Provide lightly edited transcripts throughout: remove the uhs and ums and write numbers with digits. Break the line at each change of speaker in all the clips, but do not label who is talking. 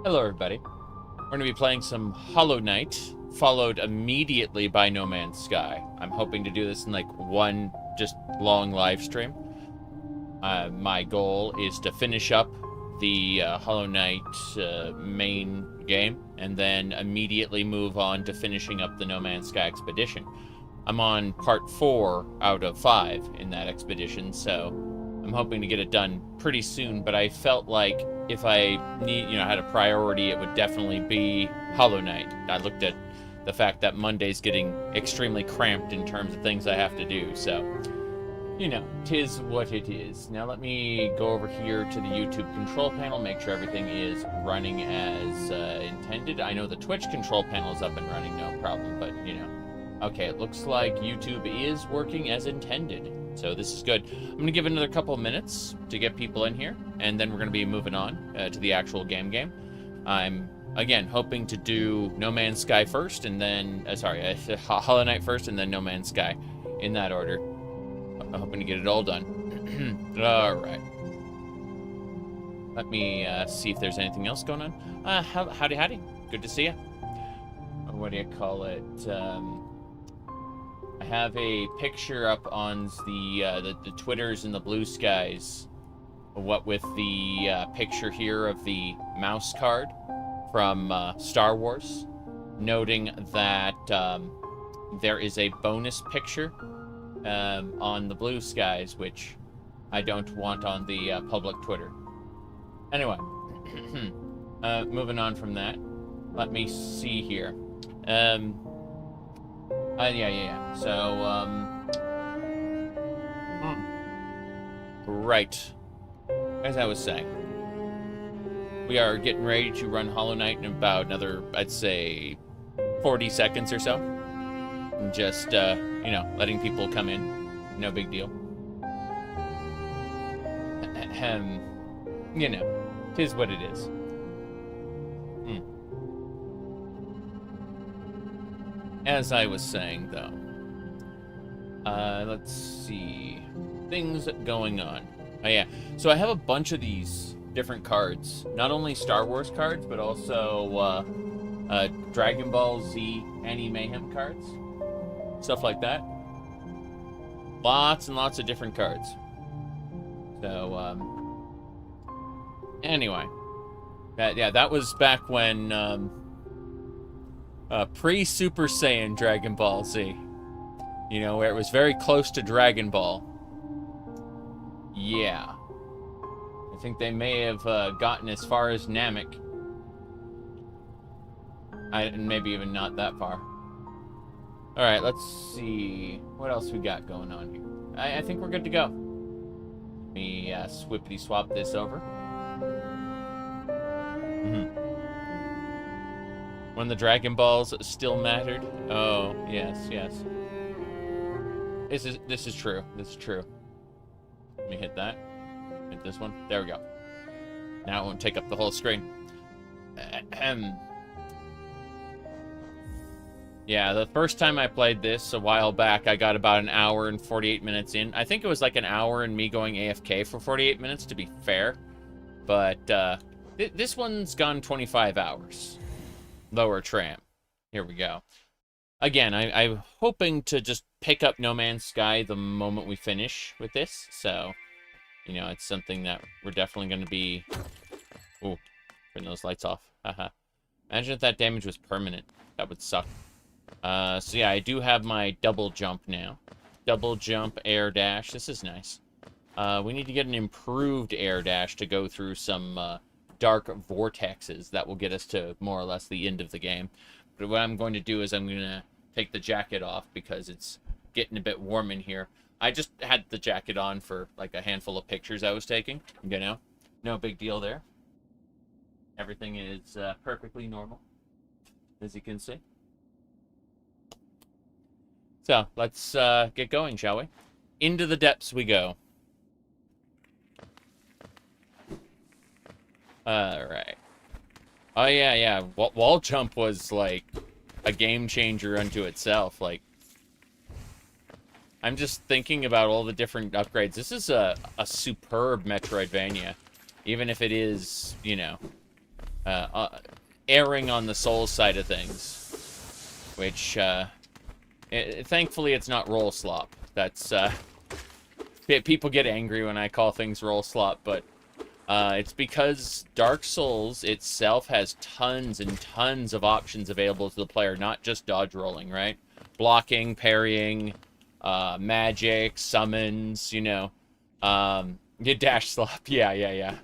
Hello, everybody. We're going to be playing some Hollow Knight, followed immediately by No Man's Sky. I'm hoping to do this in like one just long live stream. My goal is to finish up the Hollow Knight main game and then immediately move on to finishing up the No Man's Sky expedition. I'm on part 4 out of 5 in that expedition, so I'm hoping to get it done pretty soon, but I felt like if I had a priority, it would definitely be Hollow Knight. I looked at the fact that Monday's getting extremely cramped in terms of things I have to do, so, tis what it is. Now let me go over here to the YouTube control panel, make sure everything is running as intended. I know the Twitch control panel is up and running, no problem, but, Okay, it looks like YouTube is working as intended. So this is good. I'm going to give it another couple of minutes to get people in here, and then we're going to be moving on to the actual game. I'm, again, hoping to do No Man's Sky first, and then, Hollow Knight first, and then No Man's Sky, in that order. I'm hoping to get it all done. Alright. Let me see if there's anything else going on. Howdy. Good to see you. What do you call it? I have a picture up on the Twitters and the Blue Skies, what with the picture here of the mouse card from Star Wars, noting that there is a bonus picture on the Blue Skies, which I don't want on the public Twitter. Anyway, moving on from that, let me see here. Yeah. So, right. As I was saying, we are getting ready to run Hollow Knight in about another, I'd say, 40 seconds or so. And just, letting people come in. No big deal. Tis what it is. As I was saying, though, let's see, things going on. Oh, yeah, so I have a bunch of these different cards, not only Star Wars cards, but also Dragon Ball Z Annie Mayhem cards, stuff like that. Lots and lots of different cards. So, anyway, that was back when, pre-Super Saiyan Dragon Ball Z. Where it was very close to Dragon Ball. Yeah. I think they may have gotten as far as Namek. Maybe even not that far. Alright, let's see. What else we got going on here? I think we're good to go. Let me swippity swap this over. When the Dragon Balls still mattered. Oh, yes. This is true. This is true. Let me hit that. Hit this one. There we go. Now it won't take up the whole screen. Yeah, the first time I played this a while back, I got about an hour and 48 minutes in. I think it was like an hour and me going AFK for 48 minutes, to be fair. But this one's gone 25 hours. Lower tram. Here we go. Again, I'm hoping to just pick up No Man's Sky the moment we finish with this. So, it's something that we're definitely going to be... Ooh, turn those lights off. Haha. Imagine if that damage was permanent. That would suck. So yeah, I do have my double jump now. Double jump, air dash. This is nice. We need to get an improved air dash to go through some... dark vortexes that will get us to more or less the end of the game. But what I'm going to do is I'm going to take the jacket off because it's getting a bit warm in here. I just had the jacket on for like a handful of pictures I was taking, no big deal there. Everything is perfectly normal, as you can see. So let's get going, shall we? Into the depths we go. Alright. Oh, yeah. Wall jump was, like, a game changer unto itself. Like, I'm just thinking about all the different upgrades. This is a superb Metroidvania. Even if it is, erring on the soul side of things, which thankfully it's not roll slop. That's people get angry when I call things roll slop, but it's because Dark Souls itself has tons and tons of options available to the player, not just dodge rolling, right? Blocking, parrying, magic, summons, you know. You dash slop, yeah.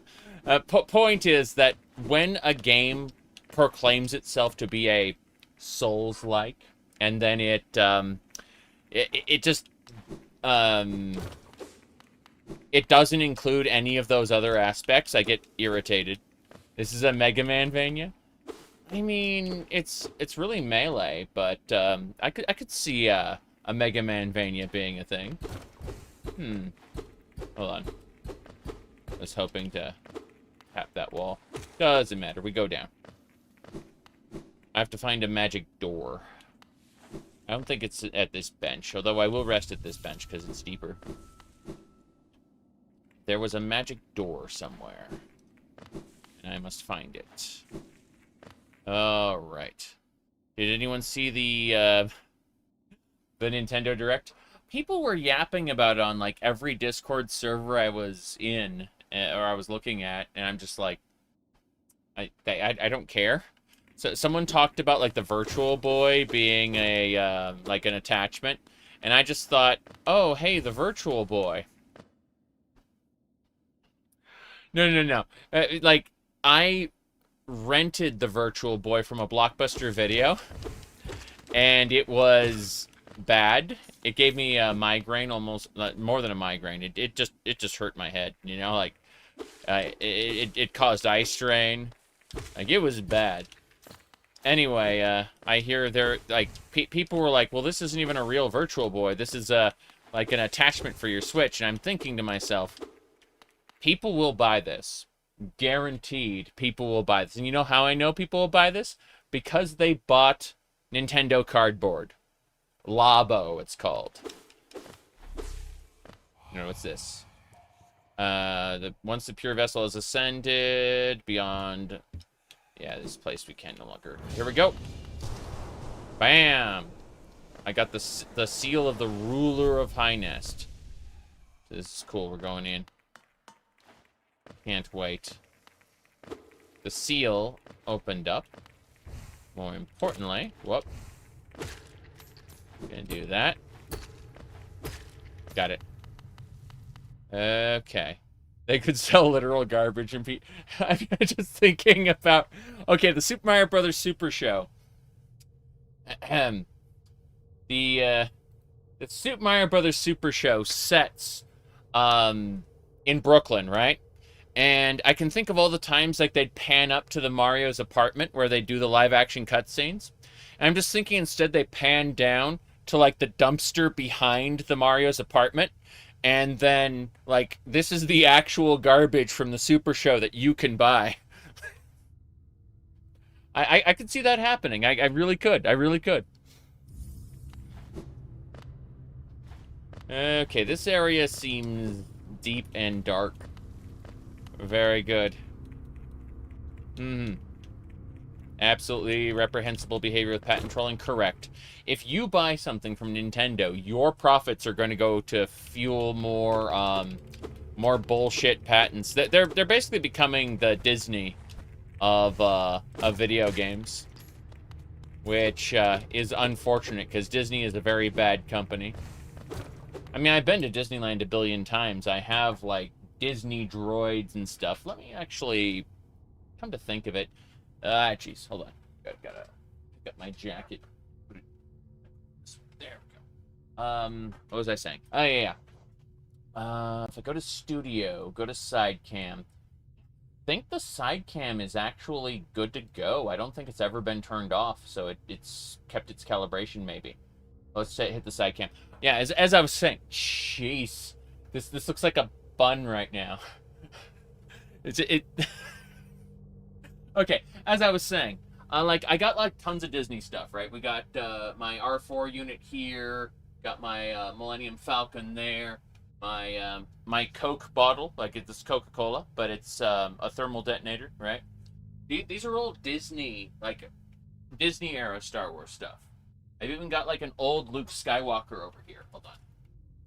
Point is that when a game proclaims itself to be a Souls-like, and then it just it doesn't include any of those other aspects, I get irritated. This is a Mega Man Vania. I mean, it's really melee, but I could see a Mega Man Vania being a thing. Hold on. I was hoping to tap that wall. Doesn't matter. We go down. I have to find a magic door. I don't think it's at this bench, although I will rest at this bench because it's deeper. There was a magic door somewhere, and I must find it. All right. Did anyone see the Nintendo Direct? People were yapping about it on like every Discord server I was in or I was looking at, and I'm just like, I don't care. So someone talked about like the Virtual Boy being a like an attachment, and I just thought, oh hey, the Virtual Boy. No. Like, I rented the Virtual Boy from a Blockbuster Video, and it was bad. It gave me a migraine, almost more than a migraine. It just hurt my head, you know, like it caused eye strain. Like, it was bad. Anyway, I hear there like people were like, well, this isn't even a real Virtual Boy. This is like an attachment for your Switch, and I'm thinking to myself, people will buy this. Guaranteed people will buy this. And you know how I know people will buy this? Because they bought Nintendo Cardboard. Labo, it's called. You know, what's this? Once the pure vessel is ascended beyond... Yeah, this place we can no longer... Here we go! Bam! I got the seal of the Ruler of Highnest. This is cool, we're going in. Can't wait. The seal opened up. More importantly, whoop. Gonna do that. Got it. Okay. They could sell literal garbage and I'm just thinking about... Okay, the Super Mario Brothers Super Show. The Super Mario Brothers Super Show sets in Brooklyn, right? And I can think of all the times like they'd pan up to the Mario's apartment where they do the live action cutscenes. And I'm just thinking instead they pan down to like the dumpster behind the Mario's apartment. And then like, this is the actual garbage from the Super Show that you can buy. I could see that happening. I really could. I really could. Okay, this area seems deep and dark. Very good. Absolutely reprehensible behavior with patent trolling. Correct. If you buy something from Nintendo, your profits are going to go to fuel more more bullshit patents. They're basically becoming the Disney of video games, which is unfortunate because Disney is a very bad company. I mean, I've been to Disneyland a billion times. I have like Disney droids and stuff. Let me actually come to think of it. Jeez, hold on. Got my jacket. There we go. What was I saying? Oh yeah. If I go to studio, go to side cam. I think the side cam is actually good to go. I don't think it's ever been turned off, so it's kept its calibration maybe. Let's say hit the side cam. Yeah, as I was saying, jeez, this looks like a bun right now. it. Okay, as I was saying, like I got like tons of Disney stuff, right? We got my R4 unit here, got my Millennium Falcon there, my Coke bottle, like it's Coca-Cola, but it's a thermal detonator, right? These are old Disney, like Disney era Star Wars stuff. I've even got like an old Luke Skywalker over here. Hold on,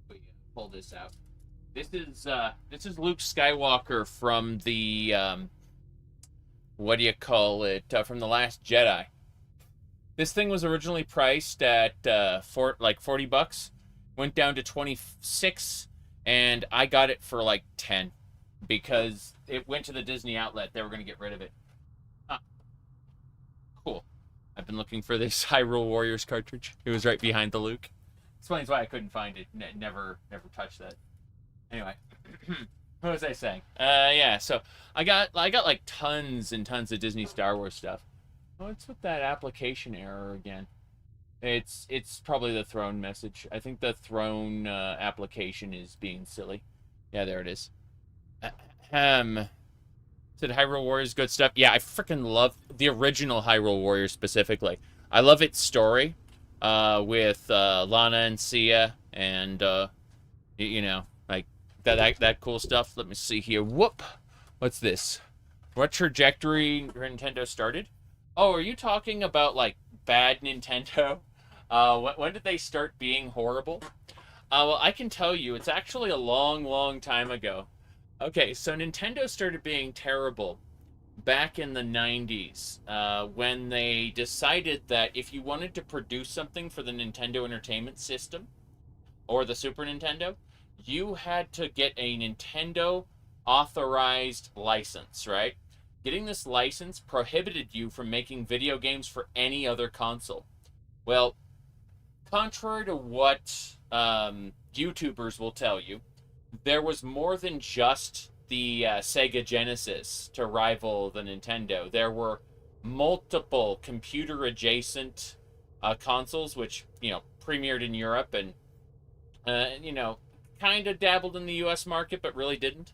we pull this out. This is Luke Skywalker from the what do you call it? From the Last Jedi. This thing was originally priced at like $40, went down to 26, and I got it for like 10 because it went to the Disney outlet. They were going to get rid of it. Ah, cool. I've been looking for this Hyrule Warriors cartridge. It was right behind the Luke. Explains why I couldn't find it. Never touched that. Anyway, what was I saying? Yeah. So I got like tons and tons of Disney Star Wars stuff. What's with that application error again? It's probably the throne message. I think the throne application is being silly. Yeah, there it is. Ahem. Said Hyrule Warriors good stuff. Yeah, I freaking love the original Hyrule Warriors specifically. I love its story, with Lana and Sia, and you know, like that cool stuff. Let me see here. Whoop. What's this? What trajectory Nintendo started? Oh, are you talking about like bad Nintendo? When did they start being horrible? Well, I can tell you, it's actually a long, long time ago. Okay, so Nintendo started being terrible back in the 90s, when they decided that if you wanted to produce something for the Nintendo Entertainment System or the Super Nintendo, you had to get a Nintendo authorized license, right? Getting this license prohibited you from making video games for any other console. Well, contrary to what YouTubers will tell you, there was more than just the Sega Genesis to rival the Nintendo. There were multiple computer adjacent consoles, which, premiered in Europe and, kind of dabbled in the US market, but really didn't.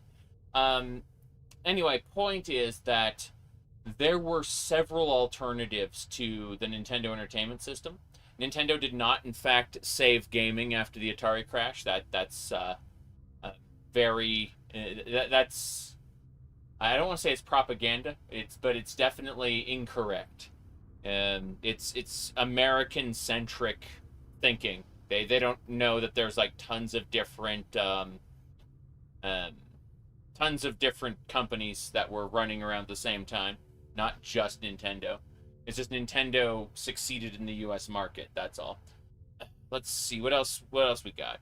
Anyway, point is that there were several alternatives to the Nintendo Entertainment System. Nintendo did not, in fact, save gaming after the Atari crash. That's very that's I don't want to say it's propaganda. But it's definitely incorrect. It's American centric thinking. They don't know that there's like tons of different companies that were running around at the same time, not just Nintendo. It's just Nintendo succeeded in the U.S. market. That's all. Let's see what else. What else we got?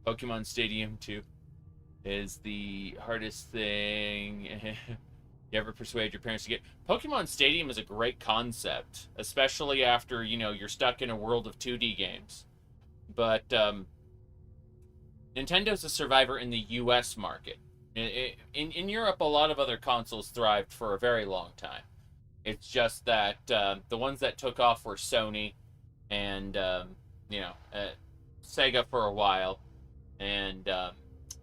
Pokemon Stadium 2 is the hardest thing. You ever persuade your parents to get Pokemon Stadium? Is a great concept, especially after you're stuck in a world of 2D games. But Nintendo's a survivor in the U.S. market. In Europe, a lot of other consoles thrived for a very long time. It's just that the ones that took off were Sony and Sega for a while, and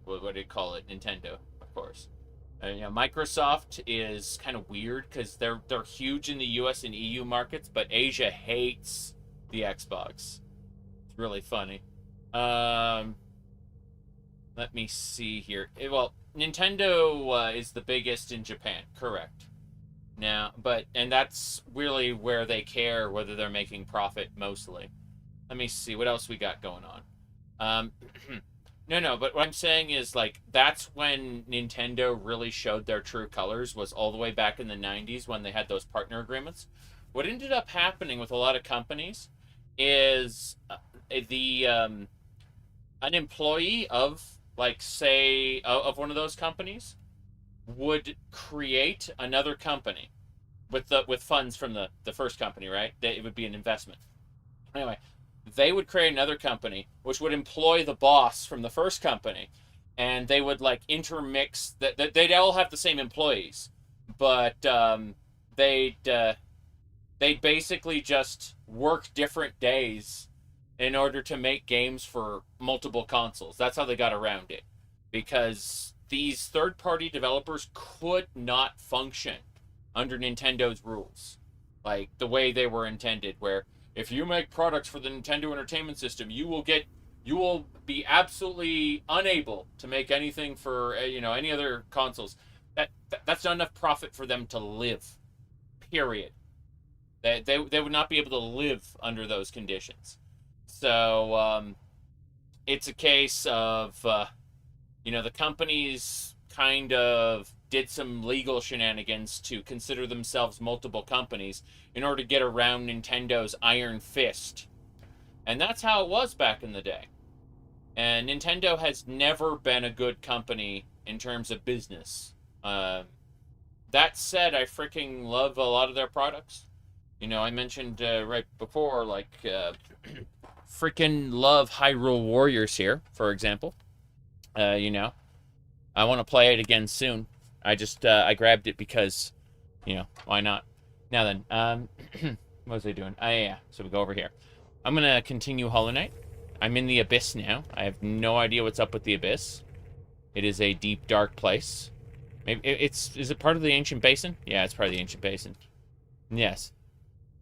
what do you call it? Nintendo, of course. Microsoft is kind of weird because they're huge in the U.S. and EU markets, but Asia hates the Xbox. It's really funny. Let me see here. Well, Nintendo is the biggest in Japan, correct? Now, and that's really where they care whether they're making profit mostly. Let me see what else we got going on. No, but what I'm saying is like that's when Nintendo really showed their true colors, was all the way back in the 90s when they had those partner agreements. What ended up happening with a lot of companies is an employee of, like, say, of one of those companies would create another company with funds from the first company, right? It would be an investment. Anyway, they would create another company which would employ the boss from the first company, and they would like intermix that. They'd all have the same employees, but they'd basically just work different days in order to make games for multiple consoles. That's how they got around it, because these third-party developers could not function under Nintendo's rules, like the way they were intended, where if you make products for the Nintendo Entertainment System, you will be absolutely unable to make anything for any other consoles. That's not enough profit for them to live. Period. They would not be able to live under those conditions. So it's a case of the companies kind of did some legal shenanigans to consider themselves multiple companies in order to get around Nintendo's iron fist. And that's how it was back in the day. And Nintendo has never been a good company in terms of business. That said, I freaking love a lot of their products. I mentioned right before, like, freaking love Hyrule Warriors here, for example. I want to play it again soon. I grabbed it because, why not? Now then, what was I doing? Yeah, so we go over here. I'm going to continue Hollow Knight. I'm in the Abyss now. I have no idea what's up with the Abyss. It is a deep, dark place. Maybe is it part of the Ancient Basin? Yeah, it's part of the Ancient Basin. Yes.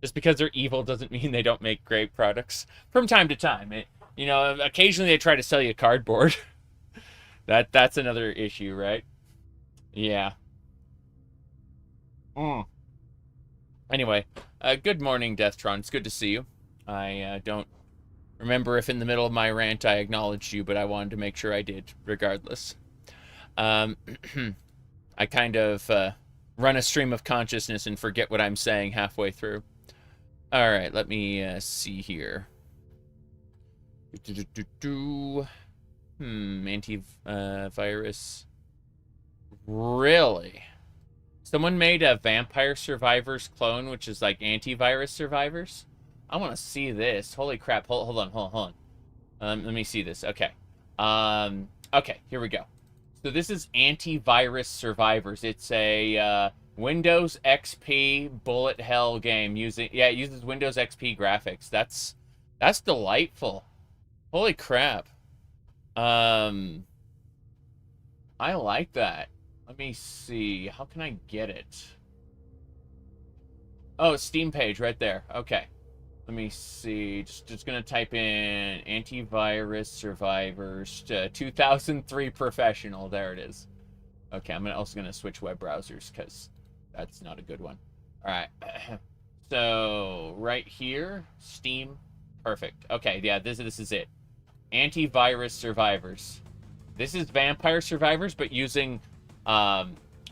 Just because they're evil doesn't mean they don't make great products. From time to time. Occasionally they try to sell you cardboard. That's another issue, right? Yeah. Anyway, good morning, Deathtron. It's good to see you. I don't remember if in the middle of my rant I acknowledged you, but I wanted to make sure I did, regardless. I kind of run a stream of consciousness and forget what I'm saying halfway through. All right, let me see here. Antivirus. Really? Someone made a Vampire Survivors clone, which is like Antivirus Survivors? I want to see this. Holy crap. Hold on. Let me see this. Okay. Okay, here we go. So this is Antivirus Survivors. It's a Windows XP bullet hell game it uses Windows XP graphics. That's delightful. Holy crap. I like that. Let me see. How can I get it? Oh, Steam page right there. Okay. Let me see. Just gonna type in Antivirus Survivors 2003 Professional. There it is. Okay, I'm also gonna switch web browsers because that's not a good one. All right. So right here, Steam. Perfect. Okay, yeah, this is it. Antivirus Survivors. This is Vampire Survivors, but using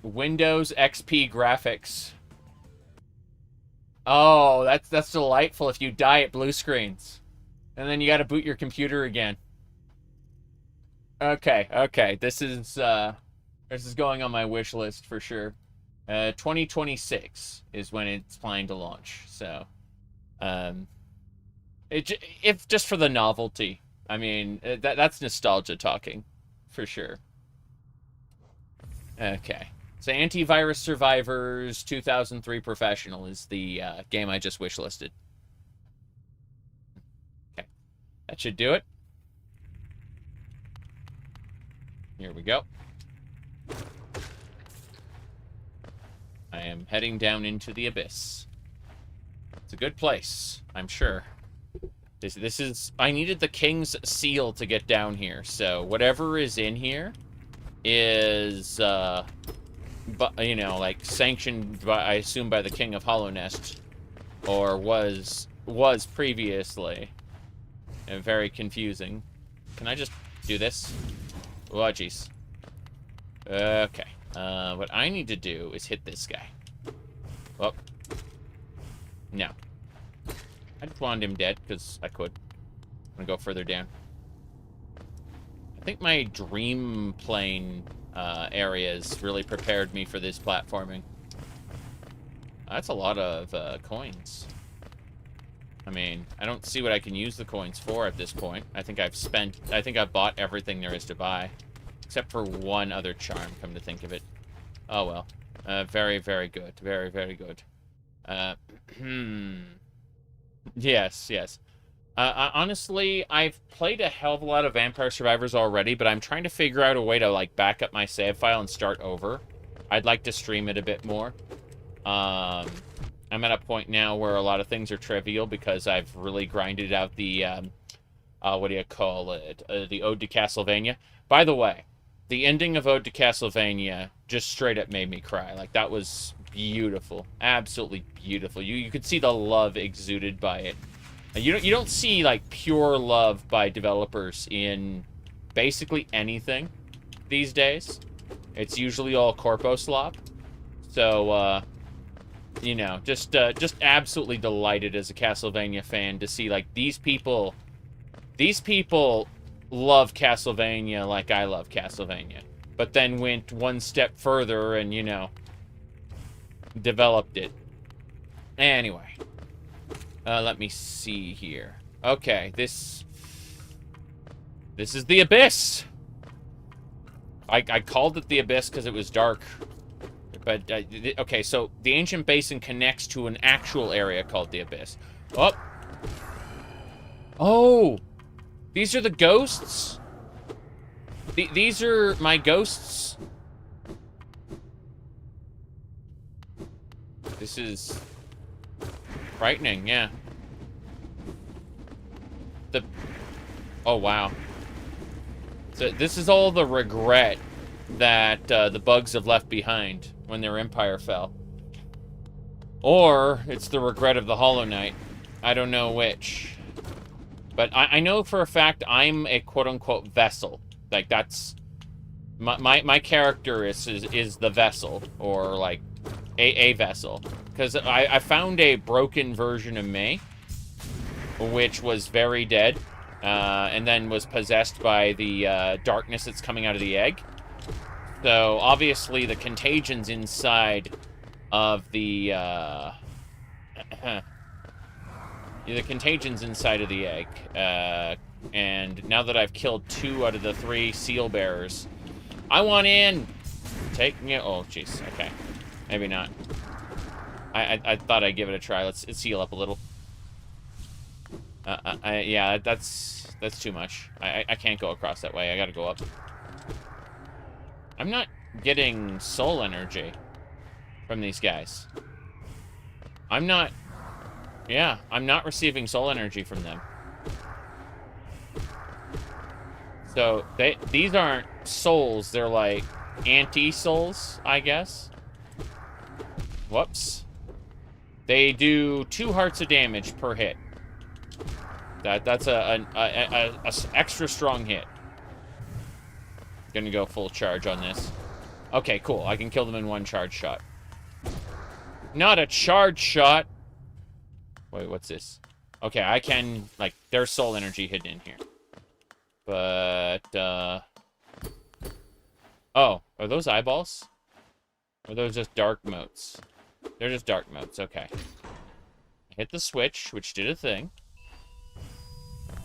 Windows XP graphics. Oh, that's delightful if you die at blue screens. And then you gotta boot your computer again. Okay. This is going on my wish list for sure. 2026 is when it's planning to launch. So, if just for the novelty. I mean, that's nostalgia talking, for sure. Okay. So Antivirus Survivors 2003 Professional is the game I just wishlisted. Okay. That should do it. Here we go. I am heading down into the Abyss. It's a good place, I'm sure. This is... I needed the King's Seal to get down here, so whatever is in here is... but like sanctioned by, I assume, by the King of Hollow Nest, or was previously. And very confusing. Can I just do this? Oh, jeez. Okay. What I need to do is hit this guy. Oh. No. I just wanted him dead because I could. I'm gonna go further down. I think my dream plane areas really prepared me for this platforming. That's a lot of coins. I mean, I don't see what I can use the coins for at this point. I think I've bought everything there is to buy. Except for one other charm, come to think of it. Oh well. Very, very good. Very, very good. Yes. Honestly, I've played a hell of a lot of Vampire Survivors already, but I'm trying to figure out a way to, like, back up my save file and start over. I'd like to stream it a bit more. I'm at a point now where a lot of things are trivial because I've really grinded out the, what do you call it? The Ode to Castlevania. By the way, the ending of Ode to Castlevania just straight up made me cry. Like, that was beautiful. Absolutely beautiful. You could see the love exuded by it. You don't see, like, pure love by developers in basically anything these days. It's usually all corpo slop. So, you know, just absolutely delighted as a Castlevania fan to see, like, these people love Castlevania like I love Castlevania. But then went one step further and, you know, developed it. Anyway. Let me see here. Okay, this is the Abyss. I called it the Abyss because it was dark. But, okay, so the ancient basin connects to an actual area called the Abyss. Oh! Oh! These are the ghosts? These are my ghosts? This is frightening, yeah. Oh, wow. So this is all the regret that the bugs have left behind when their empire fell. Or it's the regret of the Hollow Knight. I don't know which. But I know for a fact I'm a quote-unquote vessel. Like, that's... My character is the vessel. Or, like, a vessel. Because I found a broken version of May, which was very dead. And then was possessed by the darkness that's coming out of the egg. So, obviously, the contagions inside of the contagions inside of the egg. And now that I've killed 2 out of the 3 seal bearers, I want in! Take me... Oh, jeez. Okay. Maybe not. I thought I'd give it a try. Let's heal up a little. Yeah, that's too much. I can't go across that way. I gotta go up. I'm not getting soul energy from these guys. I'm not receiving soul energy from them. So, these aren't souls, they're like anti-souls, I guess. Whoops. They do 2 hearts of damage per hit. That's a extra strong hit. Gonna go full charge on this. Okay, cool. I can kill them in 1 charge shot. Not a charge shot! Wait, what's this? Okay, I can, like, there's soul energy hidden in here. But, oh, are those eyeballs? Or are those just dark motes? They're just dark motes, okay. I hit the switch, which did a thing.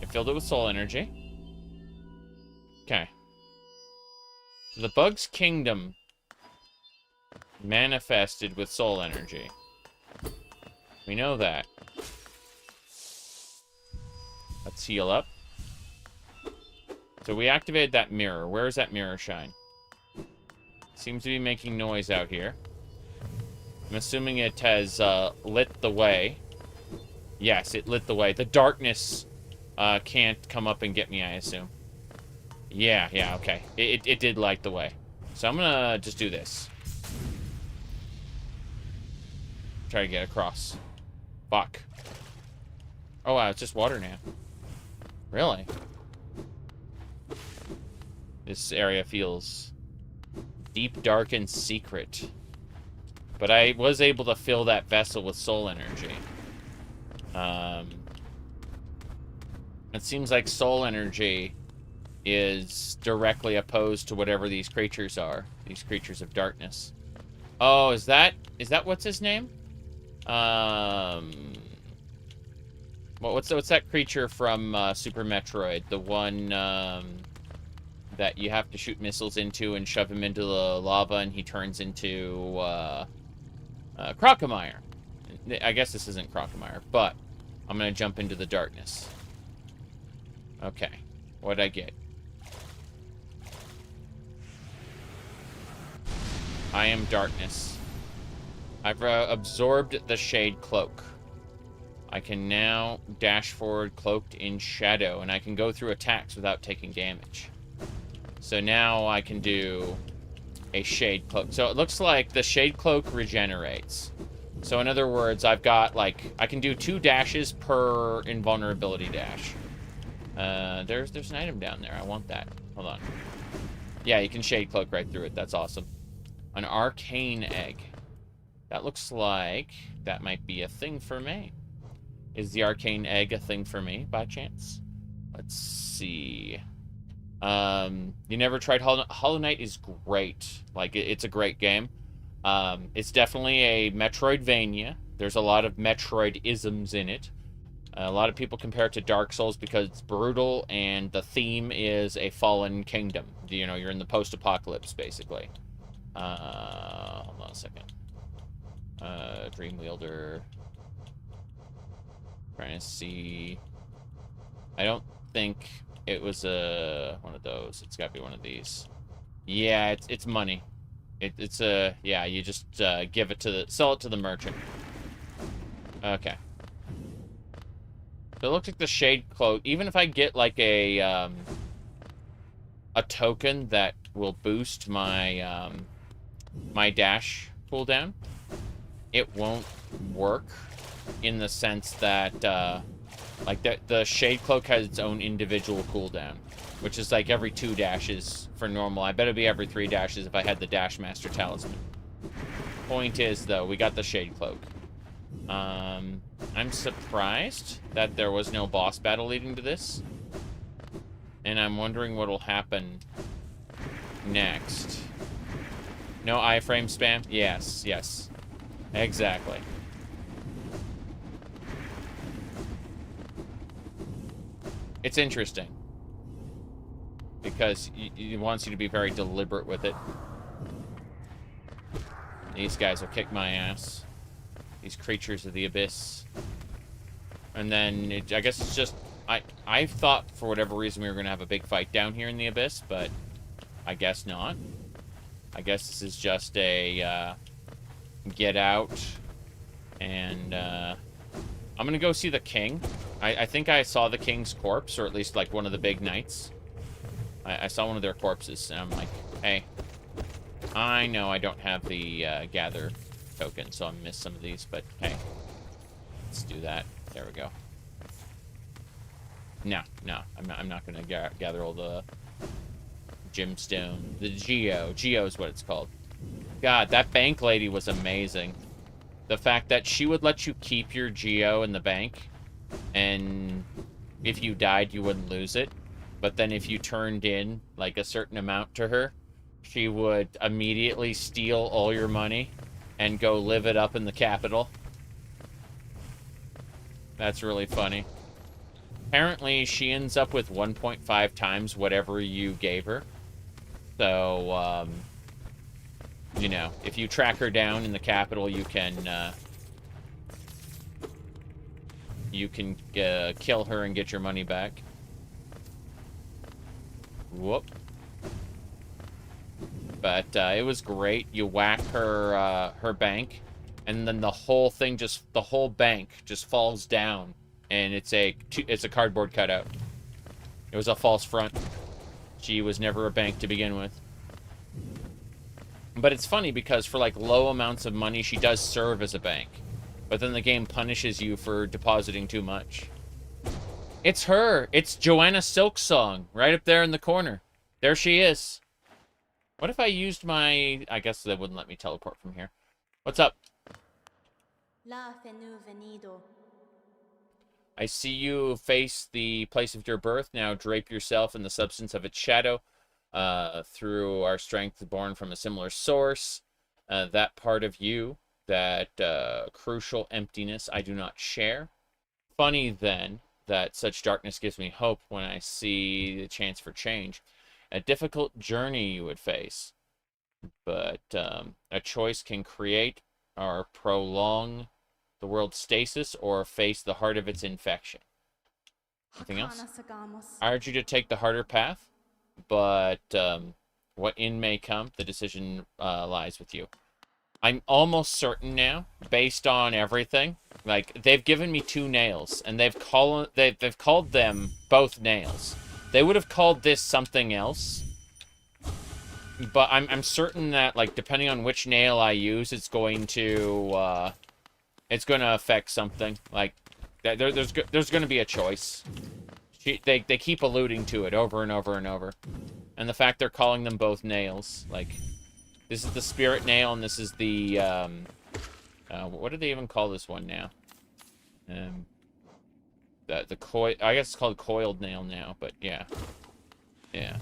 It filled it with soul energy. Okay. So the Bug's Kingdom manifested with soul energy. We know that. Let's heal up. So we activated that mirror. Where is that mirror shine? Seems to be making noise out here. I'm assuming it has lit the way. Yes, it lit the way. The darkness can't come up and get me, I assume. Yeah, okay. It did light the way. So I'm gonna just do this. Try to get across. Fuck. Oh, wow, it's just water now. Really? This area feels deep, dark, and secret. But I was able to fill that vessel with soul energy. It seems like soul energy is directly opposed to whatever these creatures are. These creatures of darkness. Oh, is that what's his name? What's that creature from Super Metroid? The one that you have to shoot missiles into and shove him into the lava and he turns into Crocomire. I guess this isn't Crocomire, but I'm gonna jump into the darkness. Okay, what'd I get? I am darkness. I've absorbed the shade cloak. I can now dash forward cloaked in shadow, and I can go through attacks without taking damage. So now I can do a Shade Cloak. So it looks like the Shade Cloak regenerates. So in other words, I've got, like, I can do 2 dashes per invulnerability dash. There's an item down there. I want that. Hold on. Yeah, you can Shade Cloak right through it. That's awesome. An Arcane Egg. That looks like that might be a thing for me. Is the Arcane Egg a thing for me, by chance? Let's see. You never tried Hollow Knight is great. Like, it's a great game. It's definitely a Metroidvania. There's a lot of Metroid-isms in it. A lot of people compare it to Dark Souls because it's brutal and the theme is a fallen kingdom. You know, you're in the post-apocalypse, basically. Hold on a second. Dream Wielder. Trying to see. I don't think it was one of those. It's got to be one of these. Yeah, it's money. It's yeah, you just give it to the sell it to the merchant. Okay. So it looks like the Shade Cloak. Even if I get like a token that will boost my my dash cooldown, it won't work in the sense that like the Shade Cloak has its own individual cooldown, which is like every 2 dashes for normal. I bet it'd be every 3 dashes if I had the Dash Master Talisman. Point is, though, we got the Shade Cloak. I'm surprised that there was no boss battle leading to this. And I'm wondering what'll happen next. No iframe spam? Yes, yes. Exactly. It's interesting. Because it wants you to be very deliberate with it. These guys will kick my ass. These creatures of the abyss. And then, I guess it's just... I thought, for whatever reason, we were going to have a big fight down here in the abyss, but I guess not. I guess this is just a... get out. And, I'm going to go see the king. I think I saw the king's corpse, or at least, like, one of the big knights. I saw one of their corpses, and I'm like, hey, I know I don't have the gather token, so I missed some of these, but hey, let's do that. There we go. No, I'm not going to gather all the gemstone. The Geo. Geo is what it's called. God, that bank lady was amazing. The fact that she would let you keep your Geo in the bank, and if you died, you wouldn't lose it. But then if you turned in, like, a certain amount to her, she would immediately steal all your money and go live it up in the capital. That's really funny. Apparently, she ends up with 1.5 times whatever you gave her. So, you know, if you track her down in the capital, you can kill her and get your money back. Whoop. But it was great. You whack her her bank, and then the whole thing the whole bank just falls down, and it's a cardboard cutout. It was a false front. She was never a bank to begin with. But it's funny because for like low amounts of money, she does serve as a bank. But then the game punishes you for depositing too much. It's her. It's Joanna Silksong, right up there in the corner. There she is. What if I used my... I guess they wouldn't let me teleport from here. What's up? I see you face the place of your birth. Now drape yourself in the substance of its shadow. Through our strength born from a similar source. That part of you, that crucial emptiness, I do not share. Funny, then, that such darkness gives me hope when I see the chance for change. A difficult journey you would face, but a choice can create or prolong the world's stasis or face the heart of its infection. Anything else? I urge you to take the harder path, but what in may come, the decision lies with you. I'm almost certain now, based on everything. Like, they've given me 2 nails, and they've called them both nails. They would have called this something else. But I'm certain that, like, depending on which nail I use, it's going to affect something. Like, there's going to be a choice. They keep alluding to it over and over and over. And the fact they're calling them both nails, like, this is the spirit nail and this is the, what do they even call this one now? The coil, I guess it's called coiled nail now, but yeah. Yeah.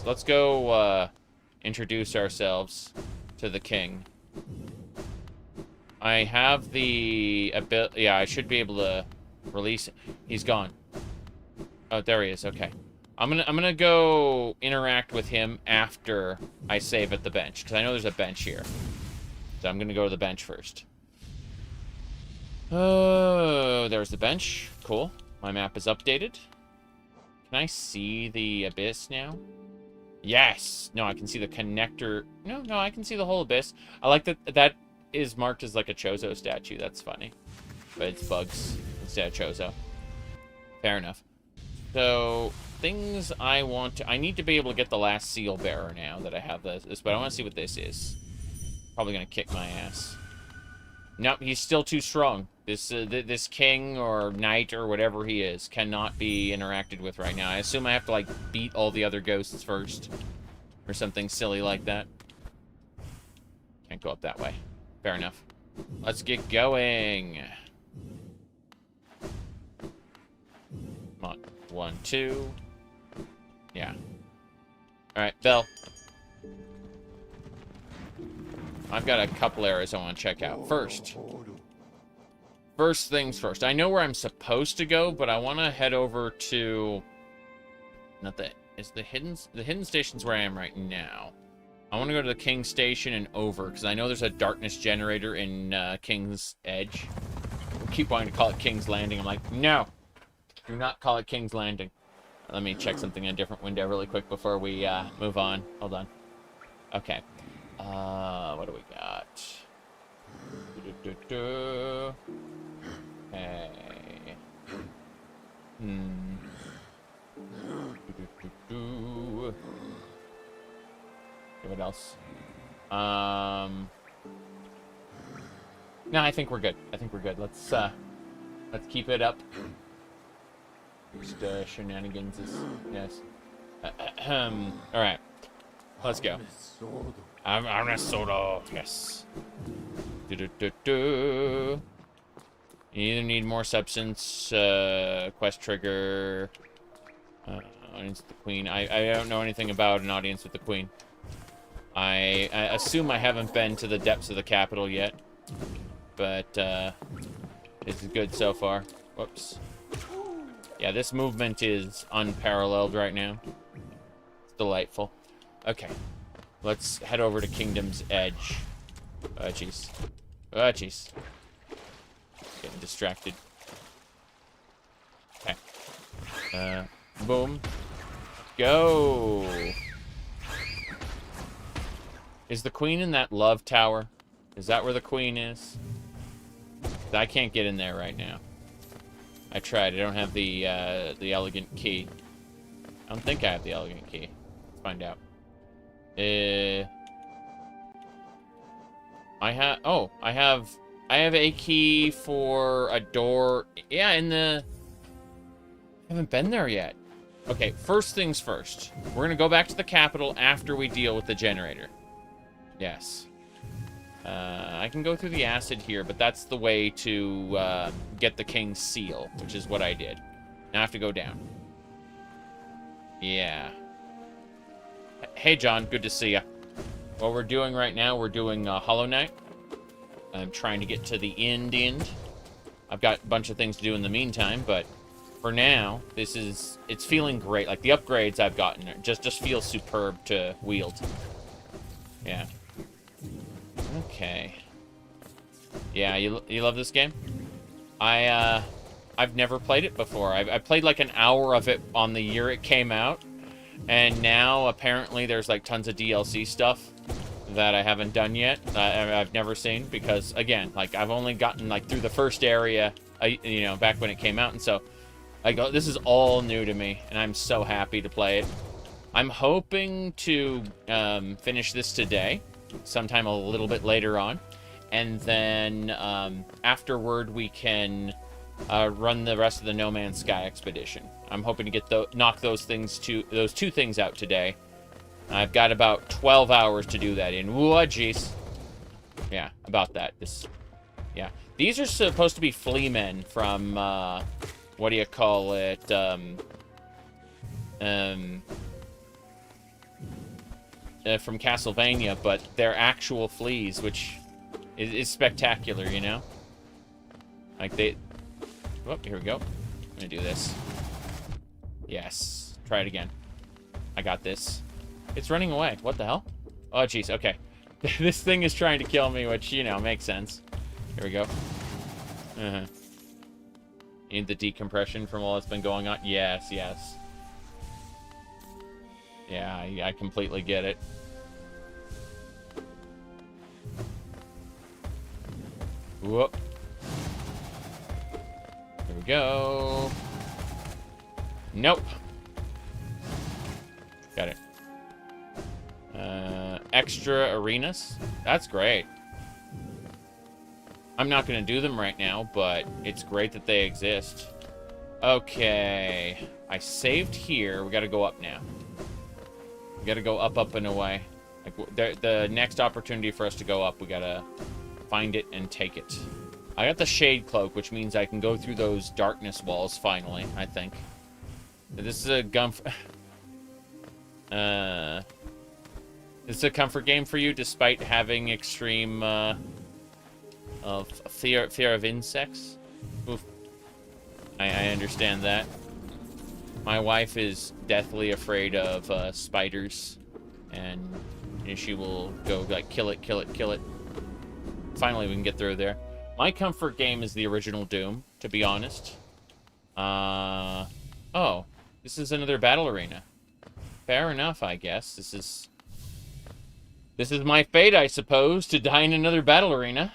Let's go, introduce ourselves to the king. I have the ability, yeah, I should be able to release it. He's gone. Oh, there he is, okay. I'm gonna go interact with him after I save at the bench, because I know there's a bench here. So I'm gonna go to the bench first. Oh, there's the bench. Cool. My map is updated. Can I see the abyss now? Yes! No, I can see the connector. No, I can see the whole abyss. I like that that is marked as like a Chozo statue. That's funny. But it's bugs instead of Chozo. Fair enough. So, things I want to... I need to be able to get the last seal bearer now that I have this, but I want to see what this is. Probably going to kick my ass. Nope, he's still too strong. This king or knight or whatever he is cannot be interacted with right now. I assume I have to, like, beat all the other ghosts first. Or something silly like that. Can't go up that way. Fair enough. Let's get going. Come on. 1, 2. Yeah. Alright, bell. I've got a couple areas I want to check out. First things first. I know where I'm supposed to go, but I want to head over to... Not the... Is the hidden station's where I am right now. I want to go to the King's Station and over, because I know there's a darkness generator in King's Edge. I keep wanting to call it King's Landing. I'm like, no! Do not call it King's Landing. Let me check something in a different window really quick before we move on. Hold on. Okay. What do we got? Okay. Okay, what else? No, I think we're good. Let's keep it up. Just shenanigans is... Yes. Alright. Let's go. I'm a soda. Yes. You either need more substance, quest trigger, audience with the queen. I don't know anything about an audience with the queen. I assume I haven't been to the depths of the capital yet, but it's good so far. Whoops. Yeah, this movement is unparalleled right now. It's delightful. Okay. Let's head over to Kingdom's Edge. Oh, jeez. Oh, jeez. Getting distracted. Okay. Boom. Go! Is the queen in that love tower? Is that where the queen is? I can't get in there right now. I tried. I don't have the elegant key. I don't think I have the elegant key. Let's find out. I have a key for a door. Yeah, I haven't been there yet. Okay, first things first. We're gonna go back to the capital after we deal with the generator. Yes. I can go through the acid here, but that's the way to get the king's seal, which is what I did. Now I have to go down. Yeah. Hey, John. Good to see ya. What we're doing right now, we're doing Hollow Knight. I'm trying to get to the end. I've got a bunch of things to do in the meantime, but for now, it's feeling great. Like, the upgrades I've gotten just feel superb to wield. Yeah. Okay. Yeah, you love this game? I've never played it before. I played like an hour of it on the year it came out, and now apparently there's like tons of DLC stuff that I haven't done yet. I've never seen, because again, like, I've only gotten like through the first area, you know, back when it came out, and so like, this is all new to me, and I'm so happy to play it. I'm hoping to finish this today, sometime a little bit later on. And then afterward, we can run the rest of the No Man's Sky expedition. I'm hoping to get knock those two things out today. I've got about 12 hours to do that in. Whoa, jeez. Yeah, about that. Yeah. These are supposed to be flea men from, what do you call it? From Castlevania, but they're actual fleas, which is spectacular, you know? Like they... Oh, here we go. I'm gonna do this. Yes. Try it again. I got this. It's running away. What the hell? Oh, jeez. Okay. This thing is trying to kill me, which, you know, makes sense. Here we go. Need the decompression from all that's been going on? Yes, yes. Yeah, I completely get it. Whoop. Here we go. Nope. Got it. Extra arenas. That's great. I'm not going to do them right now, but it's great that they exist. Okay. I saved here. We got to go up now. We got to go up, and away. Like the next opportunity for us to go up, we got to find it and take it. I got the shade cloak, which means I can go through those darkness walls finally, I think. This is a This is a comfort game for you, despite having extreme of fear of insects. Oof. I understand that. My wife is deathly afraid of spiders, and she will go like kill it, kill it, kill it. Finally, we can get through there. My comfort game is the original Doom, to be honest. Oh, this is another battle arena. Fair enough, I guess. This is my fate, I suppose, to die in another battle arena.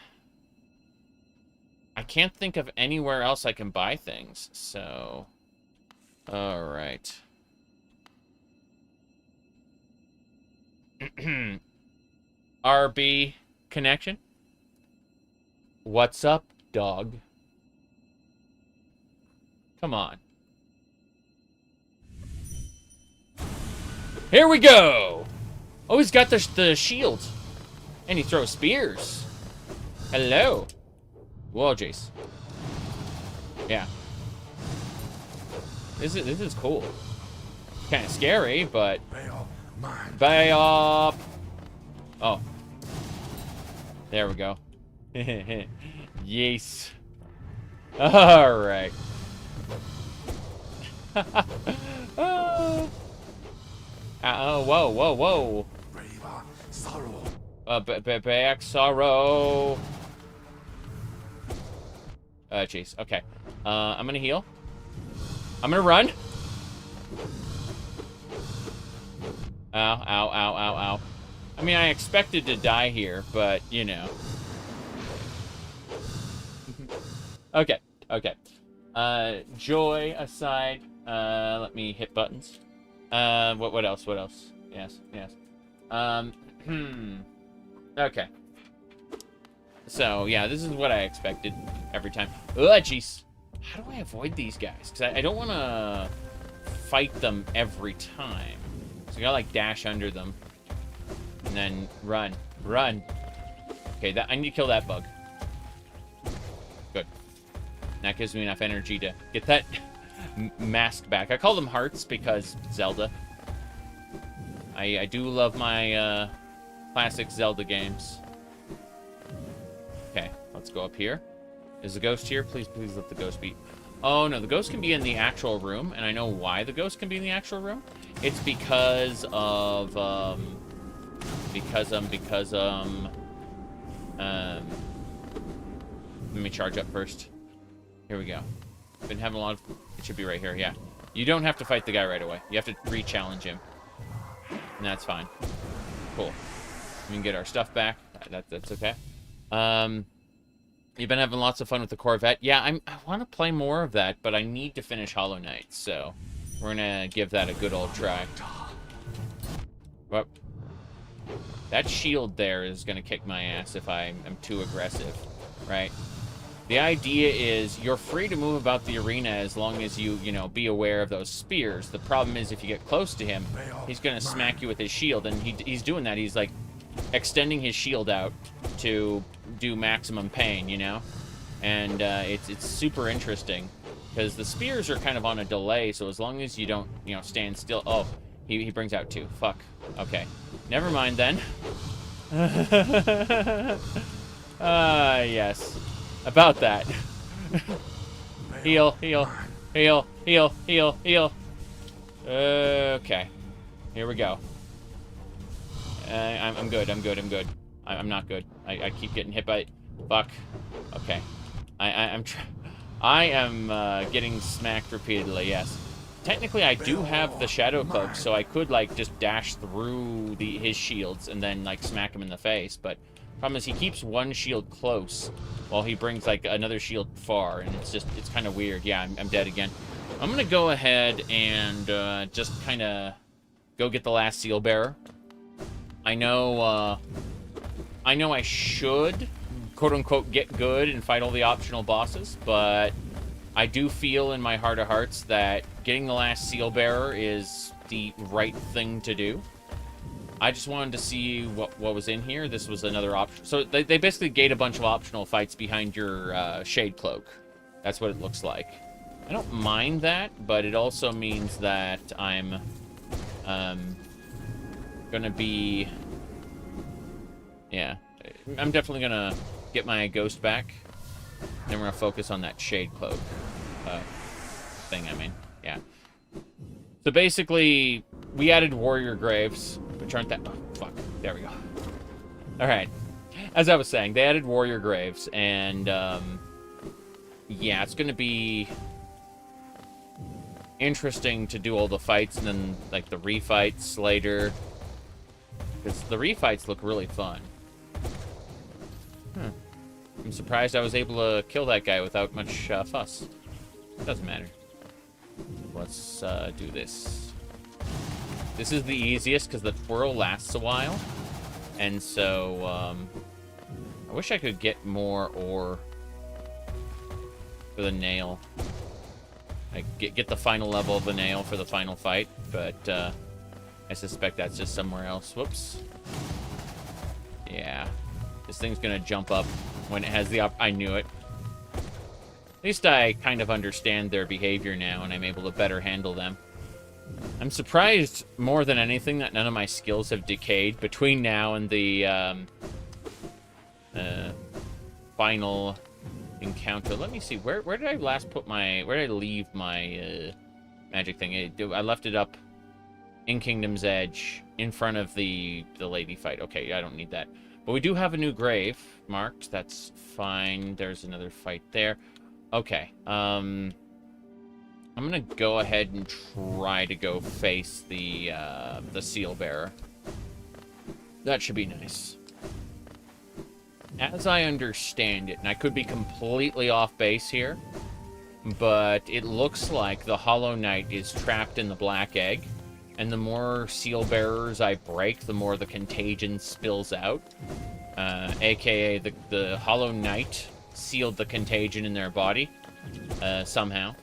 I can't think of anywhere else I can buy things, so... Alright. RB connection? What's up, dog? Come on. Here we go! Oh, he's got the shield. And he throws spears. Hello. Whoa, Jace. Yeah. This is cool. Kind of scary, but... Bay up! Oh. There we go. Yes. Alright. Oh, whoa, whoa, whoa. Back sorrow. Jeez. Okay. I'm gonna heal. I'm gonna run. Ow, ow, ow, ow, ow. I mean, I expected to die here, but, you know. Okay, okay. Joy aside, let me hit buttons. What else? What else? Yes, yes. Okay. So, yeah, this is what I expected every time. Ugh, jeez. How do I avoid these guys? Because I don't want to fight them every time. So I gotta, like, dash under them. And then run. Run. Okay, I need to kill that bug. Good. That gives me enough energy to get that mask back. I call them hearts because Zelda. I do love my classic Zelda games. Okay, let's go up here. Is the ghost here? Please, please let the ghost be. Oh, no, the ghost can be in the actual room, and I know why the ghost can be in the actual room. It's because of, let me charge up first. Here we go. Been having a lot of... It should be right here, yeah. You don't have to fight the guy right away. You have to re-challenge him. And that's fine. Cool. We can get our stuff back. That's okay. You've been having lots of fun with the Corvette. Yeah, I want to play more of that, but I need to finish Hollow Knight, so we're going to give that a good old try. Well, that shield there is going to kick my ass if I am too aggressive, right? The idea is you're free to move about the arena as long as you know, be aware of those spears. The problem is if you get close to him, he's going to smack you with his shield, and he's doing that. He's, like, extending his shield out to do maximum pain, you know? And it's super interesting, because the spears are kind of on a delay, so as long as you don't, you know, stand still... Oh, he brings out 2. Fuck. Okay. Never mind, then. Yes. About that. Heal, heal, heal, heal, heal, heal. Okay. Here we go. I'm good, I'm good, I'm good. I'm not good. I keep getting hit by... Fuck. Okay. I am getting smacked repeatedly, yes. Technically, I do have the Shadow Cloak, so I could, like, just dash through his shields and then, like, smack him in the face, but... Problem is, he keeps one shield close while he brings, like, another shield far, and it's kind of weird. Yeah, I'm dead again. I'm gonna go ahead and just kind of go get the last Seal Bearer. I know I should, quote-unquote, get good and fight all the optional bosses, but I do feel in my heart of hearts that getting the last Seal Bearer is the right thing to do. I just wanted to see what was in here. This was another option. So they basically gate a bunch of optional fights behind your Shade Cloak. That's what it looks like. I don't mind that, but it also means that I'm gonna be... Yeah. I'm definitely gonna get my Ghost back. Then we're gonna focus on that Shade Cloak thing, I mean. Yeah. So basically, we added Warrior Graves, which aren't that... Oh, fuck. There we go. Alright. As I was saying, they added Warrior Graves, and, yeah, it's gonna be interesting to do all the fights, and then, like, the refights later. Because the refights look really fun. I'm surprised I was able to kill that guy without much fuss. Doesn't matter. Let's do this. This is the easiest because the twirl lasts a while. And so, I wish I could get more ore for the nail. Like, get the final level of the nail for the final fight, but I suspect that's just somewhere else. Whoops. Yeah. This thing's gonna jump up when it has the I knew it. At least I kind of understand their behavior now, and I'm able to better handle them. I'm surprised more than anything that none of my skills have decayed between now and the final encounter. Let me see, where did I last put my... Where did I leave my magic thing? I left it up in Kingdom's Edge, in front of the lady fight. Okay, I don't need that. But we do have a new grave marked. That's fine. There's another fight there. Okay. I'm gonna go ahead and try to go face the Seal Bearer. That should be nice. As I understand it, and I could be completely off base here, but it looks like the Hollow Knight is trapped in the Black Egg, and the more Seal Bearers I break, the more the contagion spills out. AKA the Hollow Knight sealed the contagion in their body, somehow.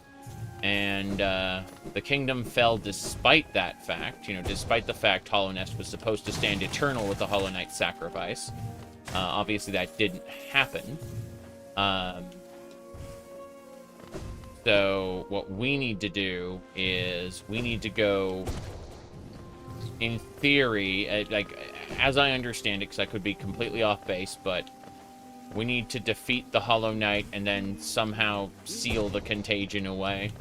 And the kingdom fell despite that fact. You know, despite the fact Hollow Nest was supposed to stand eternal with the Hollow Knight's sacrifice. Obviously that didn't happen. So what we need to do is we need to go, in theory, like, as I understand it, because I could be completely off base, but we need to defeat the Hollow Knight and then somehow seal the contagion away.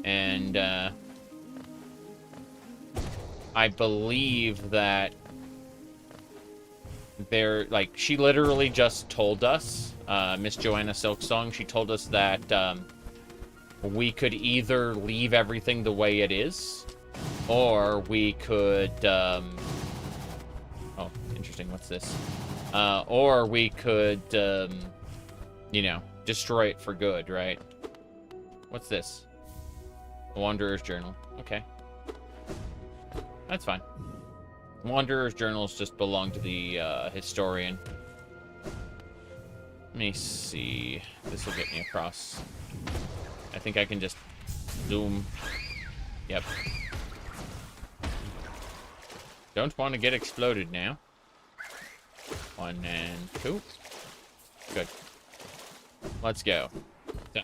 And I believe that they're, like, she literally just told us, Miss Joanna Silksong, she told us that we could either leave everything the way it is, or we could, oh, interesting, what's this? Or we could, you know, destroy it for good, right? What's this? A Wanderer's Journal. Okay. That's fine. Wanderer's journals just belong to the historian. Let me see. This will get me across. I think I can just zoom. Yep. Don't want to get exploded now. 1 and 2. Good. Let's go. So,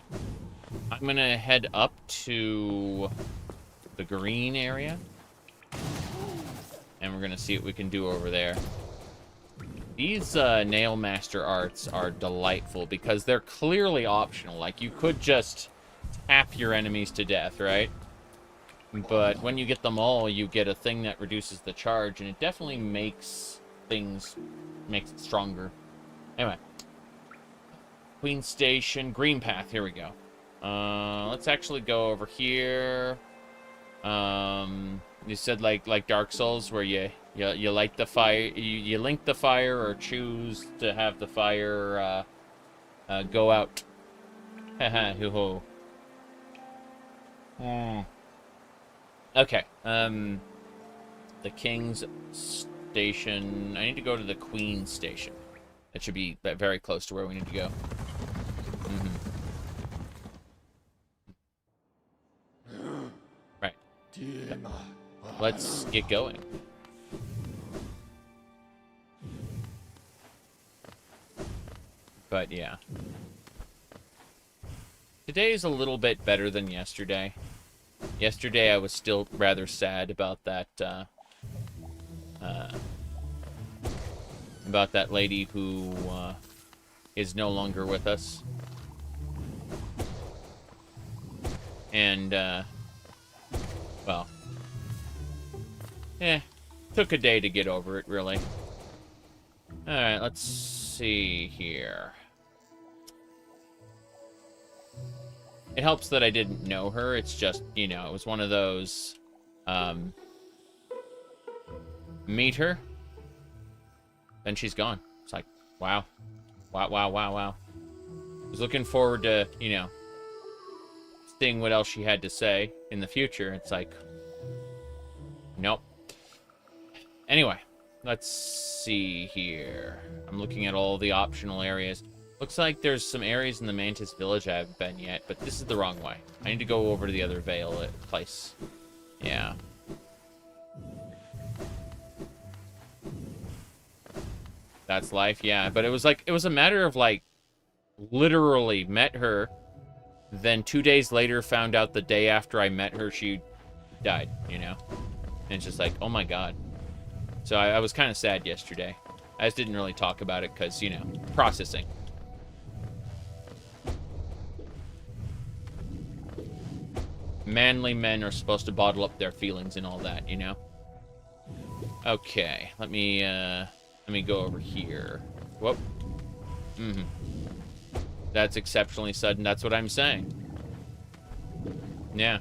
I'm going to head up to the green area. And we're going to see what we can do over there. These Nail Master arts are delightful because they're clearly optional. Like, you could just tap your enemies to death, right? But when you get them all, you get a thing that reduces the charge, and it definitely makes things, makes it stronger. Anyway. Queen Station, Green Path, here we go. Let's actually go over here. You said like Dark Souls, where you light the fire, you link the fire, or choose to have the fire go out. Haha, hoo ho. Okay. The King's Station. I need to go to the Queen's Station. That should be very close to where we need to go. Right. Let's get going. But yeah. Today is a little bit better than yesterday. Yesterday I was still rather sad about that lady who is no longer with us. And well, took a day to get over it, really. Alright, let's see here. It helps that I didn't know her. It's just, you know, it was one of those, meet her, then she's gone. It's like, wow. Wow, wow, wow, wow. I was looking forward to, you know, seeing what else she had to say in the future. It's like, nope. Anyway, let's see here. I'm looking at all the optional areas. Looks like there's some areas in the Mantis Village I haven't been yet, but this is the wrong way. I need to go over to the other Vale place. Yeah. That's life, yeah. But it was like, it was a matter of like, literally met her, then 2 days later found out the day after I met her she died, you know? And it's just like, oh my god. So I was kind of sad yesterday. I just didn't really talk about it because, you know, processing. Manly men are supposed to bottle up their feelings and all that, you know? Okay, let me go over here. Whoop. That's exceptionally sudden. That's what I'm saying. Yeah.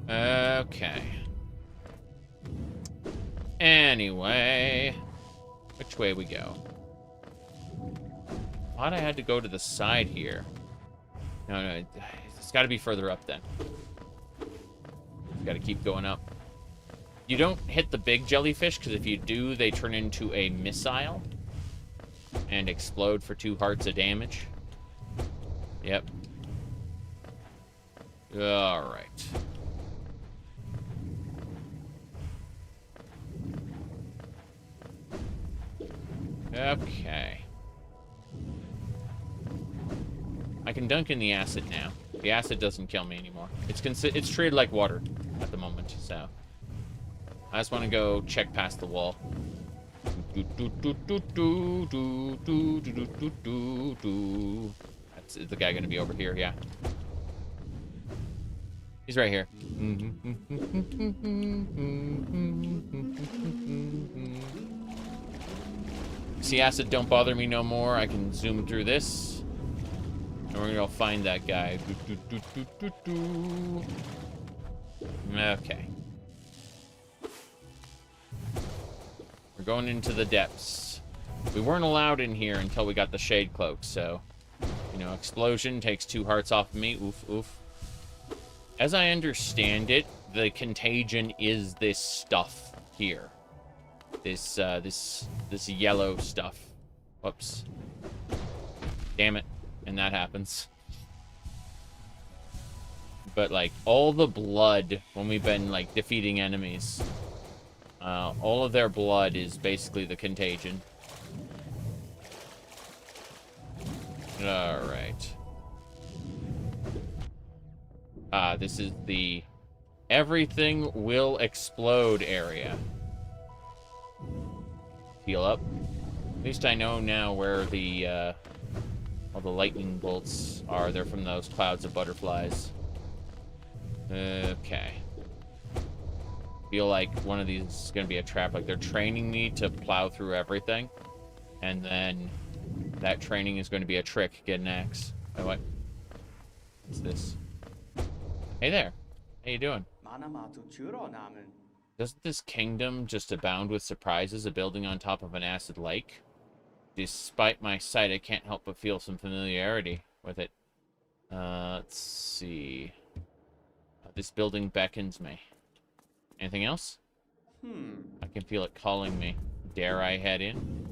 Okay. Anyway, which way we go? I thought I had to go to the side here. No, it's got to be further up then. Got to keep going up. You don't hit the big jellyfish, because if you do, they turn into a missile and explode for 2 hearts of damage. Yep. Alright. Okay. I can dunk in the acid now. The acid doesn't kill me anymore. It's treated like water at the moment, so I just want to go check past the wall. That's the guy gonna be over here, yeah. He's right here. See, acid don't bother me no more. I can zoom through this. And we're gonna go find that guy. Okay. We're going into the depths. We weren't allowed in here until we got the shade cloak, so, you know, explosion takes 2 hearts off of me. Oof, oof. As I understand it, the contagion is this stuff here. This yellow stuff. Whoops. Damn it. And that happens. But, like, all the blood when we've been, like, defeating enemies, all of their blood is basically the contagion. Alright. This is the everything will explode area. Heal up. At least I know now where the, all the lightning bolts are. They're from those clouds of butterflies. Okay. Feel like one of these is going to be a trap. Like, they're training me to plow through everything. And then that training is going to be a trick. Get an axe. Oh, what? What's this? Hey there. How you doing? Doesn't this kingdom just abound with surprises, a building on top of an acid lake? Despite my sight, I can't help but feel some familiarity with it. Let's see. This building beckons me. Anything else? I can feel it calling me. Dare I head in?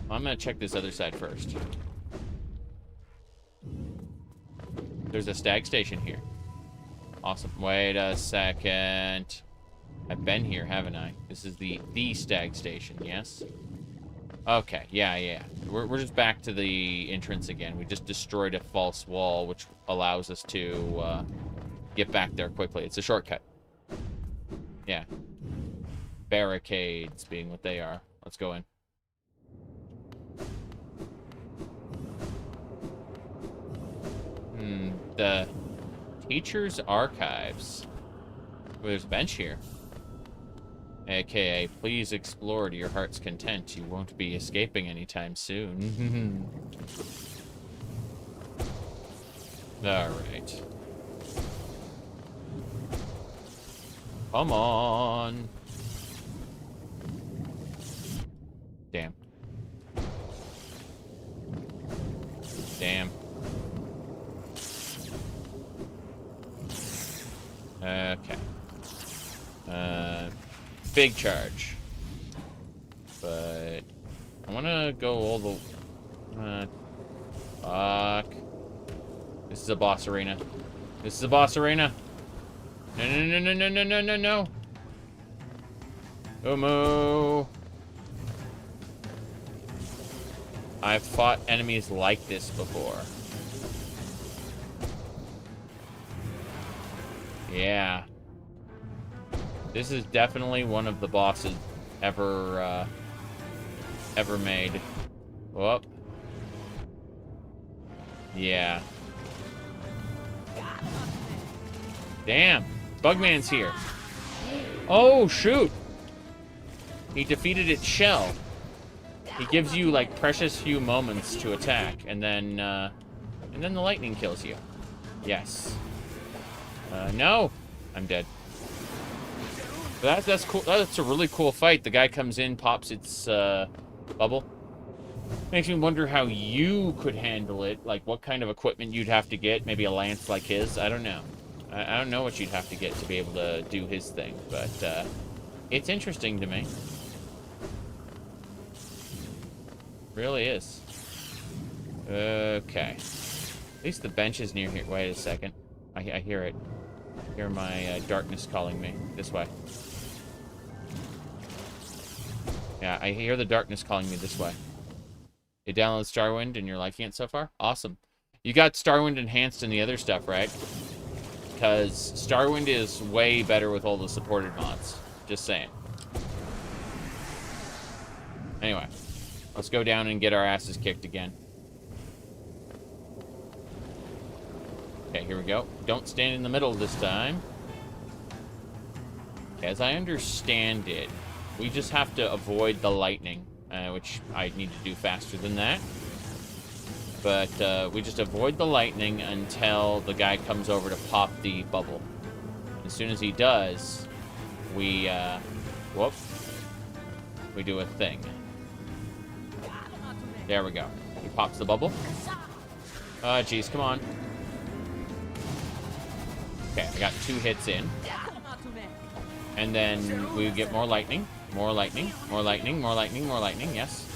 Well, I'm gonna check this other side first. There's a stag station here. Awesome. Wait a second. I've been here, haven't I? This is the stag station, yes? Okay, yeah. We're just back to the entrance again. We just destroyed a false wall, which allows us to get back there quickly. It's a shortcut. Yeah. Barricades being what they are. Let's go in. The teacher's archives. Oh, there's a bench here. AKA, please explore to your heart's content. You won't be escaping anytime soon. Alright. Come on. Damn. Damn. Okay. Big charge. But I want to go all the... fuck. This is a boss arena. This is a boss arena. No. Umu. I've fought enemies like this before. Yeah. This is definitely one of the bosses ever made. Whoop. Yeah. Damn. Bugman's here. Oh, shoot. He defeated its shell. He gives you, like, precious few moments to attack, and then the lightning kills you. Yes. No. I'm dead. But that's cool. That's a really cool fight. The guy comes in, pops its bubble. Makes me wonder how you could handle it. Like, what kind of equipment you'd have to get. Maybe a lance like his. I don't know. I don't know what you'd have to get to be able to do his thing. But it's interesting to me. Really is. Okay. At least the bench is near here. Wait a second. I hear it. I hear my darkness calling me. This way. Yeah, I hear the darkness calling me this way. You download Starwind and you're liking it so far? Awesome. You got Starwind enhanced in the other stuff, right? Because Starwind is way better with all the supported mods. Just saying. Anyway. Let's go down and get our asses kicked again. Okay, here we go. Don't stand in the middle this time. As I understand it, we just have to avoid the lightning, which I need to do faster than that. But we just avoid the lightning until the guy comes over to pop the bubble. As soon as he does, we, we do a thing. There we go. He pops the bubble. Jeez, come on. Okay, I got 2 hits in. And then we get more lightning. More lightning. More lightning. More lightning. More lightning. Yes.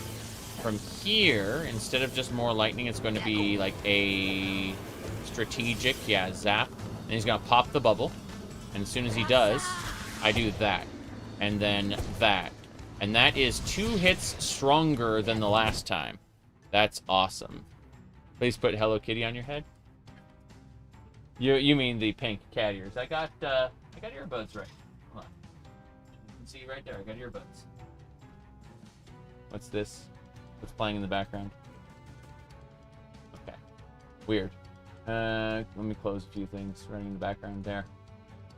From here, instead of just more lightning, it's going to be like a strategic, yeah, zap. And he's going to pop the bubble. And as soon as he does, I do that. And then that. And that is 2 hits stronger than the last time. That's awesome. Please put Hello Kitty on your head. You mean the pink cat ears. I got earbuds right. Hold on. You can see right there. I got earbuds. What's this? What's playing in the background? Okay. Weird. Let me close a few things running in the background there.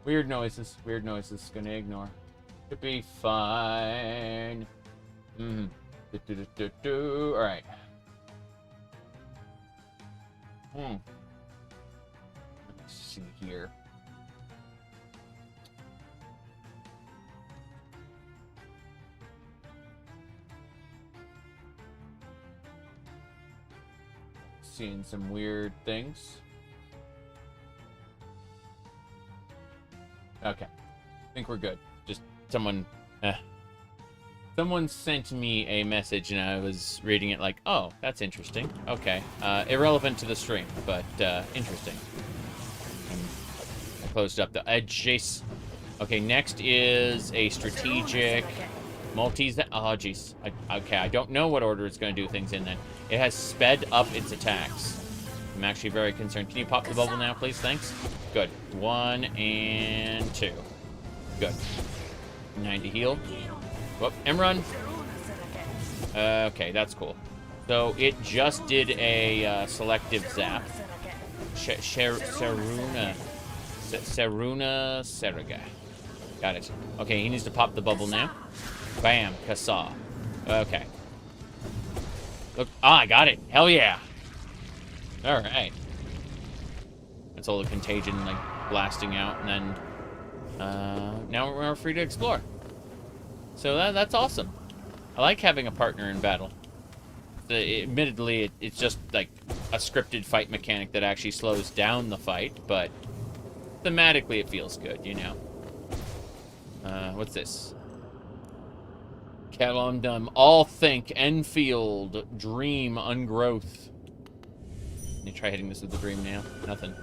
Weird noises. Weird noises. Gonna ignore. Could be fine. Alright. Let's see here. Seeing some weird things. Okay. I think we're good. Just someone sent me a message and I was reading it like, oh, that's interesting. Okay. Irrelevant to the stream, but interesting. And I closed up the edge. Okay, next is a strategic multi. Oh, jeez. Okay, I don't know what order it's going to do things in then. It has sped up its attacks. I'm actually very concerned. Can you pop the bubble now, please? Thanks. Good. 1 and 2. Good. 90 heal. Whoop, and run. Okay, that's cool. So it just did a selective zap. Seruna Serega. Got it. Okay, he needs to pop the bubble now. Bam, Kasa. Okay. Look, I got it. Hell yeah. All right. That's all the contagion like blasting out, and then now we're free to explore. So that's awesome. I like having a partner in battle. Admittedly, it's just like a scripted fight mechanic that actually slows down the fight, but thematically it feels good, you know. What's this? Calum Dum. All think, Enfield, dream, ungrowth. Let me try hitting this with the dream now. Nothing.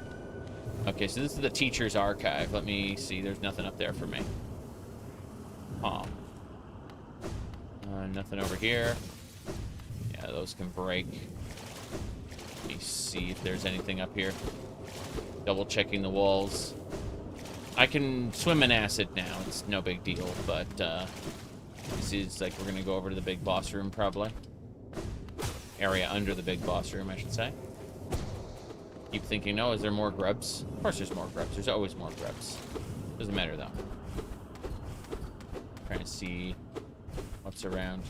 Okay, so this is the teacher's archive. Let me see. There's nothing up there for me. Huh. Nothing over here. Yeah, those can break. Let me see if there's anything up here. Double checking the walls. I can swim in acid now. It's no big deal, but this is like we're gonna go over to the big boss room probably. Area under the big boss room, I should say. Keep thinking, oh, is there more grubs? Of course there's more grubs. There's always more grubs. Doesn't matter though. Trying to see what's around.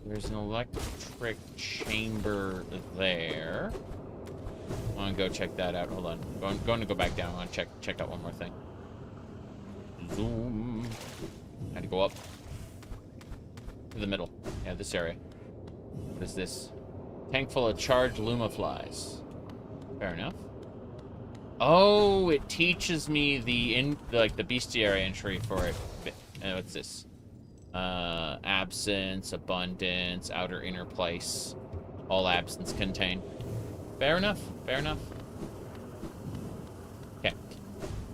There's an electric chamber there. I want to go check that out. Hold on. Going to go back down. I want to check out one more thing. Zoom. Had to go up to the middle. Yeah, this area. What is this? Tank full of charged Luma flies. Fair enough. Oh, it teaches me the bestiary entry for it. What's this? Absence, abundance, outer inner place. All absence contain. Fair enough. Fair enough. Okay.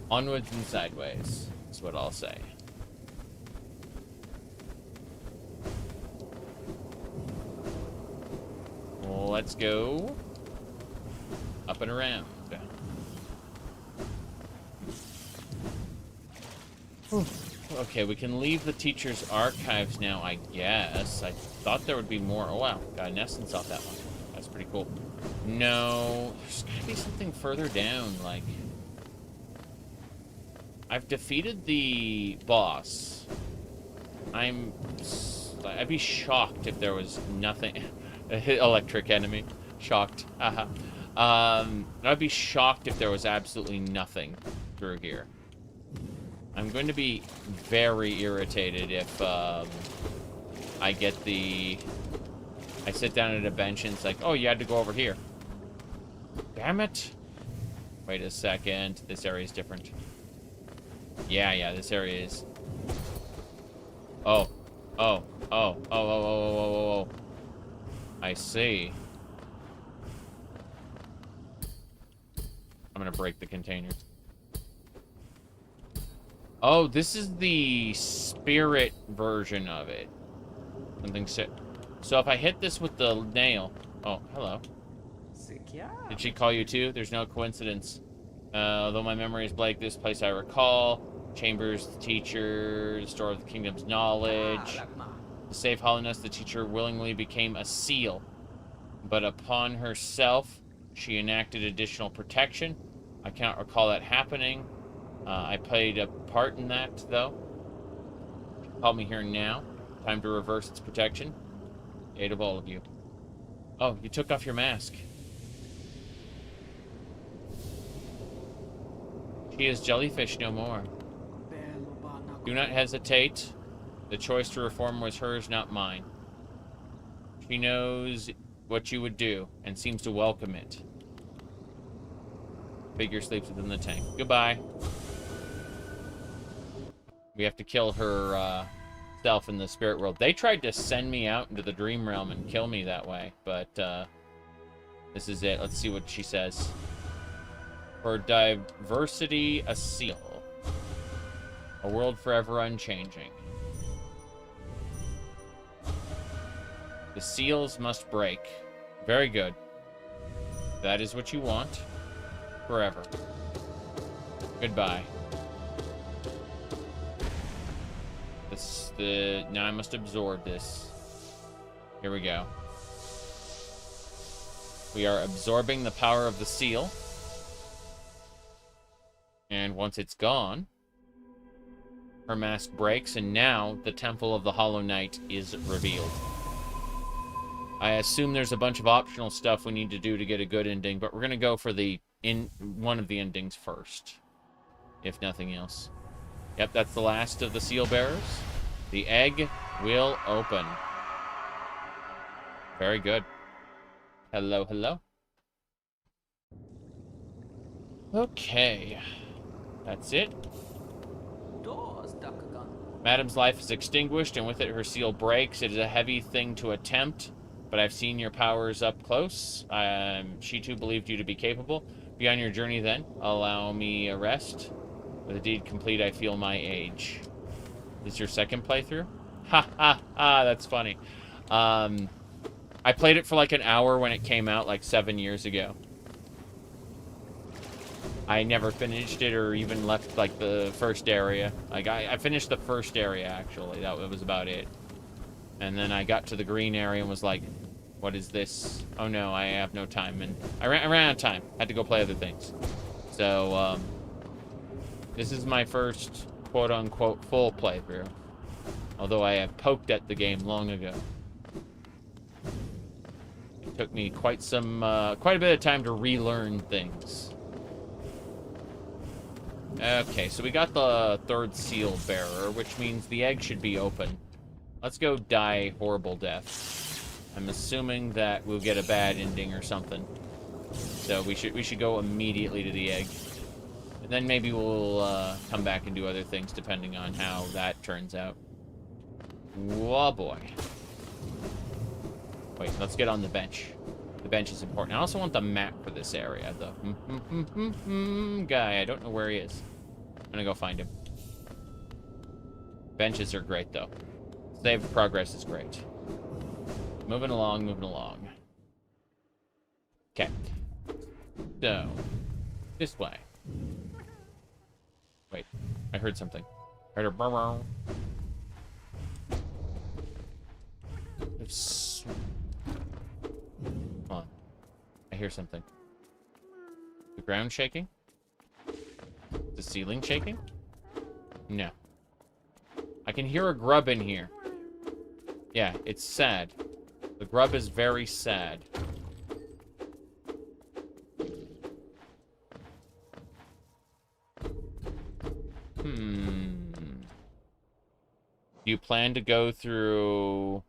Onwards and sideways. That's what I'll say. Let's go up and around. Okay, we can leave the teacher's archives now, I guess. I thought there would be more. Oh, wow. Got an essence off that one. That's pretty cool. No, there's gotta be something further down, like... I've defeated the boss. I'd be shocked if there was nothing... Electric enemy. Shocked. Haha. I'd be shocked if there was absolutely nothing through here. I'm going to be very irritated if I get the... I sit down at a bench and it's like, oh, you had to go over here. Damn it. Wait a second. This area is different. Yeah, this area is. Oh. Oh. Oh. Oh, oh, oh, oh, oh, oh. I see. I'm gonna break the containers. Oh, this is the spirit version of it. Something sick. So if I hit this with the nail... Oh, hello. Did she call you too? There's no coincidence. Although my memory is blank, this place I recall. Chambers, the teacher, the store of the kingdom's knowledge. To save hollowness, the teacher willingly became a seal. But upon herself, she enacted additional protection. I cannot recall that happening. I played a part in that, though. Call me here now. Time to reverse its protection. Aid of all of you. Oh, you took off your mask. She is jellyfish no more. Do not hesitate. The choice to reform was hers, not mine. She knows what you would do, and seems to welcome it. Figure sleeps within the tank. Goodbye. We have to kill her, self in the spirit world. They tried to send me out into the dream realm and kill me that way, but, this is it. Let's see what she says. For diversity, a seal. A world forever unchanging. The seals must break. Very good. That is what you want. Forever. Goodbye. Now I must absorb this. Here we go. We are absorbing the power of the seal. And once it's gone, her mask breaks, and now the Temple of the Hollow Knight is revealed. I assume there's a bunch of optional stuff we need to do to get a good ending, but we're going to go for one of the endings first, if nothing else. Yep, that's the last of the seal bearers. The egg will open. Very good. Hello, hello. Okay. That's it. Madam's life is extinguished, and with it her seal breaks. It is a heavy thing to attempt, but I've seen your powers up close. She too believed you to be capable. Be on your journey then. Allow me a rest. With the deed complete, I feel my age. This is your second playthrough? Ha ha ha, that's funny. I played it for like an hour when it came out like 7 years ago. I never finished it or even left like the first area. Like I finished the first area actually. That was about it. And then I got to the green area and was like, what is this? Oh no, I have no time. And I ran out of time. Had to go play other things. So, this is my first quote-unquote full playthrough. Although I have poked at the game long ago. It took me quite a bit of time to relearn things. Okay, so we got the third seal bearer, which means the egg should be open. Let's go die horrible death. I'm assuming that we'll get a bad ending or something. So we should go immediately to the egg. And then maybe we'll come back and do other things depending on how that turns out. Whoa, boy. Wait, let's get on the bench. The bench is important. I also want the map for this area, the guy. I don't know where he is. I'm gonna go find him. Benches are great, though. Save progress is great. Moving along, moving along. Okay. So, this way. Wait, I heard something. Heard a brr. Come on. I hear something. The ground shaking? The ceiling shaking? No. I can hear a grub in here. Yeah, it's sad. The grub is very sad. Do you plan to go through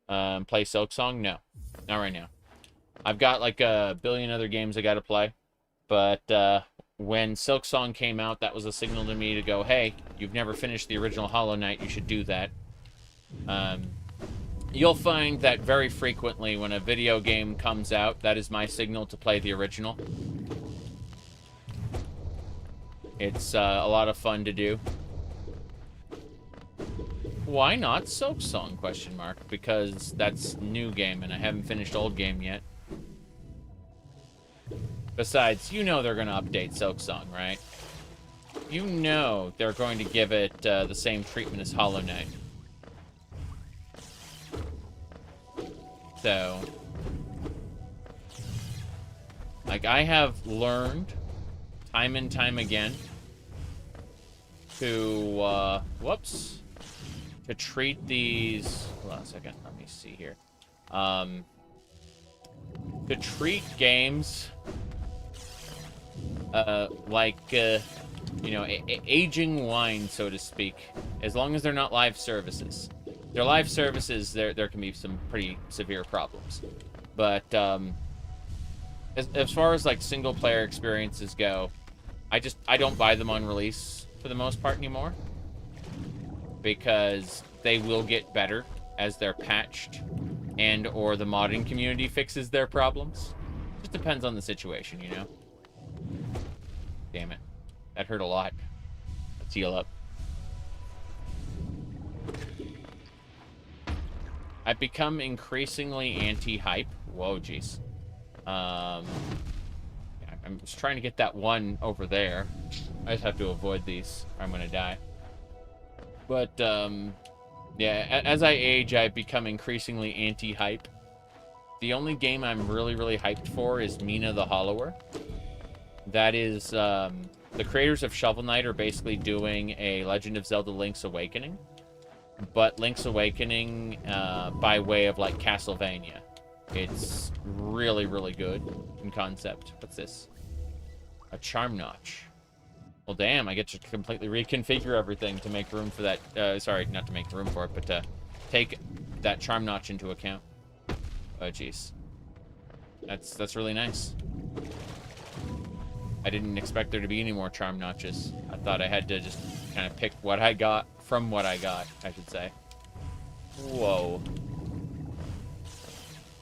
play Silksong? No. Not right now. I've got like a billion other games I gotta play. But when Silksong came out, that was a signal to me to go, hey, you've never finished the original Hollow Knight, you should do that. You'll find that very frequently when a video game comes out, that is my signal to play the original. It's a lot of fun to do. Why not Silksong, question mark? Because that's new game, and I haven't finished old game yet. Besides, you know they're going to update Silksong, right? You know they're going to give it the same treatment as Hollow Knight. So, like, I have learned time and time again to, to treat these, hold on a second, let me see here. To treat games, like, you know, aging wine, so to speak, as long as they're not live services. They're live services, there can be some pretty severe problems. But, as far as, like, single-player experiences go, I don't buy them on release for the most part anymore. Because they will get better as they're patched and or the modding community fixes their problems. Just depends on the situation, you know? Damn it. That hurt a lot. Let's heal up. I've become increasingly anti-hype. Whoa, jeez. I'm just trying to get that one over there. I just have to avoid these or I'm gonna die. But, yeah, as I age, I've become increasingly anti-hype. The only game I'm really, really hyped for is Mina the Hollower. That is, the creators of Shovel Knight are basically doing a Legend of Zelda Link's Awakening. But Link's Awakening, by way of, like, Castlevania. It's really, really good in concept. What's this? A Charm Notch. Well, damn, I get to completely reconfigure everything to make room for that. Sorry, not to make room for it, but to take that Charm Notch into account. Oh, jeez. That's really nice. I didn't expect there to be any more Charm Notches. I thought I had to just kind of pick what I got from what I got, I should say. Whoa.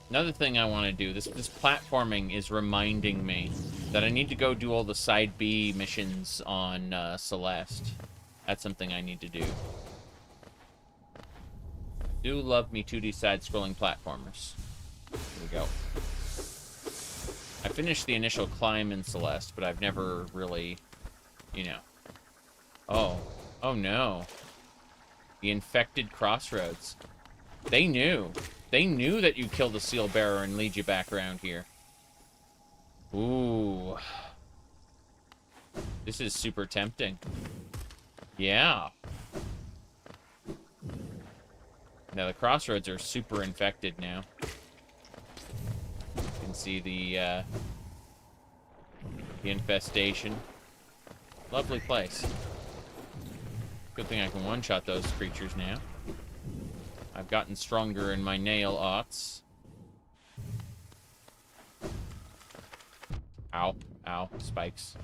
Another thing I want to do, this platforming is reminding me that I need to go do all the side B missions on Celeste. That's something I need to do. Do love me 2D side-scrolling platformers. Here we go. I finished the initial climb in Celeste, but I've never really, you know. Oh. Oh no. The infected crossroads. They knew. They knew that you killed the seal bearer and lead you back around here. Ooh. This is super tempting. Yeah. Now the crossroads are super infected now. You can see the infestation. Lovely place. Good thing I can one-shot those creatures now. I've gotten stronger in my nail aughts. Ow. Ow. Spikes.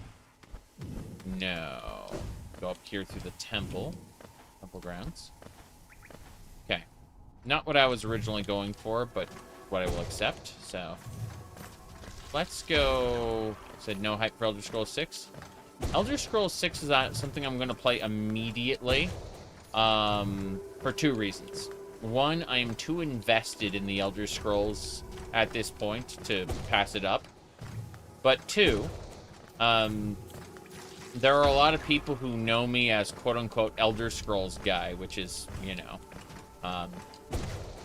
No. Go up here through the temple. Temple grounds. Okay. Not what I was originally going for, but what I will accept, so. Let's go. Said no hype for Elder Scrolls 6. Elder Scrolls 6 is something I'm going to play immediately. For two reasons. One, I am too invested in the Elder Scrolls at this point to pass it up. But two, there are a lot of people who know me as quote-unquote Elder Scrolls guy, which is, you know,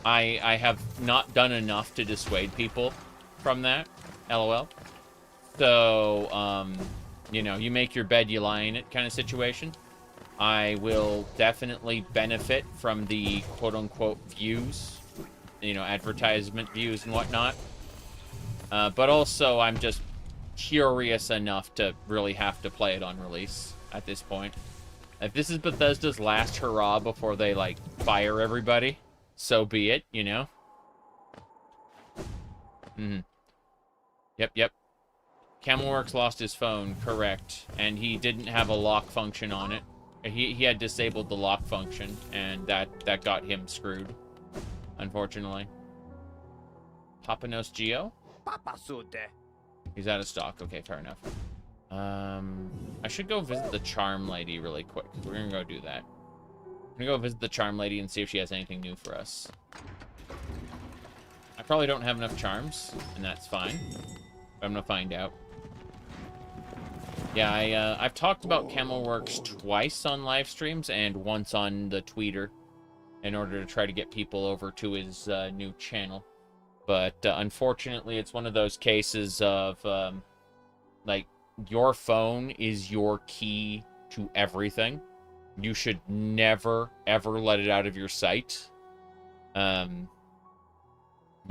I have not done enough to dissuade people from that, LOL. So, you know, you make your bed, you lie in it kind of situation. I will definitely benefit from the quote-unquote views, you know, advertisement views and whatnot. But also, I'm just curious enough to really have to play it on release at this point. If this is Bethesda's last hurrah before they, like, fire everybody, so be it, you know? Yep. Camelworks lost his phone, correct, and he didn't have a lock function on it. He had disabled the lock function, and that got him screwed, unfortunately. Papanos Geo? He's out of stock. Okay, fair enough. I should go visit the Charm Lady really quick. We're gonna go do that. I'm gonna go visit the Charm Lady and see if she has anything new for us. I probably don't have enough charms, and that's fine. But I'm gonna find out. Yeah, I've talked about Camelworks twice on live streams and once on the Tweeter in order to try to get people over to his new channel. But unfortunately, it's one of those cases of, like, your phone is your key to everything. You should never, ever let it out of your sight. You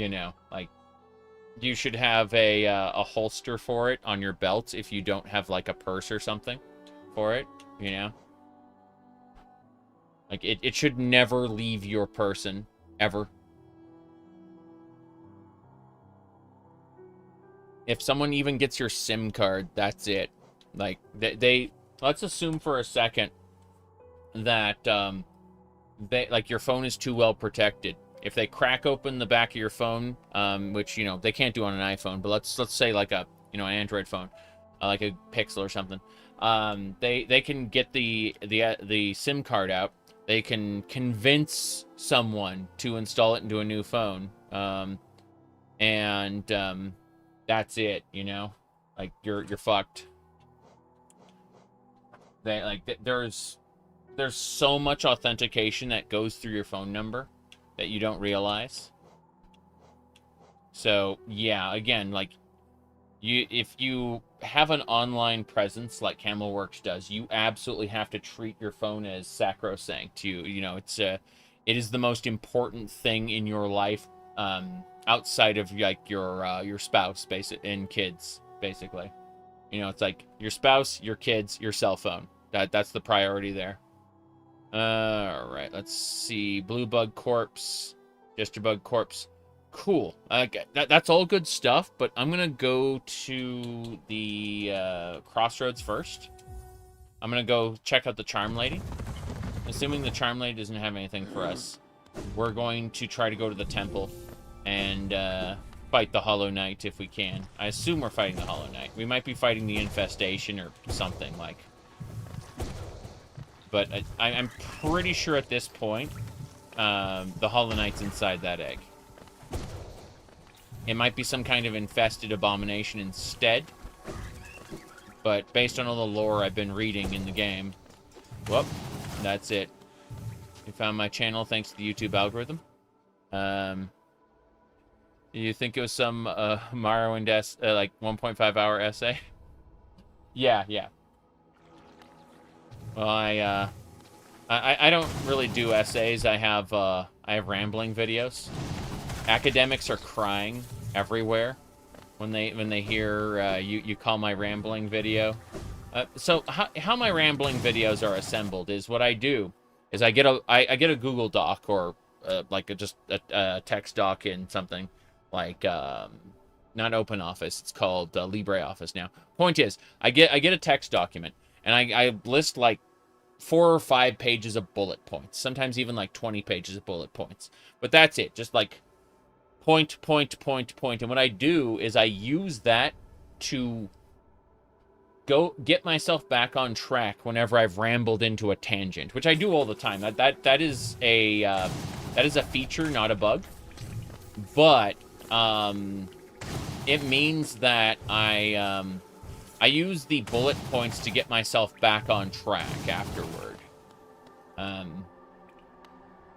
know, like, you should have a holster for it on your belt if you don't have, like, a purse or something for it, you know? Like, it should never leave your person, ever. If someone even gets your SIM card, that's it. Like, they let's assume for a second that, like, your phone is too well protected. If they crack open the back of your phone, which, you know, they can't do on an iPhone, but let's say like a, you know, an Android phone, like a Pixel or something, they can get the SIM card out. They can convince someone to install it into a new phone, and that's it, you know? Like, you're fucked. There's so much authentication that goes through your phone number that you don't realize. So, yeah, again, like, if you have an online presence like Camelworks does, you absolutely have to treat your phone as sacrosanct. You know, it is the most important thing in your life, outside of, like, your spouse, and kids, basically. You know, it's like your spouse, your kids, your cell phone. That's the priority there. All right, let's see. Blue Bug Corpse, Bug Corpse. Cool. That's all good stuff, but I'm gonna go to the crossroads first. I'm gonna go check out the Charm Lady. Assuming the Charm Lady doesn't have anything for us, we're going to try to go to the temple and fight the Hollow Knight if we can. I assume we're fighting the Hollow Knight. We might be fighting the Infestation or something, like. But I'm pretty sure at this point, the Hollow Knight's inside that egg. It might be some kind of infested abomination instead. But based on all the lore I've been reading in the game, whoop, that's it. You found my channel thanks to the YouTube algorithm. You think it was some Morrowind like 1.5 hour essay? Yeah. Well, I don't really do essays. I have rambling videos. Academics are crying everywhere when they hear you call my rambling video. So how my rambling videos are assembled is what I do is I get a Google Doc or like just a text doc in something like not OpenOffice. It's called LibreOffice now. Point is, I get a text document. And I list like 4 or 5 pages of bullet points. Sometimes even like 20 pages of bullet points. But that's it. Just like point. And what I do is I use that to go get myself back on track whenever I've rambled into a tangent, which I do all the time. That is a feature, not a bug. But it means that I use the bullet points to get myself back on track afterward.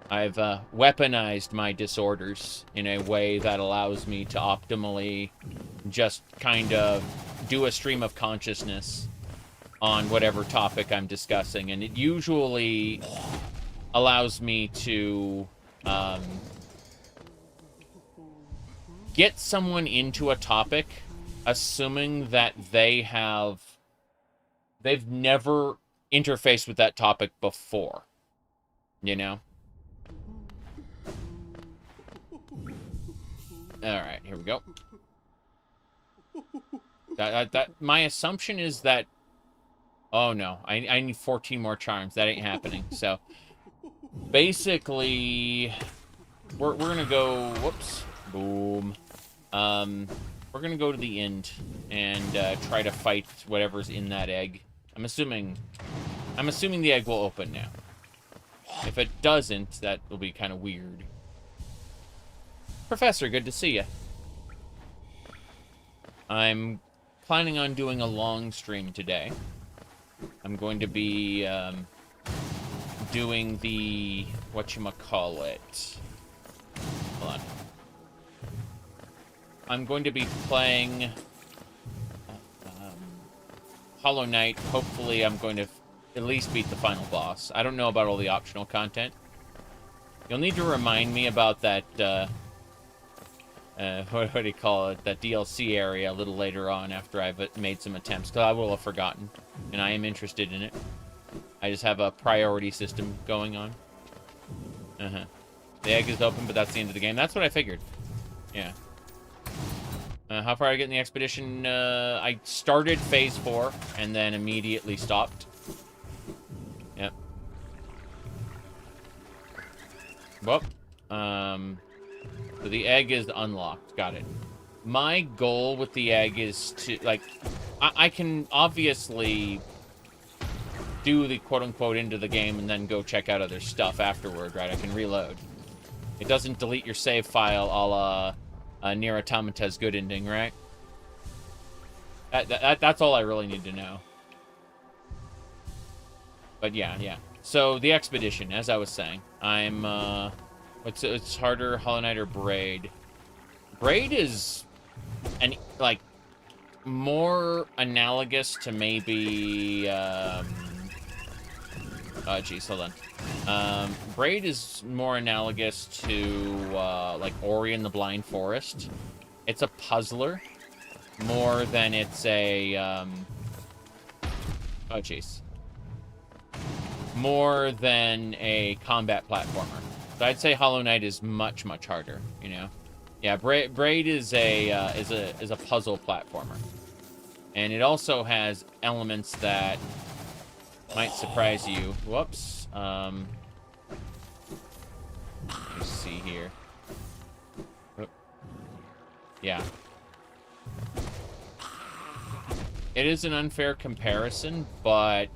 I've weaponized my disorders in a way that allows me to optimally just kind of do a stream of consciousness on whatever topic I'm discussing. And it usually allows me to get someone into a topic assuming that they've never interfaced with that topic before, you know? All right, here we go. My assumption is that... Oh, no. I need 14 more charms. That ain't happening. So, basically, we're going to go... Whoops. Boom. We're going to go to the end and try to fight whatever's in that egg. I'm assuming the egg will open now. If it doesn't, that will be kind of weird. Professor, good to see you. I'm planning on doing a long stream today. I'm going to be doing the whatchamacallit. Hold on. I'm going to be playing Hollow Knight. Hopefully I'm going to at least beat the final boss. I don't know about all the optional content. You'll need to remind me about that, what do you call it? That DLC area a little later on after I've made some attempts, because I will have forgotten, and I am interested in it. I just have a priority system going on. The egg is open, but that's the end of the game. That's what I figured. Yeah. How far I get in the expedition? I started phase 4, and then immediately stopped. Yep. Well, so the egg is unlocked. Got it. My goal with the egg is to, like, I can obviously do the quote-unquote into the game and then go check out other stuff afterward, right? I can reload. It doesn't delete your save file a la Nier Automata's good ending, right? That's all I really need to know. But yeah. So, the expedition, as I was saying. I'm, it's harder, Hollow Knight or Braid? Braid is, like, more analogous to maybe, oh, geez, hold on. Braid is more analogous to, like, Ori and the Blind Forest. It's a puzzler more than it's a, oh, jeez. More than a combat platformer. So I'd say Hollow Knight is much, much harder, you know? Yeah, Braid is a puzzle platformer. And it also has elements that might surprise you. Whoops. Let's see here. Oh. Yeah. It is an unfair comparison, but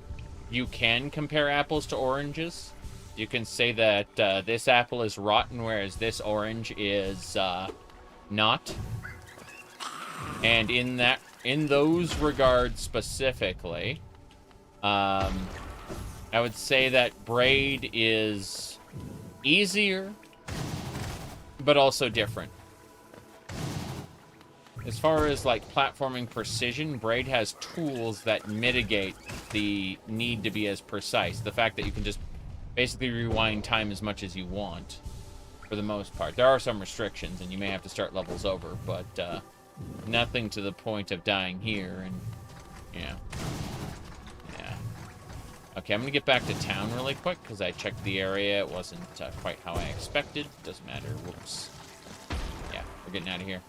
you can compare apples to oranges. You can say that this apple is rotten, whereas this orange is not. And in those regards specifically, I would say that Braid is easier, but also different. As far as, like, platforming precision, Braid has tools that mitigate the need to be as precise. The fact that you can just basically rewind time as much as you want, for the most part. There are some restrictions, and you may have to start levels over, but nothing to the point of dying here, and, you know. Yeah. Okay, I'm gonna get back to town really quick, because I checked the area. It wasn't quite how I expected. Doesn't matter. Whoops. Yeah, we're getting out of here.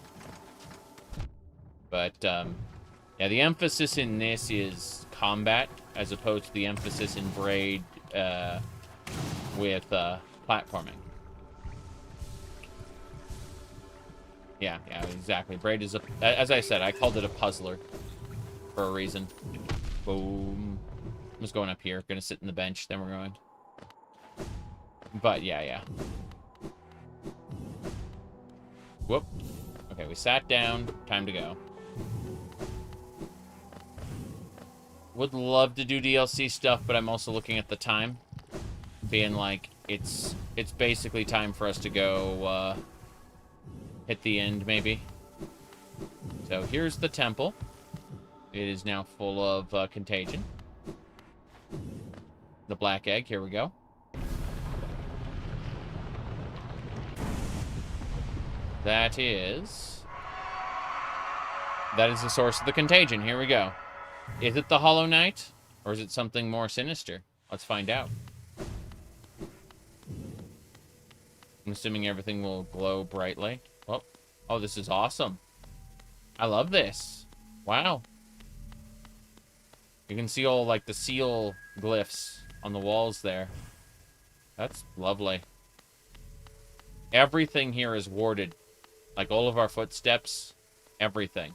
But, yeah, the emphasis in this is combat, as opposed to the emphasis in Braid with platforming. Yeah, exactly. Braid is as I said, I called it a puzzler for a reason. Boom. I'm just going up here. Gonna sit in the bench, then we're going. But, yeah. Whoop. Okay, we sat down. Time to go. Would love to do DLC stuff, but I'm also looking at the time. Being like, it's basically time for us to go, hit the end, maybe. So, here's the temple. It is now full of, contagion. The black egg, here we go. That is the source of the contagion. Here we go. Is it the Hollow Knight? Or is it something more sinister? Let's find out. I'm assuming everything will glow brightly. Oh, this is awesome. I love this. Wow. You can see all, like, the seal glyphs on the walls there. That's lovely. Everything here is warded. Like, all of our footsteps, everything.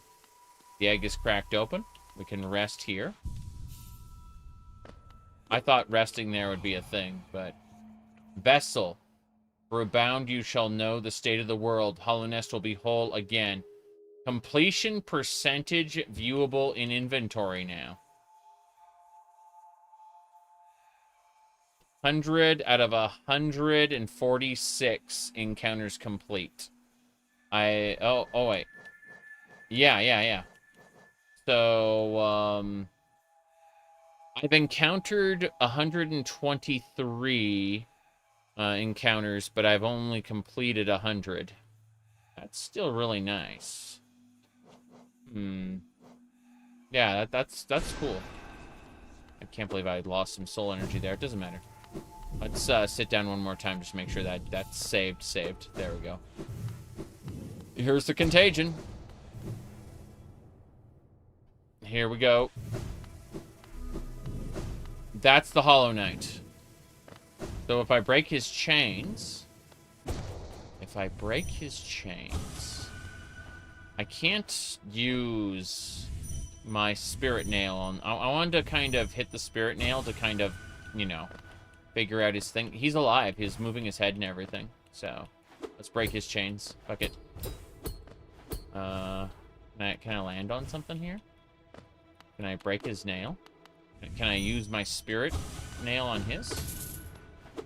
The egg is cracked open. We can rest here. I thought resting there would be a thing, but... Vessel. For a bound you shall know the state of the world. Hollow Nest will be whole again. Completion percentage viewable in inventory now. 100 out of 146 encounters complete. Oh wait. Yeah. So, I've encountered 123 encounters, but I've only completed 100. That's still really nice. Yeah, that's cool. I can't believe I lost some soul energy there. It doesn't matter. Let's sit down one more time just to make sure that that's saved. There we go. Here's the contagion. Here we go. That's the Hollow Knight. So if I break his chains... I can't use my spirit nail on... I wanted to kind of hit the spirit nail to kind of, you know, figure out his thing. He's alive. He's moving his head and everything. So, let's break his chains. Fuck it. Can I land on something here? Can I break his nail? Can I use my spirit nail on his?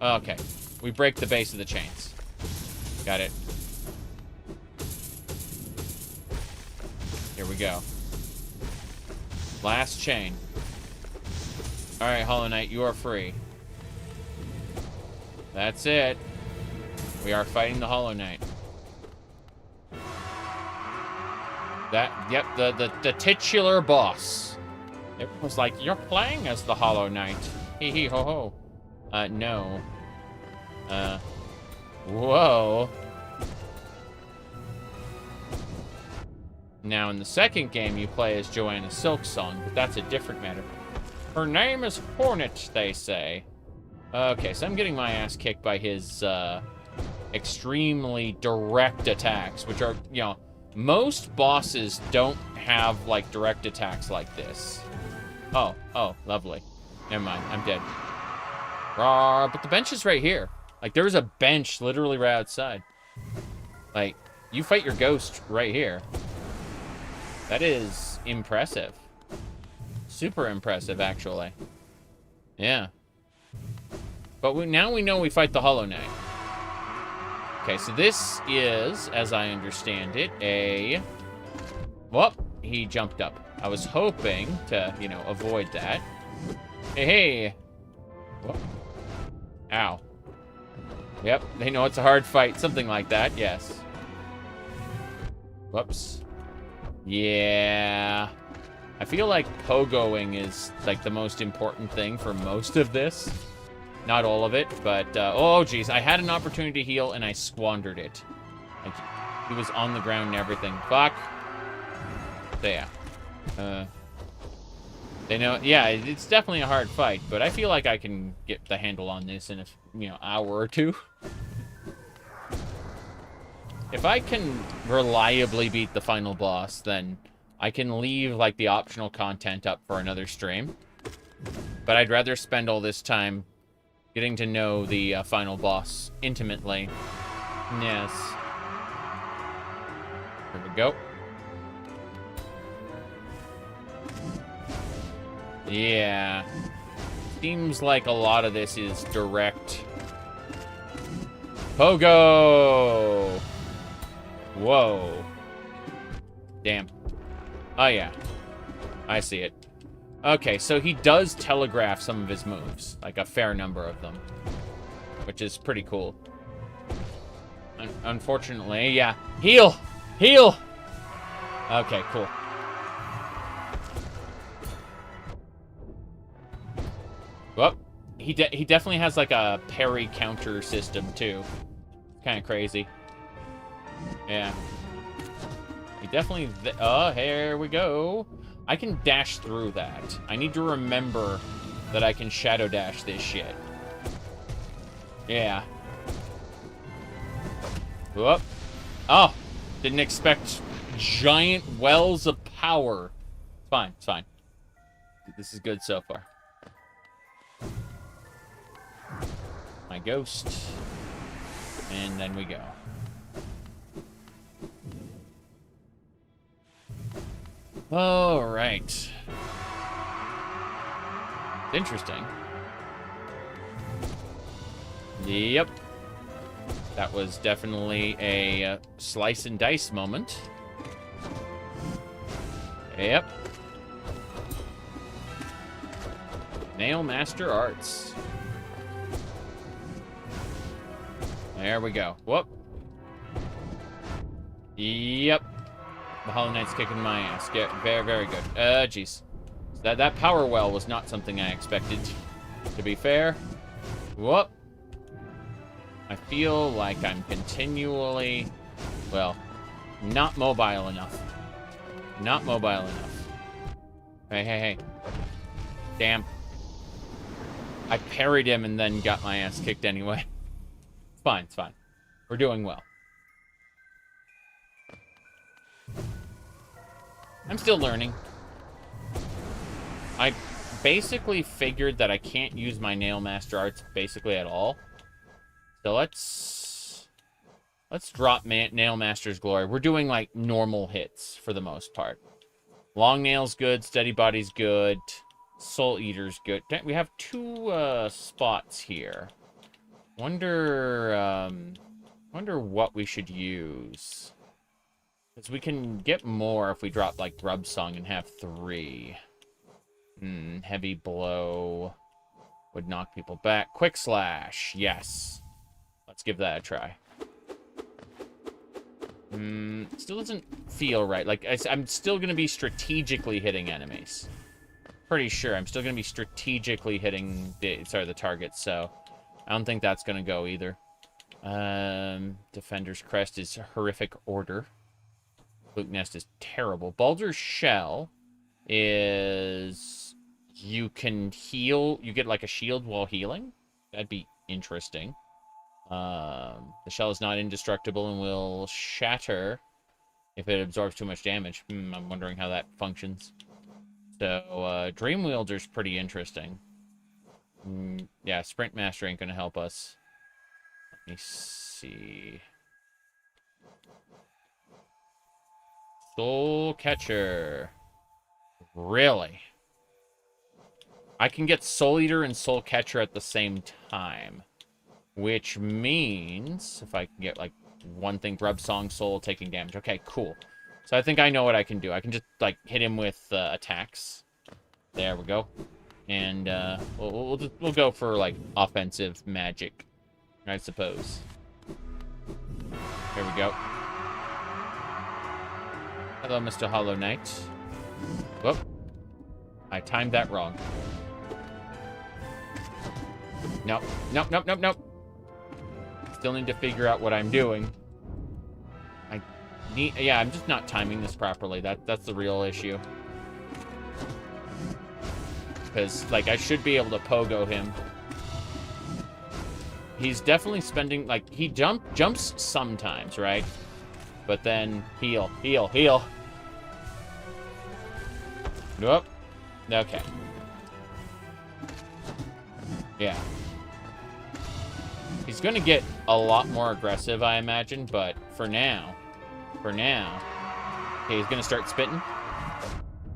Okay. We break the base of the chains. Got it. Here we go. Last chain. Alright, Hollow Knight, you are free. That's it. We are fighting the Hollow Knight. Yep, the titular boss. It was like, you're playing as the Hollow Knight. Hee hee ho ho. No. Whoa. Now, in the second game, you play as Joanna Silksong, but that's a different matter. Her name is Hornet, they say. Okay, so I'm getting my ass kicked by his, extremely direct attacks, which are, you know, most bosses don't have, like, direct attacks like this. Oh, lovely. Never mind, I'm dead. But the bench is right here. Like, there was a bench literally right outside. Like, you fight your ghost right here. That is impressive. Super impressive, actually. Yeah. But now we know we fight the Hollow Knight. Okay, so this is, as I understand it, a... Whoop, he jumped up. I was hoping to, you know, avoid that. Hey. Whoop. Ow. Yep, they know it's a hard fight. Something like that, yes. Whoops. Yeah. I feel like pogoing is, like, the most important thing for most of this. Not all of it, but, oh, geez. I had an opportunity to heal, and I squandered it. Like, he was on the ground and everything. Fuck. So, yeah. They know, yeah, it's definitely a hard fight, but I feel like I can get the handle on this in a, you know, hour or two. If I can reliably beat the final boss, then I can leave, like, the optional content up for another stream. But I'd rather spend all this time getting to know the final boss intimately. Yes. Here we go. Yeah. Seems like a lot of this is direct. Pogo! Whoa. Damn. Oh, yeah. I see it. Okay, so he does telegraph some of his moves. Like, a fair number of them. Which is pretty cool. Unfortunately, yeah. Heal! Heal! Okay, cool. Well, he definitely has, like, a parry counter system, too. Kind of crazy. Yeah. He definitely... Oh, here we go. I can dash through that. I need to remember that I can shadow dash this shit. Yeah. Whoop. Oh, didn't expect giant wells of power. It's fine, it's fine. This is good so far. My ghost. And then we go. All right. Interesting. Yep. That was definitely a slice and dice moment. Yep. Nail Master Arts. There we go. Whoop. Yep. The Hollow Knight's kicking my ass. Yeah, very, very good. Jeez. That power well was not something I expected, to be fair. Whoop. I feel like I'm continually, well, not mobile enough. Not mobile enough. Hey, hey, hey. Damn. I parried him and then got my ass kicked anyway. It's fine, it's fine. We're doing well. I'm still learning. I basically figured that I can't use my Nail Master Arts basically at all. So let's drop Nail Master's Glory. We're doing like normal hits for the most part. Long Nail's good, Steady Body's good, Soul Eater's good. We have two spots here. Wonder what we should use. Because we can get more if we drop like Grub Song and have 3. Heavy Blow would knock people back. Quick Slash, yes. Let's give that a try. Still doesn't feel right. Like, I'm still going to be strategically hitting enemies. Pretty sure. I'm still going to be strategically hitting the targets, so I don't think that's going to go either. Defender's Crest is horrific order. Luke Nest is terrible. Baldur's Shell is... You can heal... You get, like, a shield while healing. That'd be interesting. The shell is not indestructible and will shatter if it absorbs too much damage. I'm wondering how that functions. So, Dream Wielder's pretty interesting. Yeah, Sprint Master ain't gonna help us. Let me see. Soul Catcher. Really? I can get Soul Eater and Soul Catcher at the same time. Which means, if I can get, like, one thing, Grub Song, Soul, taking damage. Okay, cool. So I think I know what I can do. I can just, like, hit him with attacks. There we go. And we'll go for, like, offensive magic, I suppose. Here we go. Hello, Mr. Hollow Knight. Whoop. I timed that wrong. Nope. Nope, nope, nope, nope. Still need to figure out what I'm doing. Yeah, I'm just not timing this properly. That's the real issue. Because, like, I should be able to pogo him. He's definitely spending, like, he jumps sometimes, right? But then heal, heal, heal. Nope. Okay. Yeah. He's going to get a lot more aggressive, I imagine, but for now, okay, he's going to start spitting.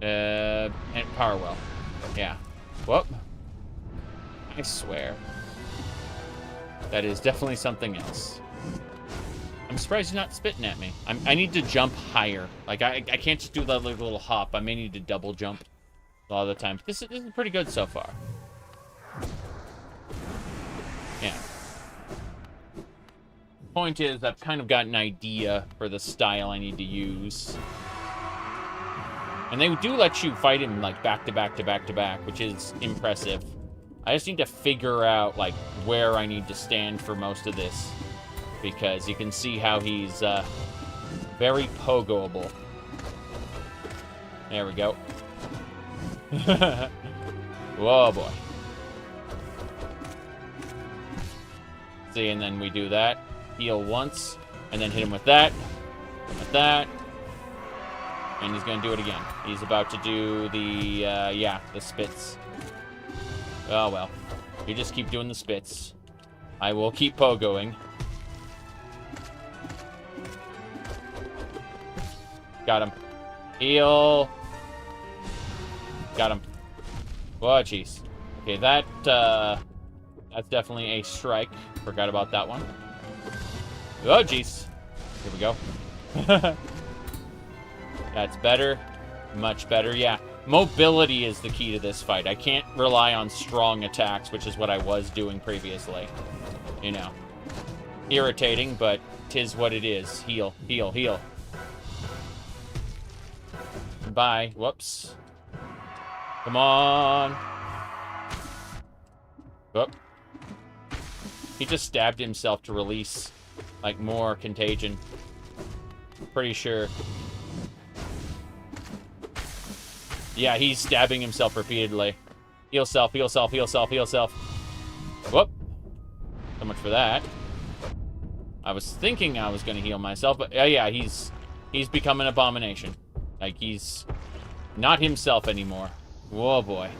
And Power Well. Yeah. Whoop. I swear. That is definitely something else. I'm surprised he's not spitting at me. I need to jump higher. Like, I can't just do that little hop. I may need to double jump a lot of the time. This is pretty good so far. Yeah. Point is, I've kind of got an idea for the style I need to use. And they do let you fight him, like, back to back to back to back, which is impressive. I just need to figure out, like, where I need to stand for most of this. Because you can see how he's very pogoable. There we go. Whoa, boy. See, and then we do that. Heal once, and then hit him with that. With that. And he's going to do it again. He's about to do the, the spits. Oh, well. You just keep doing the spits. I will keep pogoing. Got him. Heal. Got him. Whoa, jeez. Okay, that's definitely a strike. Forgot about that one. Oh, jeez. Here we go. That's better. Much better, yeah. Mobility is the key to this fight. I can't rely on strong attacks, which is what I was doing previously. You know. Irritating, but 'tis what it is. Heal, heal, heal. Bye. Whoops. Come on. Whoop. He just stabbed himself to release, like, more contagion. Pretty sure. Yeah, he's stabbing himself repeatedly. Heal self, heal self, heal self, heal self. Whoop. So much for that. I was thinking I was going to heal myself, but yeah, he's become an abomination. Like, he's not himself anymore. Whoa, boy.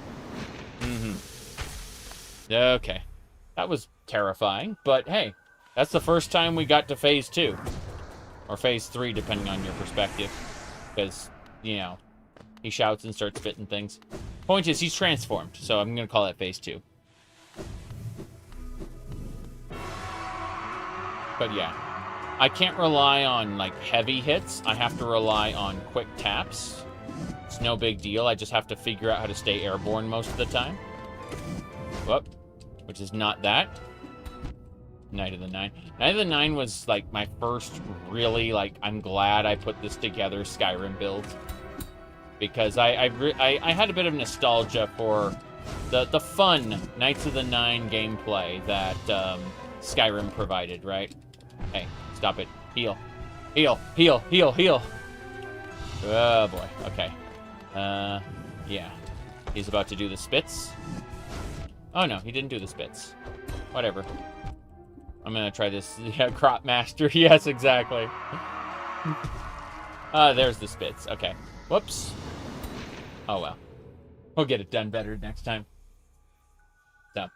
Okay. That was terrifying, but hey, that's the first time we got to phase 2. Or phase 3, depending on your perspective. Because, you know, he shouts and starts spitting things. Point is, he's transformed, so I'm going to call that phase 2. But yeah, I can't rely on, like, heavy hits. I have to rely on quick taps. It's no big deal. I just have to figure out how to stay airborne most of the time. Whoop. Which is not that. Night of the Nine. Night of the Nine was, like, my first really, like, I'm glad I put this together Skyrim build. Because I had a bit of nostalgia for the fun Knights of the Nine gameplay that Skyrim provided, right? Hey, stop it. Heal. Heal, heal, heal, heal. Oh, boy. Okay. Yeah. He's about to do the spits. Oh, no, he didn't do the spits. Whatever. I'm gonna try this. Yeah, Crop Master. Yes, exactly. There's the spits. Okay. Whoops. Oh, well. We'll get it done better next time. So,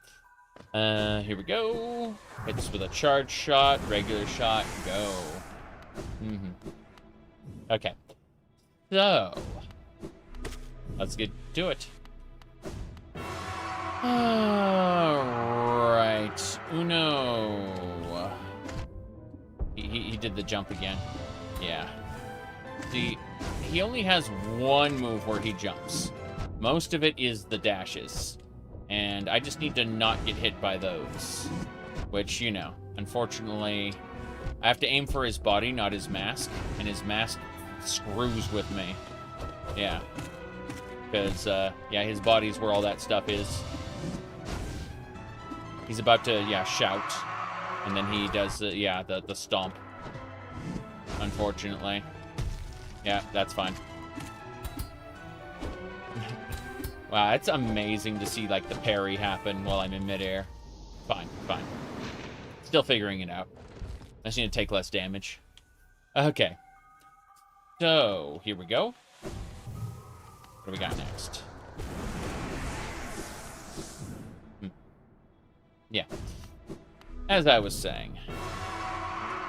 here we go. Hit this with a charge shot, regular shot, go. Okay. So, let's get to it. Alright. Uno. He did the jump again. Yeah. See, he only has one move where he jumps. Most of it is the dashes. And I just need to not get hit by those. Which, you know, unfortunately, I have to aim for his body, not his mask. And his mask screws with me. Yeah. Because, yeah, his body's where all that stuff is. He's about to, yeah, shout. And then he does, yeah, the stomp. Unfortunately. Yeah, that's fine. Wow, it's amazing to see, like, the parry happen while I'm in midair. Fine, fine. Still figuring it out. I just need to take less damage. Okay. So, here we go. What do we got next? Yeah. As I was saying.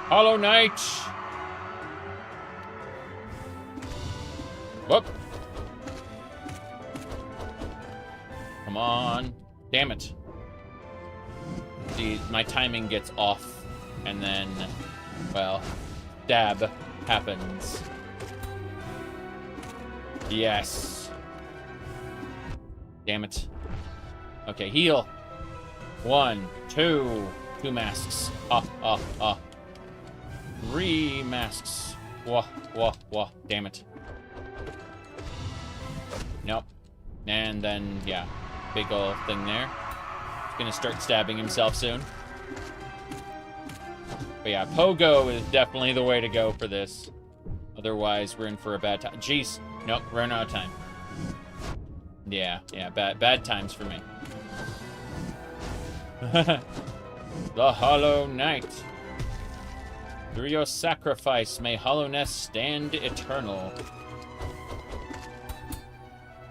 Hollow Knight! Whoop! Come on. Damn it. See, my timing gets off, and then, well, dab happens. Yes. Damn it. Okay, heal. 1, 2. 2 masks. 3 masks. Wah, wah, wah. Damn it. Nope. And then, yeah. Big ol' thing there. He's gonna start stabbing himself soon. But yeah, Pogo is definitely the way to go for this. Otherwise, we're in for a bad time. Jeez. Nope, run out of time. Yeah, bad times for me. The Hollow Knight. Through your sacrifice, may hollowness stand eternal.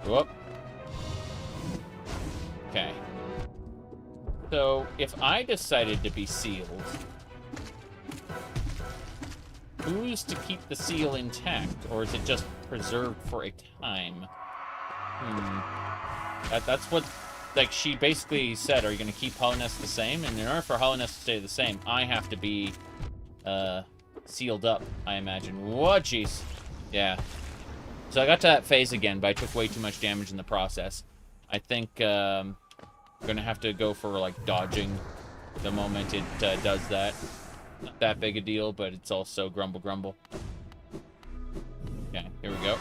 Whoop. Okay. So, if I decided to be sealed, who's to keep the seal intact, or is it just preserved for a time? That's what, like, she basically said, are you going to keep hollowness the same? And in order for hollowness to stay the same, I have to be, sealed up, I imagine. Whoa, jeez. Yeah. So I got to that phase again, but I took way too much damage in the process. I think, I'm gonna have to go for, like, dodging the moment it, does that. Not that big a deal, but it's also grumble grumble. Okay, here we go.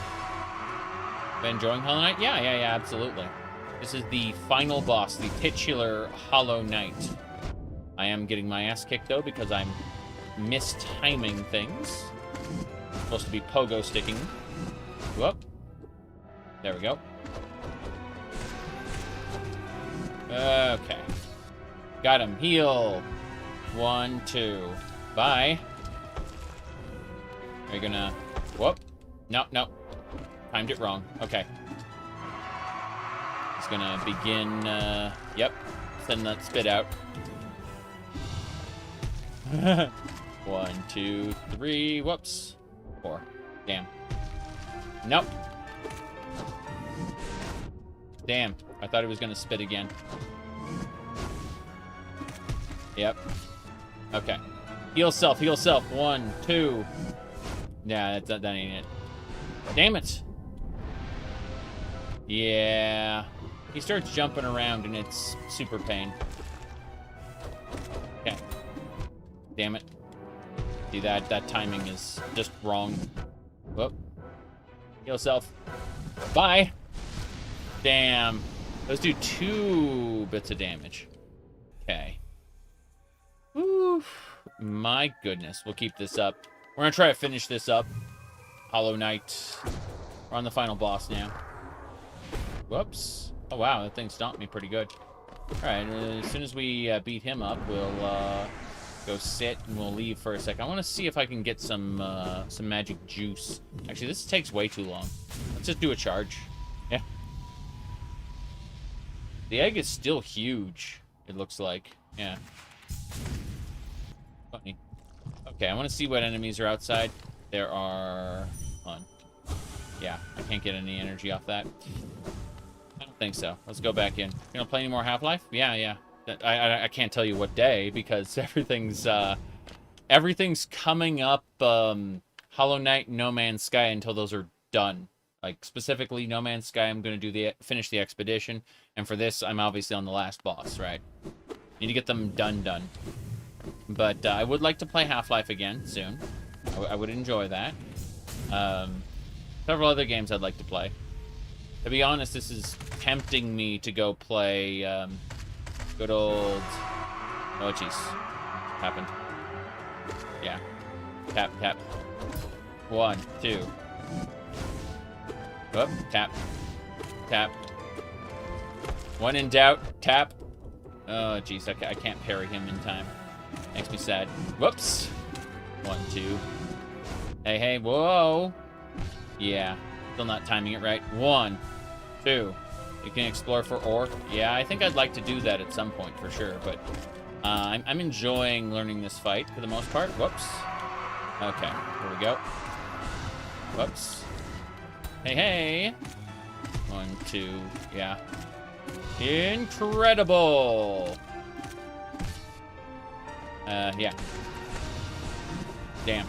Been enjoying Hollow Knight? Yeah, absolutely. This is the final boss, the titular Hollow Knight. I am getting my ass kicked, though, because I'm mistiming things. Supposed to be pogo sticking. Whoop. There we go. Okay. Got him. Heal. 1, 2. Bye. Are you gonna... Whoop. No. Timed it wrong. Okay. He's gonna begin, yep. Send that spit out. 1, 2, 3. Whoops. 4. Damn. Nope. Damn. I thought he was gonna spit again. Yep. Okay. Heal self. 1, 2. Yeah, that ain't it. Damn it. Yeah. He starts jumping around and it's super pain. Okay. Damn it. See, that timing is just wrong. Whoop. Heal self. Bye. Damn. Those do 2 bits of damage. Okay. Oof. My goodness. We'll keep this up. We're gonna try to finish this up. Hollow Knight. We're on the final boss now. Whoops. Oh, wow. That thing stomped me pretty good. Alright, as soon as we beat him up, we'll go sit and we'll leave for a sec. I want to see if I can get some magic juice. Actually, this takes way too long. Let's just do a charge. Yeah. The egg is still huge, it looks like. Yeah. Funny. Okay, I want to see what enemies are outside. There are... Hold on. Yeah, I can't get any energy off that. I don't think so. Let's go back in. You gonna play any more Half-Life? Yeah. I can't tell you what day, because everything's coming up, Hollow Knight and No Man's Sky until those are done. Like, specifically, No Man's Sky, I'm gonna do finish the expedition, and for this, I'm obviously on the last boss, right? Need to get them done. But, I would like to play Half-Life again, soon. I would enjoy that. Several other games I'd like to play. To be honest, this is tempting me to go play, good old... Oh, jeez. Happened. Yeah. Tap. 1, 2. Whoop. Tap. 1 in doubt. Tap. Oh, jeez. I can't parry him in time. Makes me sad. Whoops. 1, 2. Hey. Whoa. Yeah. Still not timing it right. 1, 2. You can explore for ore. Yeah, I think I'd like to do that at some point for sure, but I'm enjoying learning this fight for the most part. Whoops. Okay, here we go. Whoops. Hey. 1, 2. Yeah. Incredible. Yeah. Damn.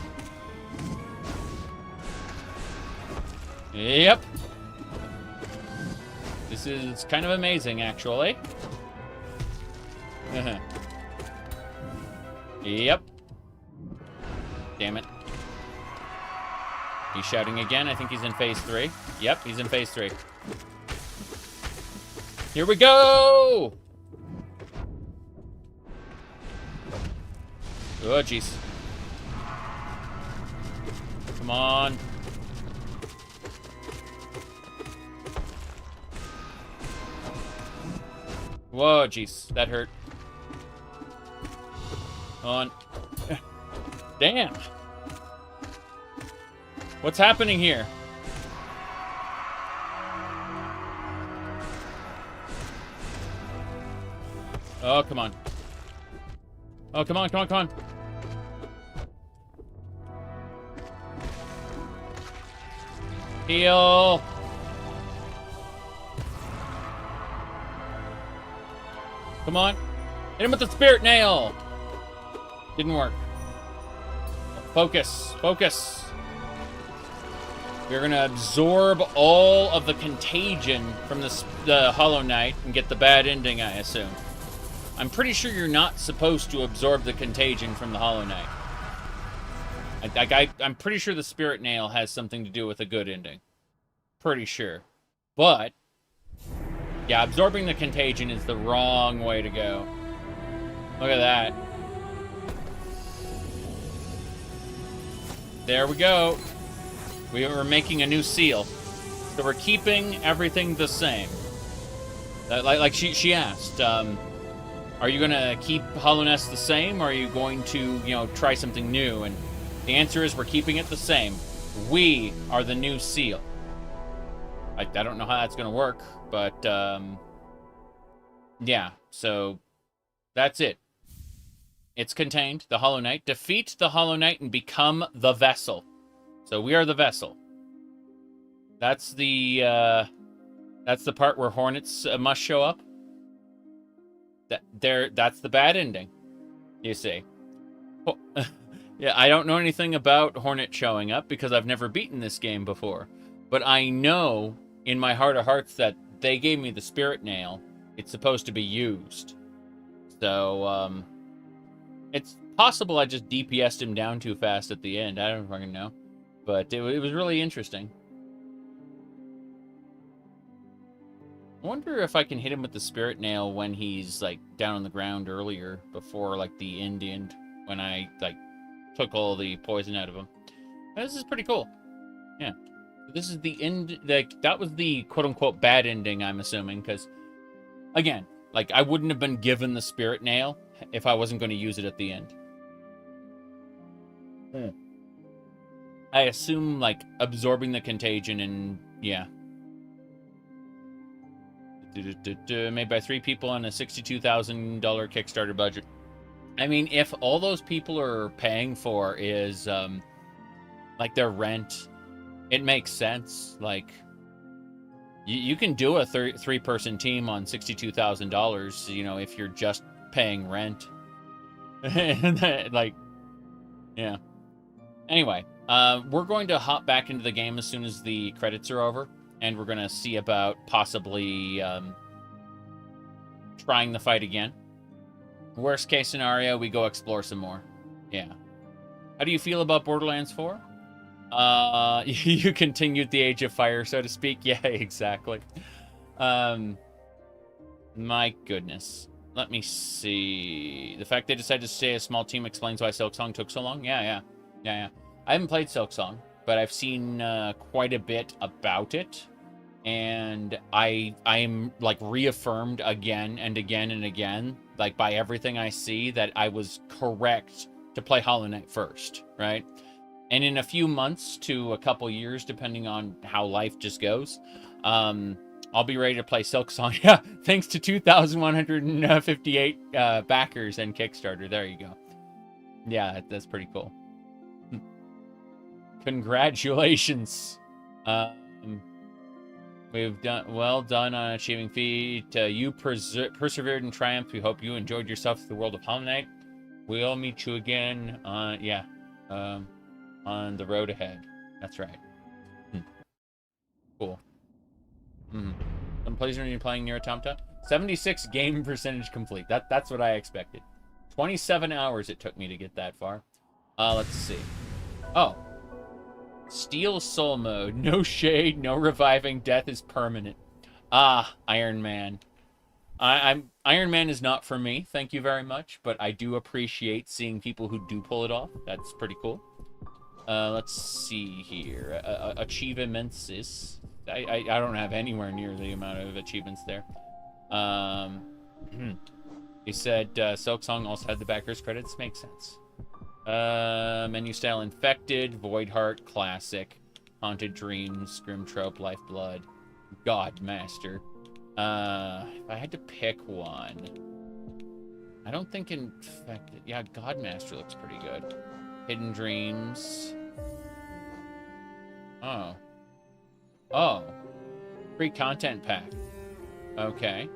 Yep. This is kind of amazing, actually. Yep. Damn it. He's shouting again. I think he's in phase 3. Yep, he's in phase 3. Here we go! Oh, jeez. Come on. Whoa, jeez. That hurt. On. Damn. What's happening here? Oh, come on. Oh, come on, come on, come on. Heal. Come on. Hit him with the spirit nail. Didn't work. Focus. Focus. We're going to absorb all of the contagion from the Hollow Knight and get the bad ending, I assume. I'm pretty sure you're not supposed to absorb the contagion from the Hollow Knight. I'm pretty sure the Spirit Nail has something to do with a good ending. Pretty sure. But, yeah, absorbing the contagion is the wrong way to go. Look at that. There we go. We were making a new seal. So we're keeping everything the same. Like she asked, are you going to keep Hollowness the same, or are you going to, try something new? And the answer is we're keeping it the same. We are the new seal. I don't know how that's going to work, but, yeah, so that's it. It's contained, the Hollow Knight. Defeat the Hollow Knight and become the vessel. So we are the vessel. That's the part where Hornets must show up. That's the bad ending, you see. Oh, yeah, I don't know anything about Hornet showing up because I've never beaten this game before. But I know in my heart of hearts that they gave me the Spirit Nail. It's supposed to be used. So, it's possible I just DPS'd him down too fast at the end. I don't fucking know. But it was really interesting. I wonder if I can hit him with the Spirit Nail when he's, like, down on the ground earlier, before, like, the end, when I, like, took all the poison out of him. And this is pretty cool. Yeah. This is the end, like, that was the quote-unquote bad ending, I'm assuming, because, again, like, I wouldn't have been given the Spirit Nail if I wasn't going to use it at the end. I assume, like, absorbing the contagion and, yeah. Made by 3 people on a $62,000 Kickstarter budget. I mean, if all those people are paying for is, like, their rent, it makes sense. Like, you can do a 3-person team on $62,000, if you're just paying rent. And, like, yeah. Anyway, we're going to hop back into the game as soon as the credits are over. And we're going to see about possibly trying the fight again. Worst case scenario, we go explore some more. Yeah. How do you feel about Borderlands 4? You continued the Age of Fire, so to speak. Yeah, exactly. My goodness. Let me see. The fact they decided to stay a small team explains why Silksong took so long? Yeah. I haven't played Silksong, but I've seen quite a bit about it, and I'm like reaffirmed again and again and again, like by everything I see, that I was correct to play Hollow Knight first, right? And in a few months to a couple years, depending on how life just goes, I'll be ready to play Silksong. Yeah, thanks to 2,158 backers and Kickstarter. There you go. Yeah, that's pretty cool. Congratulations. We've done well done on achieving feat. You persevered and triumphed. We hope you enjoyed yourself through the world of Hollow Knight. We'll meet you again on on the road ahead. That's right. Cool. Some players are playing Nier Automata. 76 game percentage complete. That's what I expected. 27 hours it took me to get that far. Let's see. Oh. Steel Soul mode. No shade, no reviving. Death is permanent. Ah, Iron Man. Iron Man is not for me, thank you very much, but I do appreciate seeing people who do pull it off. That's pretty cool. Let's see here. Achievements is... I don't have anywhere near the amount of achievements there. He said Silksong also had the backers credits. Makes sense. Menu style: Infected, Void Heart, Classic, Haunted Dreams, Grim Trope, Lifeblood, God Master. If I had to pick one, I don't think Infected. Yeah, God Master looks pretty good. Hidden Dreams. Oh. Oh. Free content pack. Okay.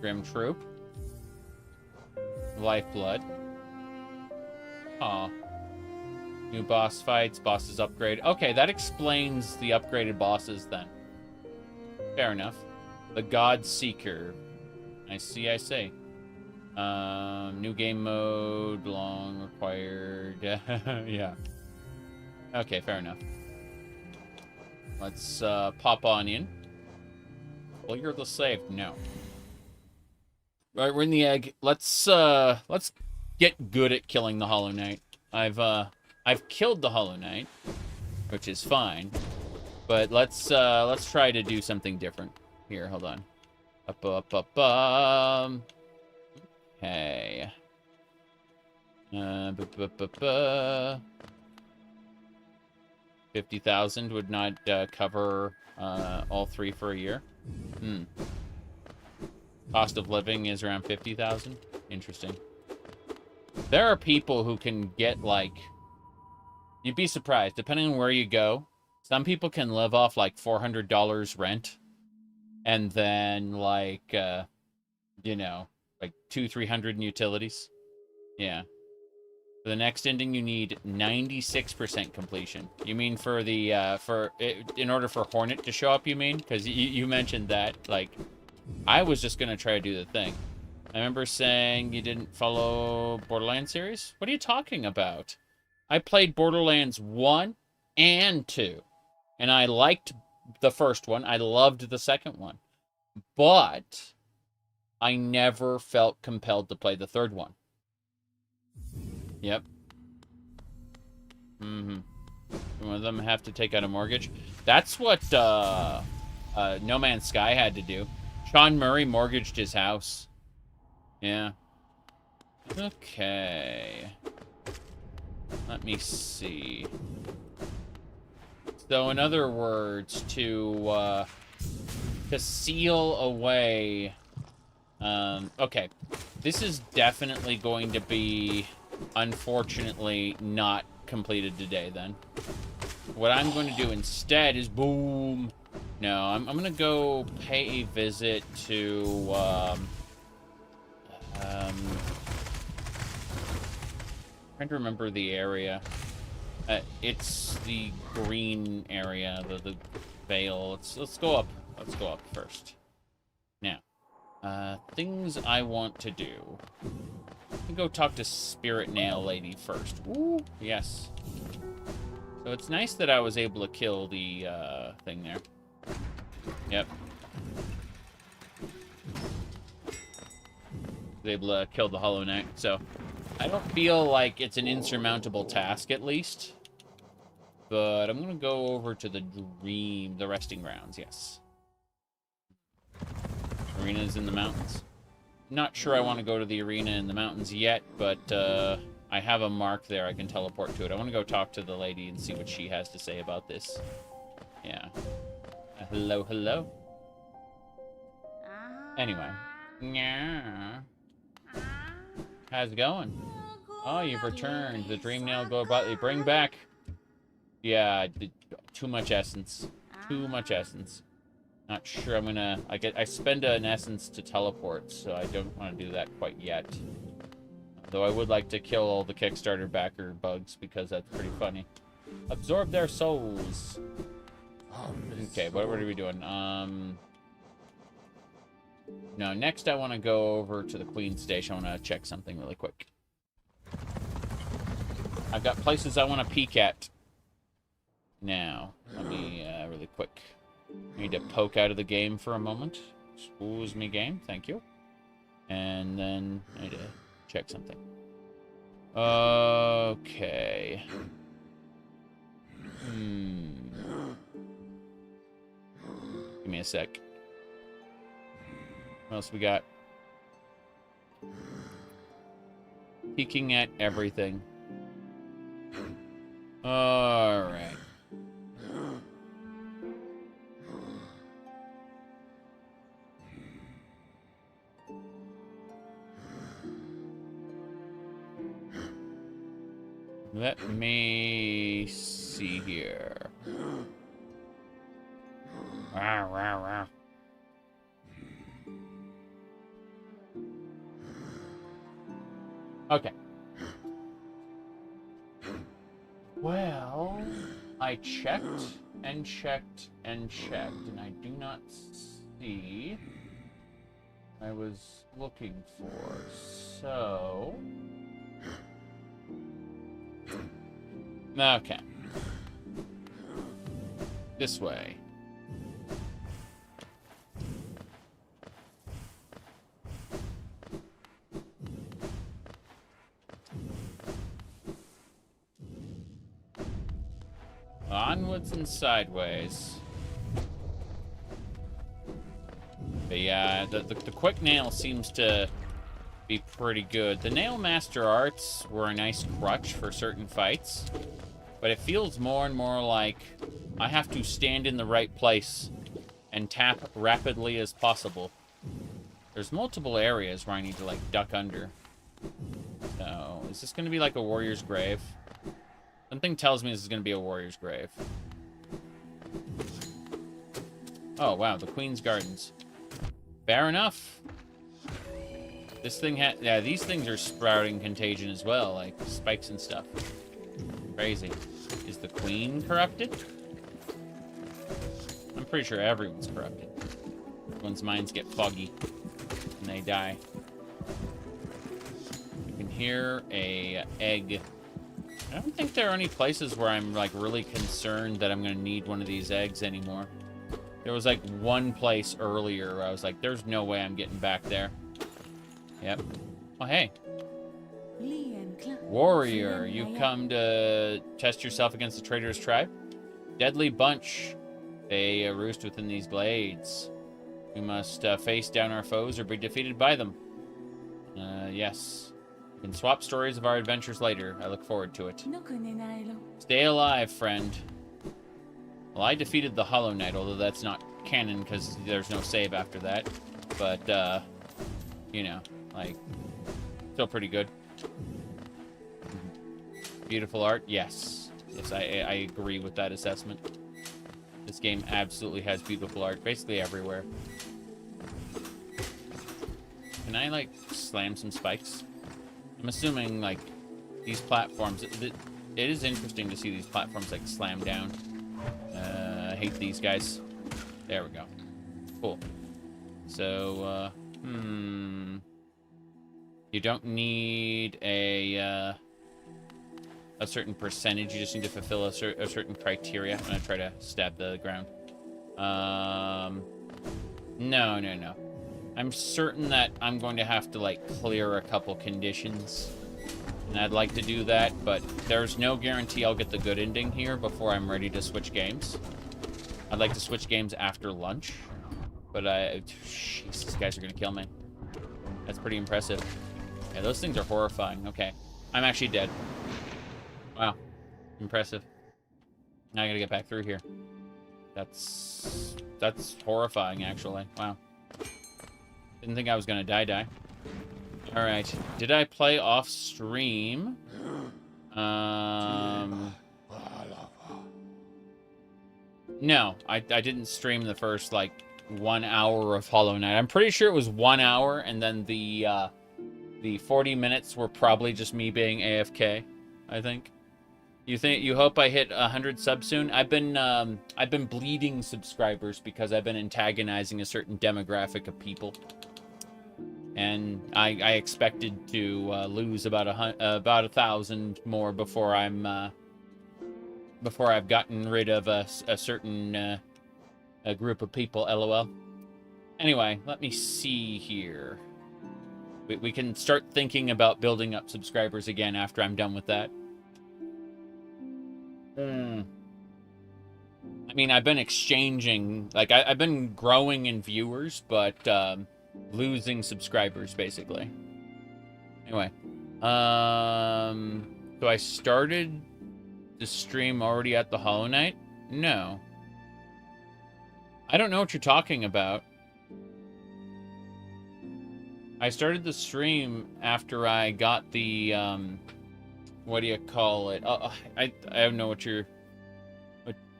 Grim Troop. Lifeblood. Aw. New boss fights, bosses upgrade. Okay, that explains the upgraded bosses then. Fair enough. The God Seeker. I see, I see. New game mode, long required. Yeah. Okay, fair enough. Let's pop on in. Well, you're the slave. No. Right, we're in the egg. Let's get good at killing the Hollow Knight. I've killed the Hollow Knight, which is fine. But let's try to do something different. Here, hold on. Okay. 50,000 would not cover all three for a year. Cost of living is around 50,000. Interesting. There are people who can get, like... You'd be surprised, depending on where you go. Some people can live off, like, $400 rent. And then, like, you know, like 200-300 in utilities. Yeah. For the next ending, you need 96% completion. You mean for the, in order for Hornet to show up, you mean? Because you mentioned that, like... I was just going to try to do the thing. I remember saying you didn't follow Borderlands series? What are you talking about? I played Borderlands 1 and 2. And I liked the first one. I loved the second one. But I never felt compelled to play the third one. Yep. One of them have to take out a mortgage. That's what No Man's Sky had to do. Sean Murray mortgaged his house. Yeah. Okay. Let me see. So, in other words, to seal away... okay. This is definitely going to be, unfortunately, not completed today, then. What I'm going to do instead is... Boom! No, I'm going to go pay a visit to, trying to remember the area. It's the green area, the Vale. Let's go up. Let's go up first. Now, things I want to do. Let me go talk to Spirit Nail Lady first. Ooh, yes. So it's nice that I was able to kill the, thing there. Yep. Was able to kill the Hollow Knight, so I don't feel like it's an insurmountable task, at least. But I'm gonna go over to the resting grounds, yes. Arena's in the mountains. Not sure I want to go to the arena in the mountains yet, but I have a mark there I can teleport to it. I want to go talk to the lady and see what she has to say about this. Yeah. Hello, hello. Anyway. Yeah. How's it going? Oh, you've returned. The dream nail go about you. Bring back. Yeah, too much essence. Too much essence. Not sure I'm gonna... I spend an essence to teleport, so I don't want to do that quite yet. Though I would like to kill all the Kickstarter backer bugs, because that's pretty funny. Absorb their souls. Okay, what are we doing? No, next I want to go over to the Queen Station. I want to check something really quick. I've got places I want to peek at. Now, let me, really quick. I need to poke out of the game for a moment. Excuse me, game. Thank you. And then I need to check something. Okay. Give me a sec. What else we got? Peeking at everything. Alright. Let me see here. Rah, rah, rah. Okay. Well, I checked and checked and checked, and I do not see what I was looking for. So... okay. This way. Onwards and sideways. But yeah, the quick nail seems to be pretty good. The Nail Master Arts were a nice crutch for certain fights, but it feels more and more like I have to stand in the right place and tap rapidly as possible. There's multiple areas where I need to, like, duck under. So, is this going to be like a warrior's grave? Something tells me this is going to be a warrior's grave. Oh, wow, the Queen's Gardens. Fair enough. This thing yeah, these things are sprouting contagion as well, like spikes and stuff. Crazy. Is the Queen corrupted? I'm pretty sure everyone's corrupted. Everyone's minds get foggy and they die. You can hear a egg. I don't think there are any places where I'm, like, really concerned that I'm going to need one of these eggs anymore. There was, like, one place earlier where I was like, there's no way I'm getting back there. Yep. Oh, hey. Warrior, you've come to test yourself against the traitorous tribe? Deadly bunch. They roost within these glades. We must face down our foes or be defeated by them. Yes. We can swap stories of our adventures later. I look forward to it. Stay alive, friend. Well, I defeated the Hollow Knight, although that's not canon because there's no save after that. But, you know, like, still pretty good. Beautiful art? Yes. Yes, I agree with that assessment. This game absolutely has beautiful art, basically everywhere. Can I, like, slam some spikes? I'm assuming, like, these platforms... It is interesting to see these platforms, like, slam down. I hate these guys. There we go. Cool. So, you don't need a certain percentage. You just need to fulfill a certain criteria. I'm gonna try to stab the ground. No. I'm certain that I'm going to have to, like, clear a couple conditions. And I'd like to do that, but there's no guarantee I'll get the good ending here before I'm ready to switch games. I'd like to switch games after lunch. But, jeez, these guys are gonna kill me. That's pretty impressive. Yeah, those things are horrifying. Okay. I'm actually dead. Wow. Impressive. Now I gotta get back through here. That's horrifying, actually. Wow. Didn't think I was gonna die. Alright. Did I play off stream? No. I didn't stream the first, like, 1 hour of Hollow Knight. I'm pretty sure it was 1 hour, and then the 40 minutes were probably just me being AFK, I think. You hope I hit 100 subs soon? I've been bleeding subscribers because I've been antagonizing a certain demographic of people. And I expected to lose about 1,000 more before I've gotten rid of a certain a group of people, LOL. Anyway, let me see here. We can start thinking about building up subscribers again after I'm done with that. I mean, I've been exchanging, like, I've been growing in viewers, but losing subscribers, basically. Anyway, So I started the stream already at the Hollow Knight? No. I don't know what you're talking about. I started the stream after I got the, what do you call it? I don't know what you're...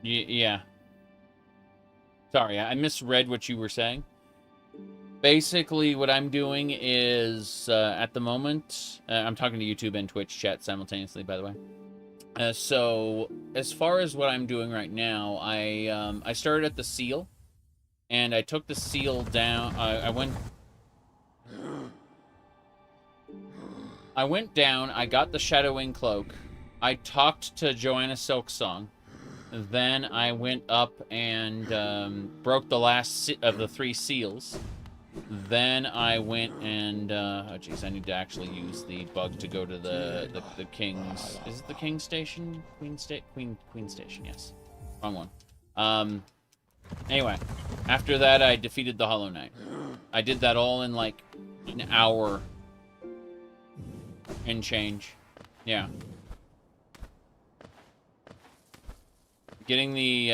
yeah. Sorry, I misread what you were saying. Basically, what I'm doing is, at the moment, I'm talking to YouTube and Twitch chat simultaneously, by the way. So, as far as what I'm doing right now, I started at the seal, and I took the seal down. I went down, I got the Shadowwing Cloak, I talked to Joanna Silksong, then I went up and broke the last of the 3 seals. Then I went and, oh jeez, I need to actually use the bug to go to the King's, is it the King's Station? Queen Station, yes. Wrong one. Anyway, after that I defeated the Hollow Knight. I did that all in like an hour and change. Yeah. Getting the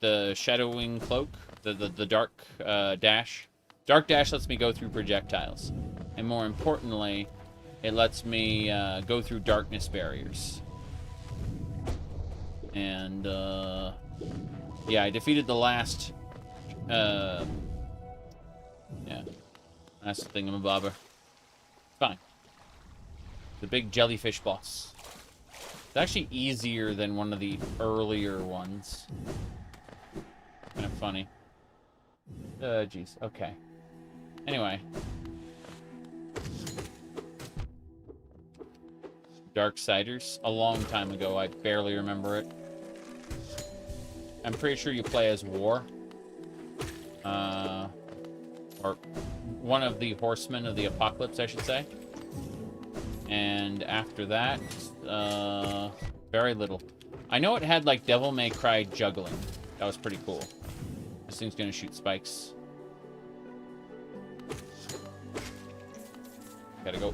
Shadowwing Cloak, the Dark Dash. Dark Dash lets me go through projectiles. And more importantly, it lets me go through darkness barriers. And, yeah, I defeated the last, yeah, last thingamabobber. Fine. The big jellyfish boss. It's actually easier than one of the earlier ones. Kind of funny. Jeez. Okay. Anyway. Darksiders. A long time ago. I barely remember it. I'm pretty sure you play as War. Or one of the horsemen of the apocalypse, I should say. And after that, very little. I know it had, like, Devil May Cry juggling. That was pretty cool. This thing's gonna shoot spikes. Gotta go.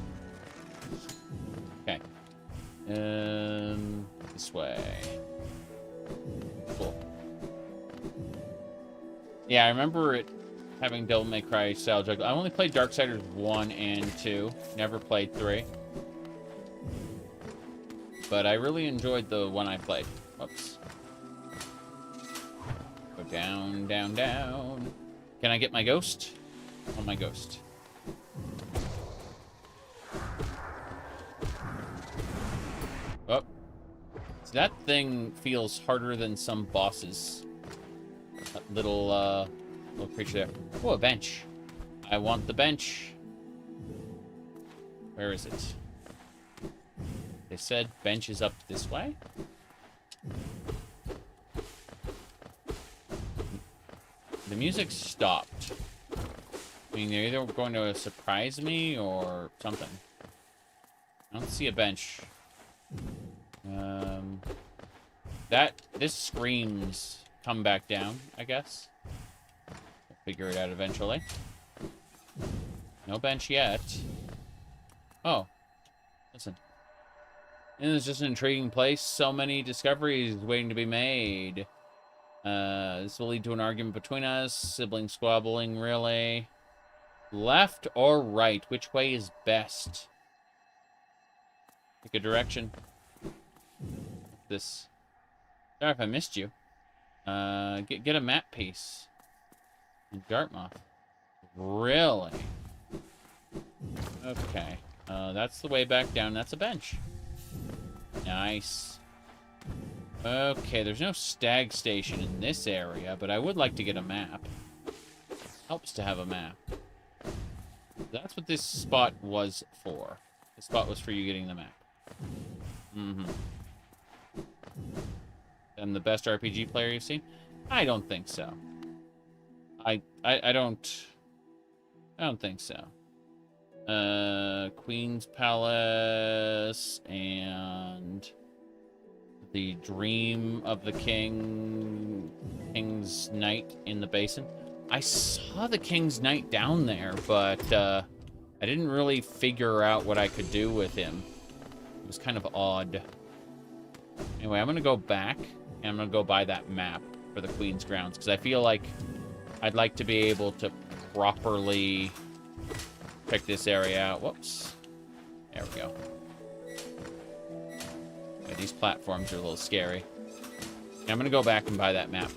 Okay. This way. Cool. Yeah, I remember it having Devil May Cry style juggling. I only played Darksiders 1 and 2. Never played 3. But I really enjoyed the one I played. Whoops. Go down, down, down. Can I get my ghost? Oh, my ghost. Oh. So that thing feels harder than some bosses. That little creature there. Oh, a bench. I want the bench. Where is it? They said bench is up this way? The music stopped. I mean, they're either going to surprise me or something. I don't see a bench. This screams come back down, I guess. We'll figure it out eventually. No bench yet. Oh. Listen. And it's just an intriguing place. So many discoveries waiting to be made. This will lead to an argument between us. Sibling squabbling, really. Left or right? Which way is best? Pick a direction. This. Sorry if I missed you. Get a map piece. Dartmouth. Really? Okay. That's the way back down. That's a bench. Nice. Okay, there's no stag station in this area, but I would like to get a map. Helps to have a map. That's what this spot was for. This spot was for you getting the map. Mm-hmm. And the best RPG player you've seen? I don't think so. I don't think so. Queen's Palace and the Dream of the King's Knight in the basin. I saw the King's Knight down there, but I didn't really figure out what I could do with him. It was kind of odd. Anyway, I'm going to go back, and I'm going to go buy that map for the Queen's Grounds, because I feel like I'd like to be able to properly check this area out. Whoops. There we go. Yeah, these platforms are a little scary. Yeah, I'm going to go back and buy that map,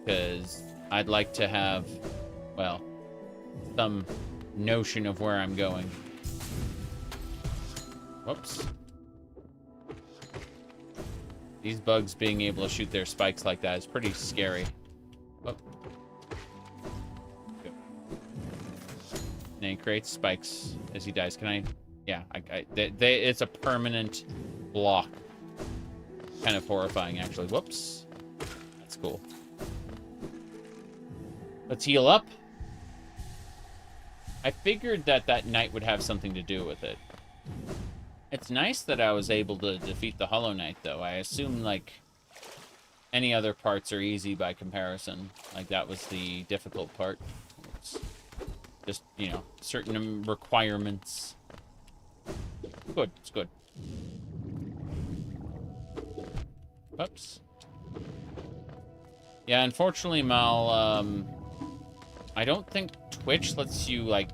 because I'd like to have, well, some notion of where I'm going. Whoops. These bugs being able to shoot their spikes like that is pretty scary. Whoop. And he creates spikes as he dies. Can I? Yeah, it's a permanent block. Kind of horrifying, actually. Whoops. That's cool. Let's heal up. I figured that knight would have something to do with it. It's nice that I was able to defeat the Hollow Knight, though. I assume, like, any other parts are easy by comparison. Like, that was the difficult part. It's just, you know, certain requirements. Good. It's good. Oops. Yeah, unfortunately, Mal, I don't think Twitch lets you, like,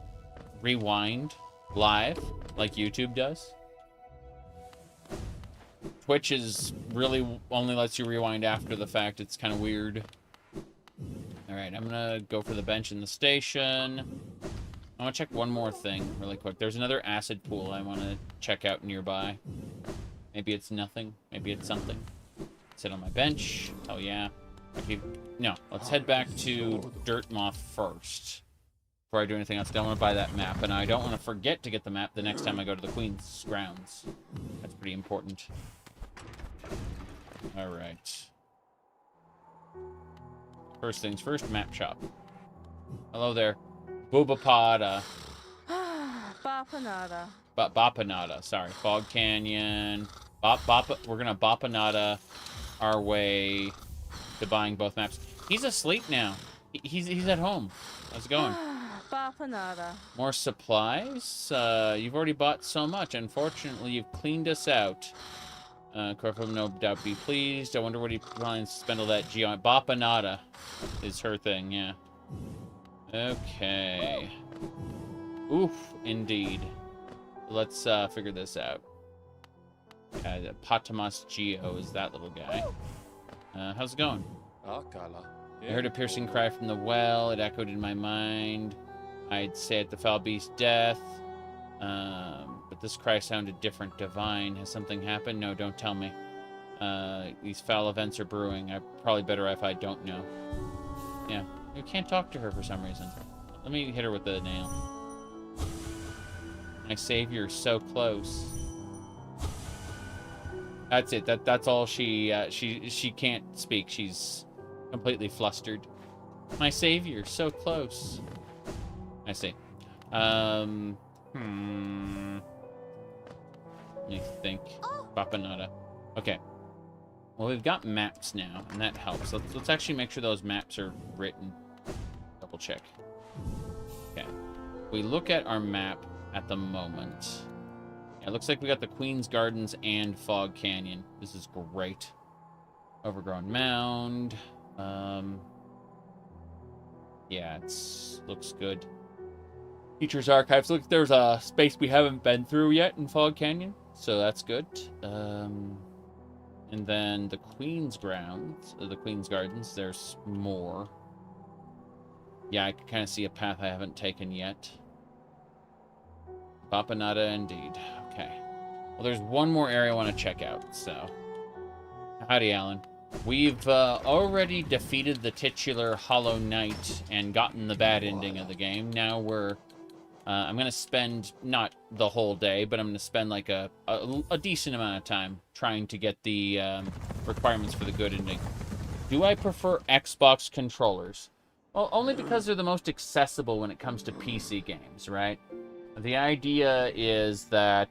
rewind live like YouTube does. Twitch is really only lets you rewind after the fact. It's kind of weird. Alright, I'm gonna go for the bench in the station. I want to check one more thing really quick. There's another acid pool I want to check out nearby. Maybe it's nothing. Maybe it's something. Sit on my bench. Oh, yeah. Okay. No, let's head back to Dirt Moth first. Before I do anything else, I don't want to buy that map. And I don't want to forget to get the map the next time I go to the Queen's Grounds. That's pretty important. Alright. First things first, map shop. Hello there. Boobapada.
Bapanada.
Bapanada, sorry. Fog Canyon. We're gonna Bapanada our way to buying both maps. He's asleep now. He's at home. How's it going?
Bapanada.
More supplies? You've already bought so much. Unfortunately, you've cleaned us out. Corfo, no doubt be pleased. I wonder what he plans to spend all that G on. Bapanada is her thing, yeah. Okay. Oof, indeed. Let's figure this out. Patamas Geo is that little guy. How's it going? I heard a piercing cry from the well. It echoed in my mind. I'd say it the foul beast's death. But this cry sounded different. Divine. Has something happened? No, don't tell me. These foul events are brewing. I'm probably better if I don't know. Yeah. You can't talk to her for some reason. Let me hit her with the nail. My savior is so close. That's it. That's all she can't speak. She's completely flustered. My savior, so close. I see. Let me think. Bapanada. Okay. Well, we've got maps now, and that helps. Let's actually make sure those maps are written. Double check. Okay. We look at our map at the moment. Yeah, it looks like we got the Queen's Gardens and Fog Canyon. This is great. Overgrown Mound. Yeah, looks good. Teacher's Archives. Look, there's a space we haven't been through yet in Fog Canyon, so that's good. And then the Queen's Grounds, the Queen's Gardens, there's more. Yeah, I can kind of see a path I haven't taken yet. Bapanada, indeed. Okay. Well, there's one more area I want to check out, so. Howdy, Alan. We've already defeated the titular Hollow Knight and gotten the bad ending of the game. Now we're... I'm going to spend, not the whole day, but I'm going to spend like a decent amount of time trying to get the requirements for the good ending. Do I prefer Xbox controllers? Well, only because they're the most accessible when it comes to PC games, right? The idea is that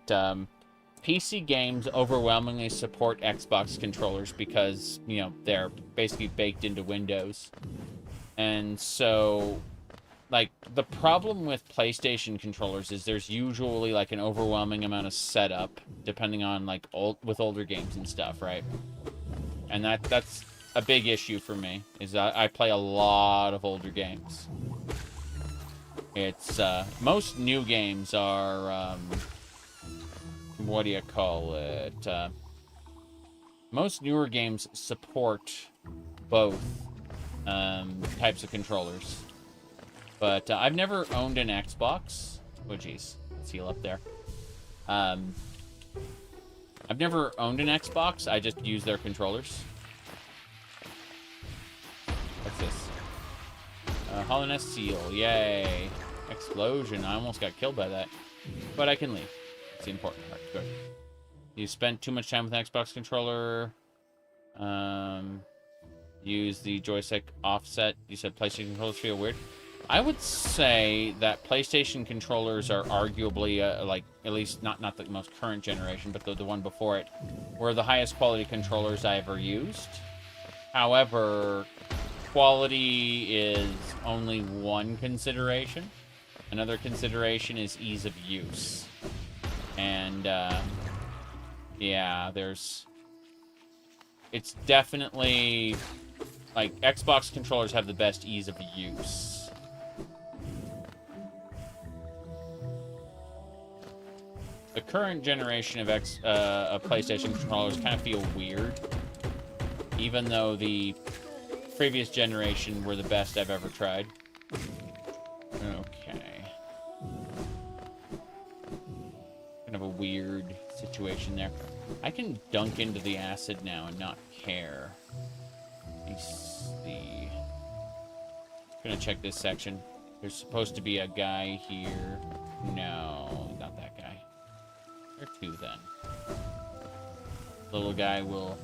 PC games overwhelmingly support Xbox controllers because, you know, they're basically baked into Windows. And so like, the problem with PlayStation controllers is there's usually, like, an overwhelming amount of setup, depending on, like, with older games and stuff, right? And that's a big issue for me, is I play a lot of older games. It's, most new games are, what do you call it? Most newer games support both, types of controllers. But I've never owned an Xbox. Oh, jeez. Let's heal up there. I've never owned an Xbox. I just use their controllers. What's this? Hollowness seal. Yay. Explosion. I almost got killed by that. But I can leave. It's the important part. Good. You spent too much time with an Xbox controller. Use the joystick offset. You said PlayStation controllers feel weird. I would say that PlayStation controllers are arguably, like, at least not the most current generation, but the one before it, were the highest quality controllers I ever used. However, quality is only one consideration. Another consideration is ease of use. And, yeah, it's definitely, like, Xbox controllers have the best ease of use. The current generation of PlayStation controllers kind of feel weird, even though the previous generation were the best I've ever tried. Okay. Kind of a weird situation there. I can dunk into the acid now and not care. Let me see. I'm gonna check this section. There's supposed to be a guy here. No, not that guy. There are two then. Little guy will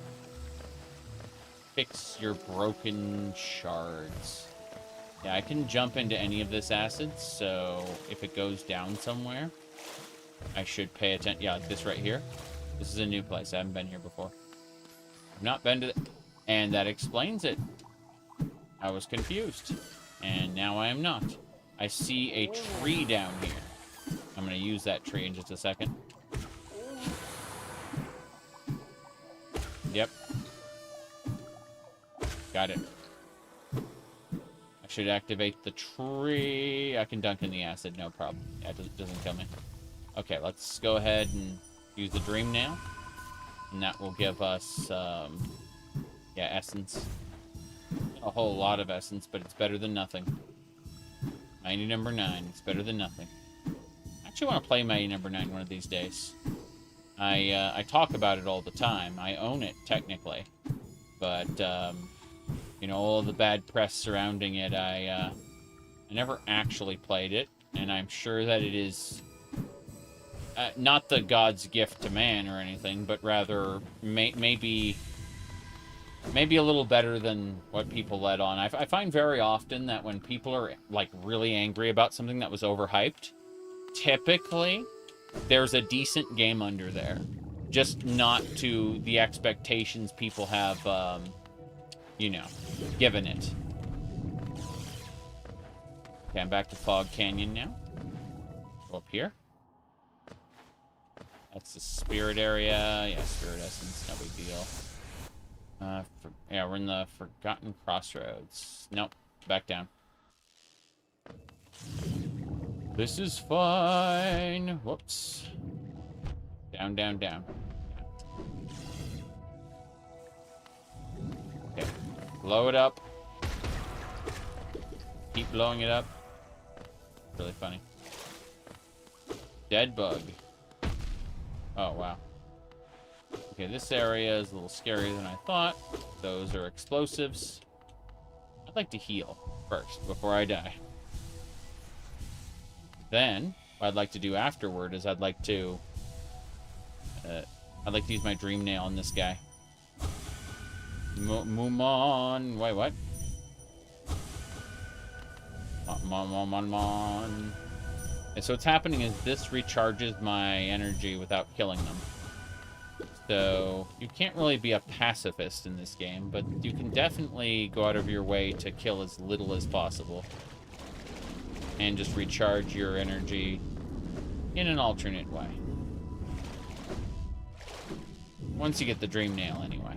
fix your broken shards. Yeah, I can jump into any of this acid, so if it goes down somewhere, I should pay attention. Yeah, like this right here. This is a new place. I haven't been here before. I've not been to and that explains it. I was confused. And now I am not. I see a tree down here. I'm going to use that tree in just a second. Yep. Got it. I should activate the tree. I can dunk in the acid, no problem. Yeah, it doesn't kill me. Okay, let's go ahead and use the dream nail. And that will give us, yeah, essence. A whole lot of essence, but it's better than nothing. Mighty number 9. It's better than nothing. I actually want to play Mighty number 9 one of these days. I talk about it all the time. I own it, technically. But, you know, all the bad press surrounding it, I never actually played it. And I'm sure that it is not the God's gift to man or anything, but rather maybe a little better than what people let on. I find very often that when people are, like, really angry about something that was overhyped, typically there's a decent game under there. Just not to the expectations people have, you know, given it. Okay, I'm back to Fog Canyon now. Go up here. That's the spirit area. Yeah, spirit essence, no big deal. Yeah, we're in the Forgotten Crossroads. Nope, back down. This is fine. Whoops. Down, down, down. Okay, blow it up. Keep blowing it up. Really funny. Dead bug. Oh, wow. Okay, this area is a little scarier than I thought. Those are explosives. I'd like to heal first before I die. Then, what I'd like to do afterward is I'd like to use my dream nail on this guy. Mumon. Wait, what? Mon. And so what's happening is this recharges my energy without killing them. So you can't really be a pacifist in this game, but you can definitely go out of your way to kill as little as possible. and just recharge your energy in an alternate way. Once you get the dream nail, anyway.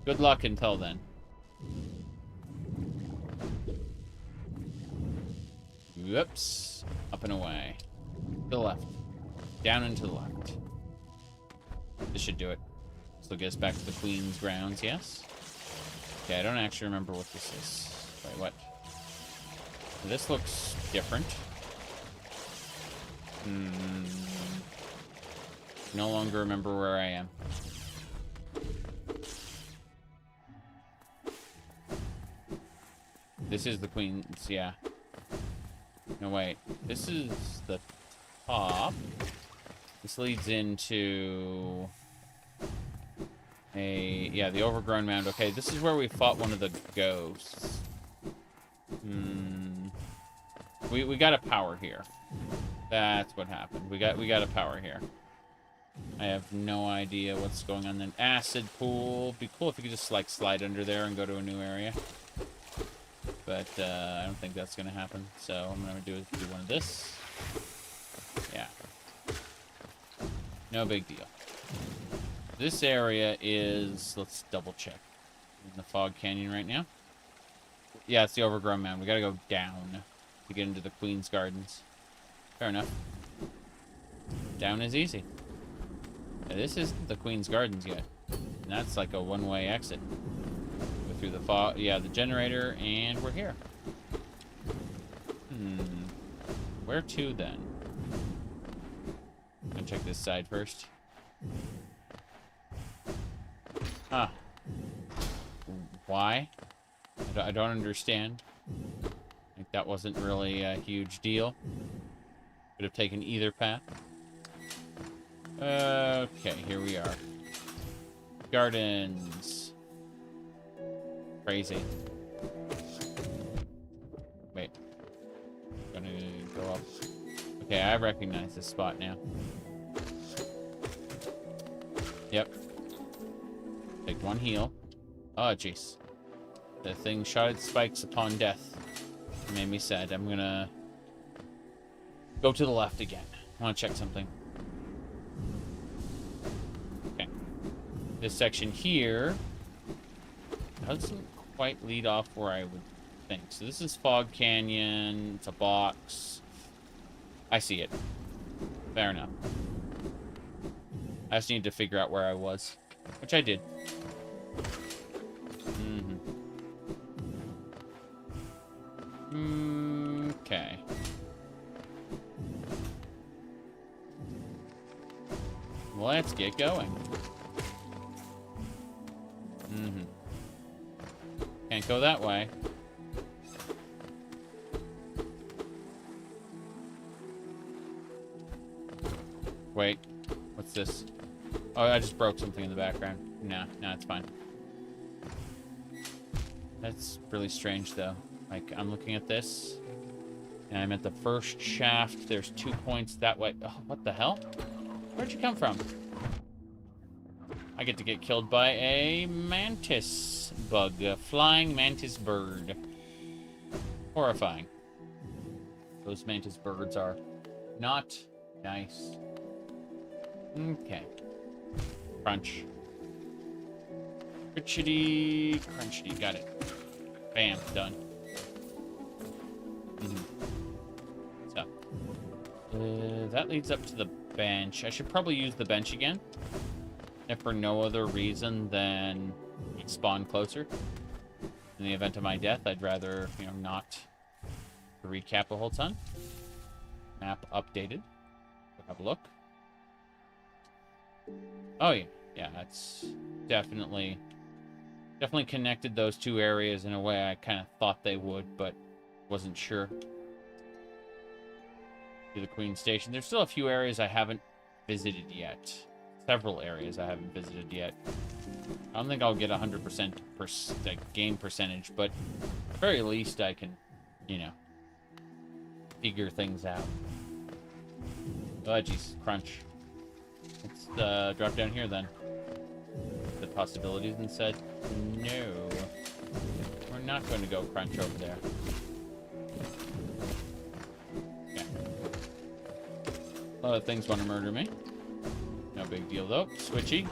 Good luck until then. Whoops. Up and away. To the left. Down and to the left. This should do it. This will get us back to the Queen's grounds, yes? Okay, I don't actually remember what this is. Wait, what? This looks different. No longer remember where I am. This is the Queen's, yeah. No, wait. This is the top. This leads into yeah, the overgrown mound. Okay, this is where we fought one of the ghosts. We got a power here. That's what happened. We got a power here. I have no idea what's going on then. Acid pool. Be cool if you could just like slide under there and go to a new area. But I don't think that's gonna happen. So what I'm gonna do is do one of this. Yeah. No big deal. This area is, let's double check. In the Fog Canyon right now. Yeah, it's the overgrown mound. We gotta go down to get into the Queen's Gardens. Fair enough. Down is easy. Yeah, this isn't the Queen's Gardens yet. And that's like a one-way exit. Go through the fog, yeah, the generator, and we're here. Where to then? I'm gonna check this side first. Huh. Why? I don't understand. Like, that wasn't really a huge deal. Could have taken either path. Okay, here we are. Gardens. Crazy. Wait. Gonna go up. Okay, I recognize this spot now. Yep. Take one heal. Oh, jeez. The thing shot its spikes upon death. It made me sad. I'm gonna go to the left again. I want to check something. Okay. This section here doesn't quite lead off where I would think. So this is Fog Canyon. It's a box. I see it. Fair enough. I just need to figure out where I was, which I did. Okay. Let's get going. Can't go that way. Wait, what's this? Oh, I just broke something in the background. No, it's fine. That's really strange, though. Like, I'm looking at this, and I'm at the first shaft. There's 2 points that way. Oh, what the hell? Where'd you come from? I get to get killed by a mantis bug, a flying mantis bird. Horrifying. Those mantis birds are not nice. Okay. Crunch. Crunchity, crunchity. Got it. Bam. Done. So. That leads up to the bench. I should probably use the bench again. If for no other reason than spawn closer. In the event of my death, I'd rather, not recap a whole ton. Map updated. Have a look. Oh, yeah. Yeah, that's definitely connected those two areas in a way I kind of thought they would, but wasn't sure. To the Queen Station. There's still a few areas I haven't visited yet. Several areas I haven't visited yet. I don't think I'll get 100% game percentage, but at the very least I can, figure things out. Oh, jeez. Crunch. Let's drop down here then. The possibilities and said, no. We're not going to go crunch over there. A lot of things want to murder me. No big deal, though. Switchy.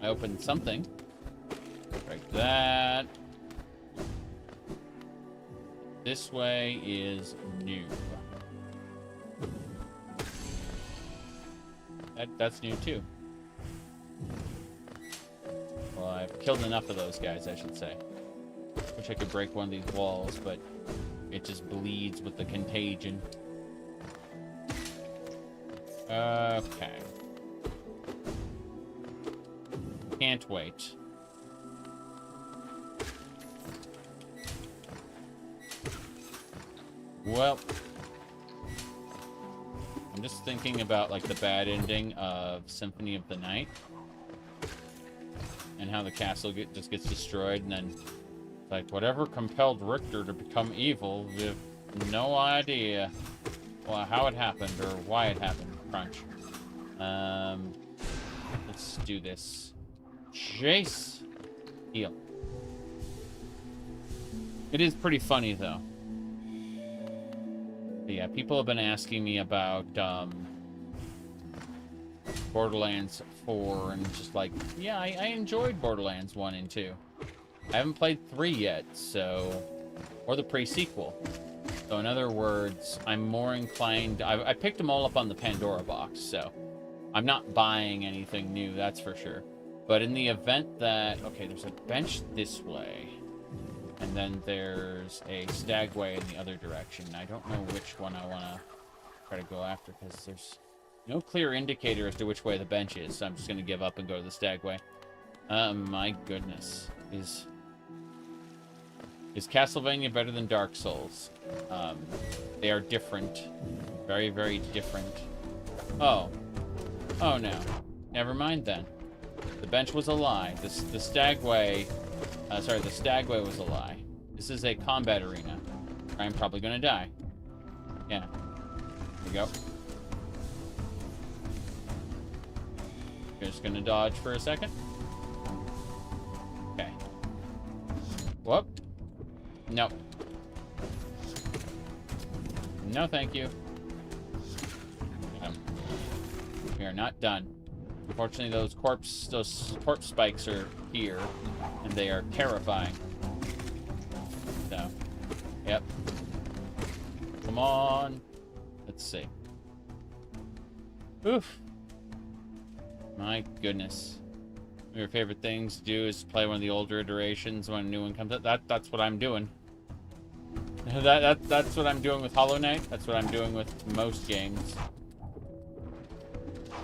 I opened something. Like that. This way is new. That's new, too. Well, I've killed enough of those guys, I should say. Wish I could break one of these walls, but it just bleeds with the contagion. Okay. Can't wait. Well, I'm just thinking about, like, the bad ending of Symphony of the Night. And how the castle just gets destroyed, and then, like, whatever compelled Richter to become evil, we have no idea how it happened or why it happened. Crunch. Let's do this. Chase. Heal. It is pretty funny, though. But yeah, people have been asking me about Borderlands 4, and just like, yeah, I enjoyed Borderlands 1 and 2. I haven't played 3 yet, so... Or the pre-sequel. So in other words, I'm more inclined... I picked them all up on the Pandora box, so... I'm not buying anything new, that's for sure. But in the event that... Okay, there's a bench this way. And then there's a stagway in the other direction. I don't know which one I want to try to go after, because there's no clear indicator as to which way the bench is, so I'm just going to give up and go to the stagway. My goodness. Is Castlevania better than Dark Souls? They are different. Very, very different. Oh. Oh, no. Never mind, then. The bench was a lie. The stagway... the stagway was a lie. This is a combat arena. I'm probably gonna die. Yeah. Here we go. Just gonna dodge for a second. Okay. Whoop. No. No, thank you. We are not done. Unfortunately, those corpse spikes are here, and they are terrifying. So, yep. Come on. Let's see. Oof. My goodness. One of your favorite things to do is play one of the older iterations when a new one comes out. That's what I'm doing. That's what I'm doing with Hollow Knight. That's what I'm doing with most games.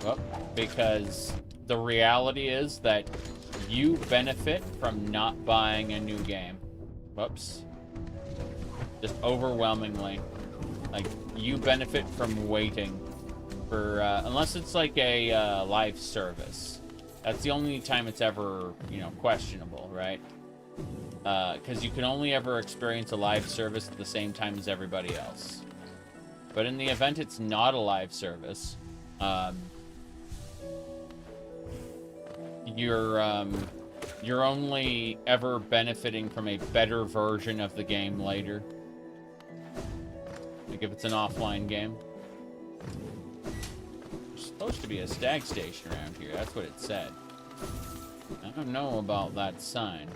Well, because the reality is that you benefit from not buying a new game. Whoops. Just overwhelmingly. Like, you benefit from waiting for, unless it's like a live service. That's the only time it's ever, you know, questionable, right? Because you can only ever experience a live service at the same time as everybody else. But in the event it's not a live service, you're only ever benefiting from a better version of the game later. Like if it's an offline game. There's supposed to be a stag station around here. That's what it said. I don't know about that sign.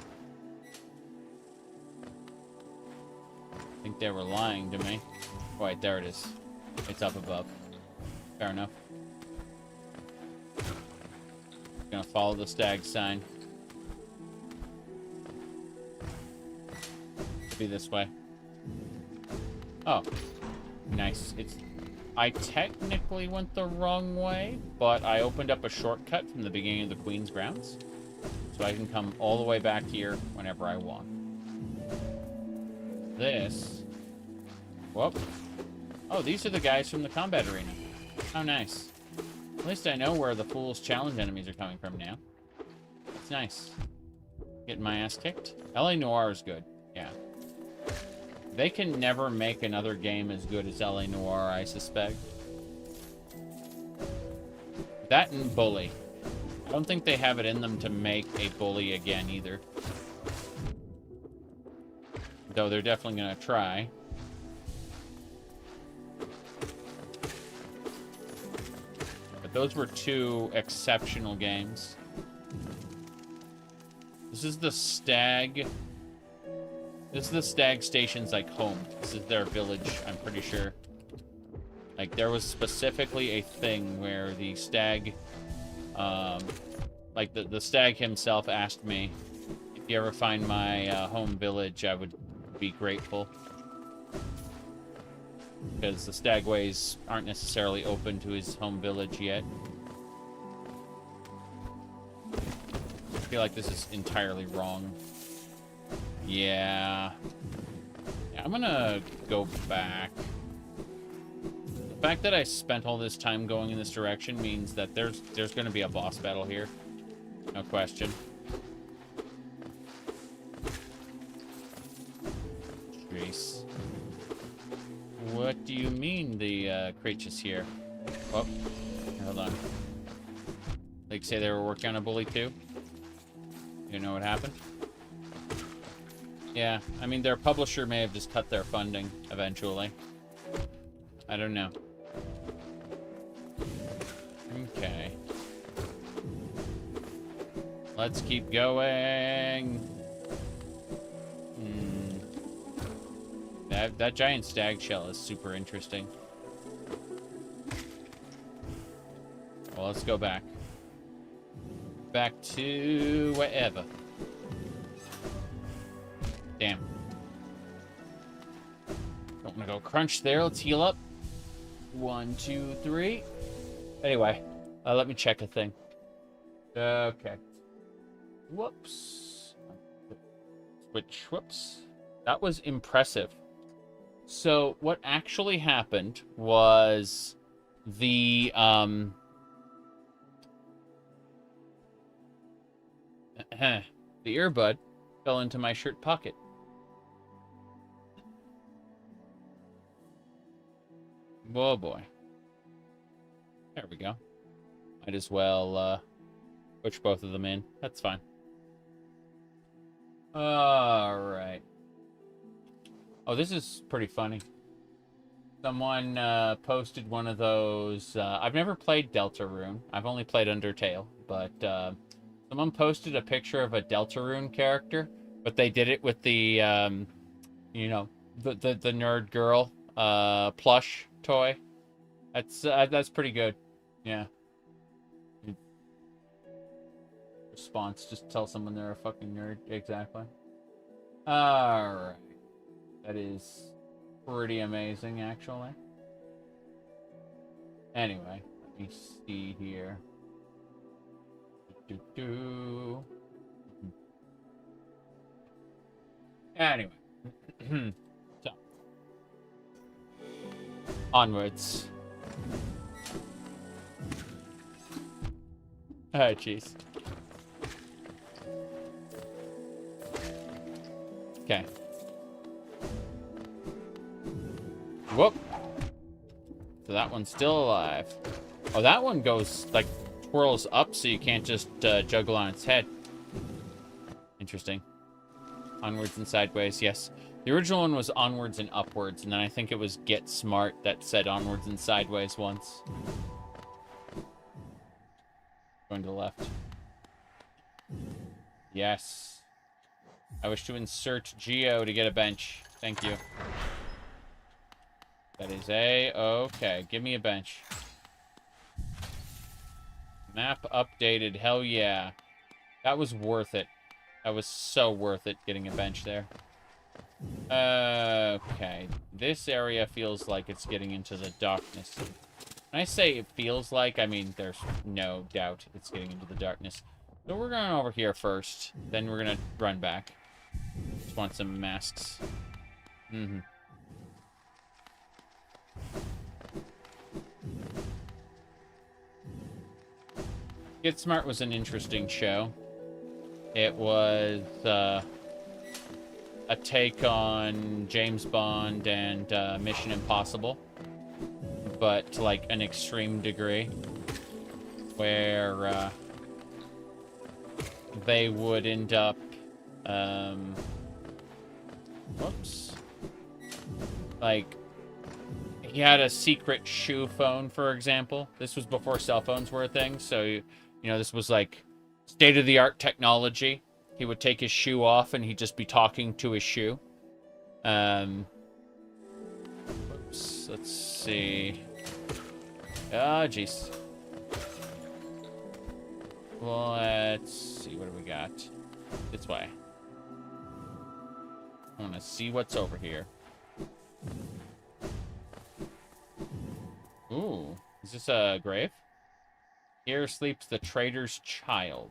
I think they were lying to me. Oh, wait, there it is. It's up above. Fair enough. Gonna follow the stag sign. Be this way. Oh, nice. I technically went the wrong way, but I opened up a shortcut from the beginning of the Queen's grounds, so I can come all the way back here whenever I want. This. Whoop. Oh, these are the guys from the combat arena. How nice. At least I know where the Fool's Challenge enemies are coming from now. It's nice. Getting my ass kicked. LA Noire is good. Yeah. They can never make another game as good as LA Noire, I suspect. That and Bully. I don't think they have it in them to make a Bully again, either. Though they're definitely going to try. But those were two exceptional games. This is the Stag. This is the Stag Station's, like, home. This is their village, I'm pretty sure. Like, there was specifically a thing where the Stag, like, the Stag himself asked me, if you ever find my home village, I would be grateful. Because the Stagways aren't necessarily open to his home village yet. I feel like this is entirely wrong. Yeah, I'm gonna go back. The fact that I spent all this time going in this direction means that there's gonna be a boss battle here. No question. Jeez. What do you mean the creatures here? Oh, hold on. Like, say they were working on a bully too? You know what happened? Yeah, I mean, their publisher may have just cut their funding eventually. I don't know. Okay. Let's keep going. That giant stag shell is super interesting. Well, let's go back. Back to wherever. Damn. Don't want to go crunch there. Let's heal up. 1, 2, 3. Anyway, let me check a thing. Okay. Whoops. Switch. Whoops. That was impressive. So what actually happened was the the earbud fell into my shirt pocket. Oh boy. There we go. Might as well push both of them in. That's fine. Alright. Oh, this is pretty funny. Someone posted one of those... I've never played Deltarune. I've only played Undertale. But someone posted a picture of a Deltarune character. But they did it with the, you know, the nerd girl plush toy. That's pretty good. Yeah. Response, just tell someone they're a fucking nerd. Exactly. Alright. That is pretty amazing, actually. Anyway, let me see here. Anyway. So. Onwards. Oh, jeez. Okay. Whoop. So that one's still alive. Oh, that one goes, like, twirls up so you can't just juggle on its head. Interesting. Onwards and sideways, yes. The original one was onwards and upwards, and then I think it was Get Smart that said onwards and sideways once. Going to the left. Yes. I wish to insert Geo to get a bench. Thank you. That is okay. Give me a bench. Map updated. Hell yeah. That was worth it. That was so worth it getting a bench there. Okay. This area feels like it's getting into the darkness. When I say it feels like, I mean there's no doubt it's getting into the darkness. So we're going over here first. Then we're going to run back. Just want some masks. Get Smart was an interesting show. It was a take on James Bond and Mission Impossible, but to like an extreme degree, where they would end up whoops, like he had a secret shoe phone, for example. This was before cell phones were a thing, so, you know, this was like state-of-the-art technology. He would take his shoe off and he'd just be talking to his shoe. Whoops, let's see. Ah, jeez. Let's see, what do we got? This way. I want to see what's over here. Ooh, is this a grave? Here sleeps the trader's child.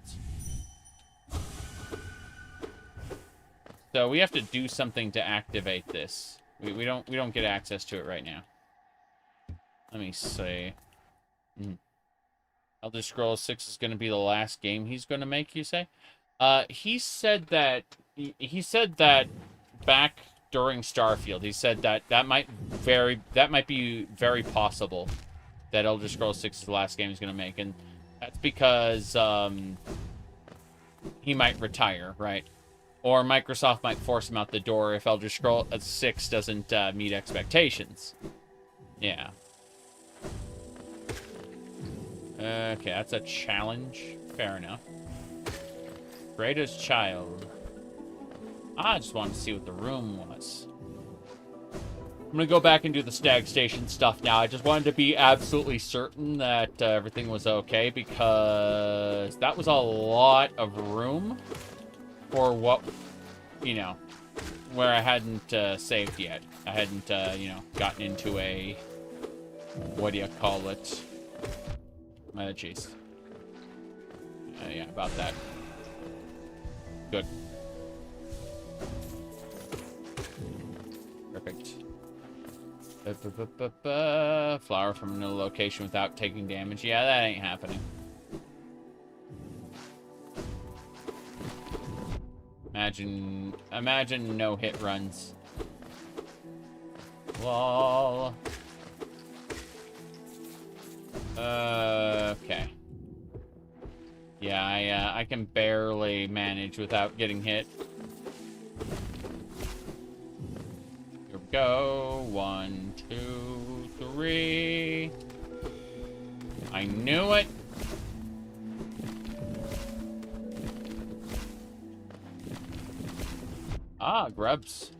So we have to do something to activate this. We don't get access to it right now. Let me see. Elder Scrolls 6 is going to be the last game he's going to make, you say? He said that back during Starfield, he said that might be very possible that Elder Scrolls 6 is the last game he's going to make, and that's because he might retire, right? Or Microsoft might force him out the door if Elder Scrolls 6 doesn't meet expectations. Yeah. Okay, that's a challenge. Fair enough. Greatest child. I just wanted to see what the room was. I'm going to go back and do the Stag Station stuff now. I just wanted to be absolutely certain that everything was okay, because that was a lot of room for what, you know, where I hadn't saved yet. I hadn't, you know, gotten into a, what do you call it? Jeez. Yeah, about that. Good. Perfect. Flower from another location without taking damage. Yeah, that ain't happening. Imagine no hit runs. Lol. Okay. Yeah, I can barely manage without getting hit. Here we go. 1, 2, 3. I knew it. Ah, grubs.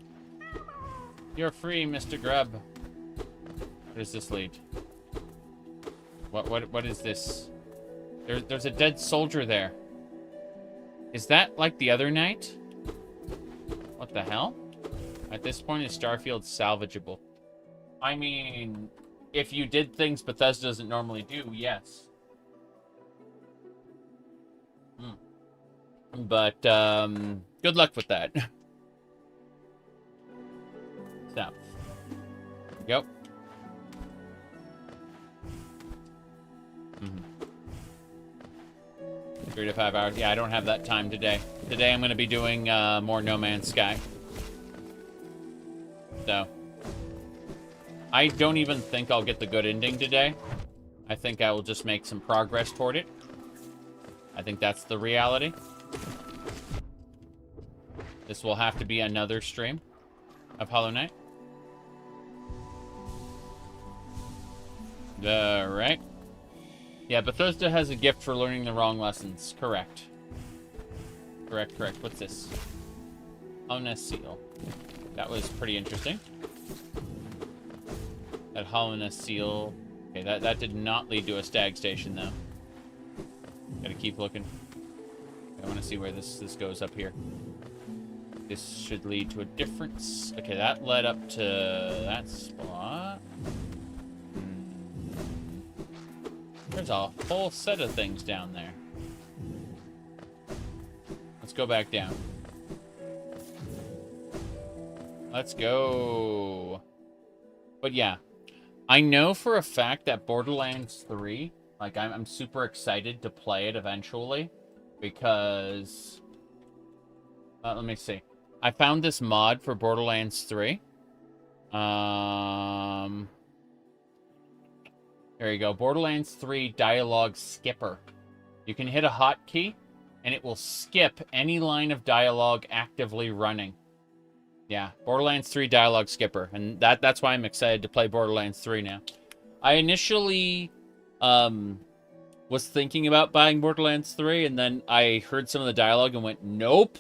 You're free, Mr. Grub. Where does this lead? What is this? There's a dead soldier there. Is that like the other night? What the hell? At this point, is Starfield salvageable? I mean, if you did things Bethesda doesn't normally do, yes. But, good luck with that. So. Yep. 3 to 5 hours. Yeah, I don't have that time today. Today I'm going to be doing more No Man's Sky. So. I don't even think I'll get the good ending today. I think I will just make some progress toward it. I think that's the reality. This will have to be another stream of Hollow Knight. Alright. Yeah, Bethesda has a gift for learning the wrong lessons. Correct. Correct. What's this? Hollowness Seal. That was pretty interesting. That Hollowness Seal. Okay, that did not lead to a Stag Station, though. Gotta keep looking. I want to see where this goes up here. This should lead to a different... Okay, that led up to that spot. There's a whole set of things down there. Let's go back down. Let's go. But yeah, I know for a fact that Borderlands 3, like, I'm super excited to play it eventually, because... let me see. I found this mod for Borderlands 3. There you go. Borderlands 3 Dialogue Skipper. You can hit a hotkey, and it will skip any line of dialogue actively running. Yeah, Borderlands 3 dialogue skipper, and that's why I'm excited to play Borderlands 3 now. I initially was thinking about buying Borderlands 3, and then I heard some of the dialogue and went, nope.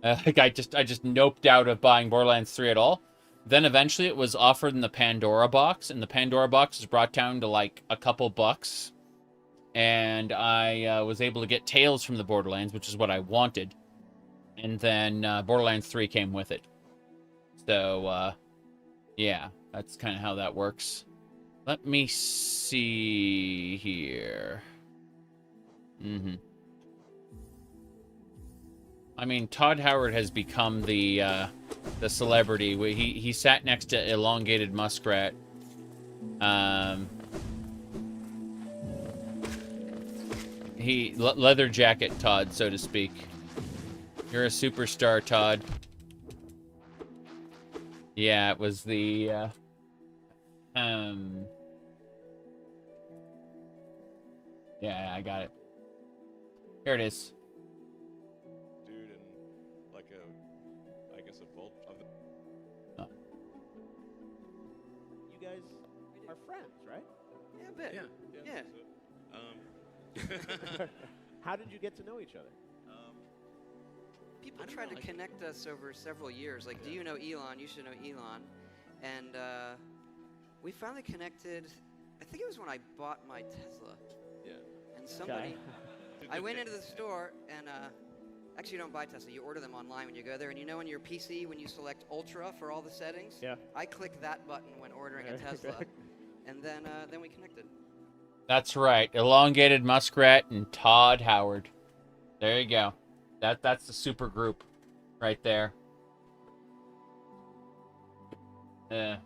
Like I just noped out of buying Borderlands 3 at all. Then eventually it was offered in the Pandora box, and the Pandora box was brought down to like a couple bucks. And I was able to get Tales from the Borderlands, which is what I wanted. And then Borderlands 3 came with it. So, yeah, that's kind of how that works. Let me see here. I mean, Todd Howard has become the celebrity. He sat next to Elongated Muskrat. Leather jacket Todd, so to speak. You're a superstar, Todd. Yeah, it was the yeah, I got it. Here it is.
Dude, and like I guess a vault of the...
You guys are friends, right?
Yeah, a bit. Yeah.
So,
How did you get to know each other?
People tried to connect us over several years. Like, do you know Elon? You should know Elon. And we finally connected. I think it was when I bought my Tesla.
yeah.
And somebody, I went into the store and actually you don't buy Tesla. You order them online when you go there. And you know on your PC when you select Ultra for all the settings?
Yeah.
I clicked that button when ordering a Tesla. And then we connected.
That's right. Elongated Muskrat and Todd Howard. There you go. That's the super group right there.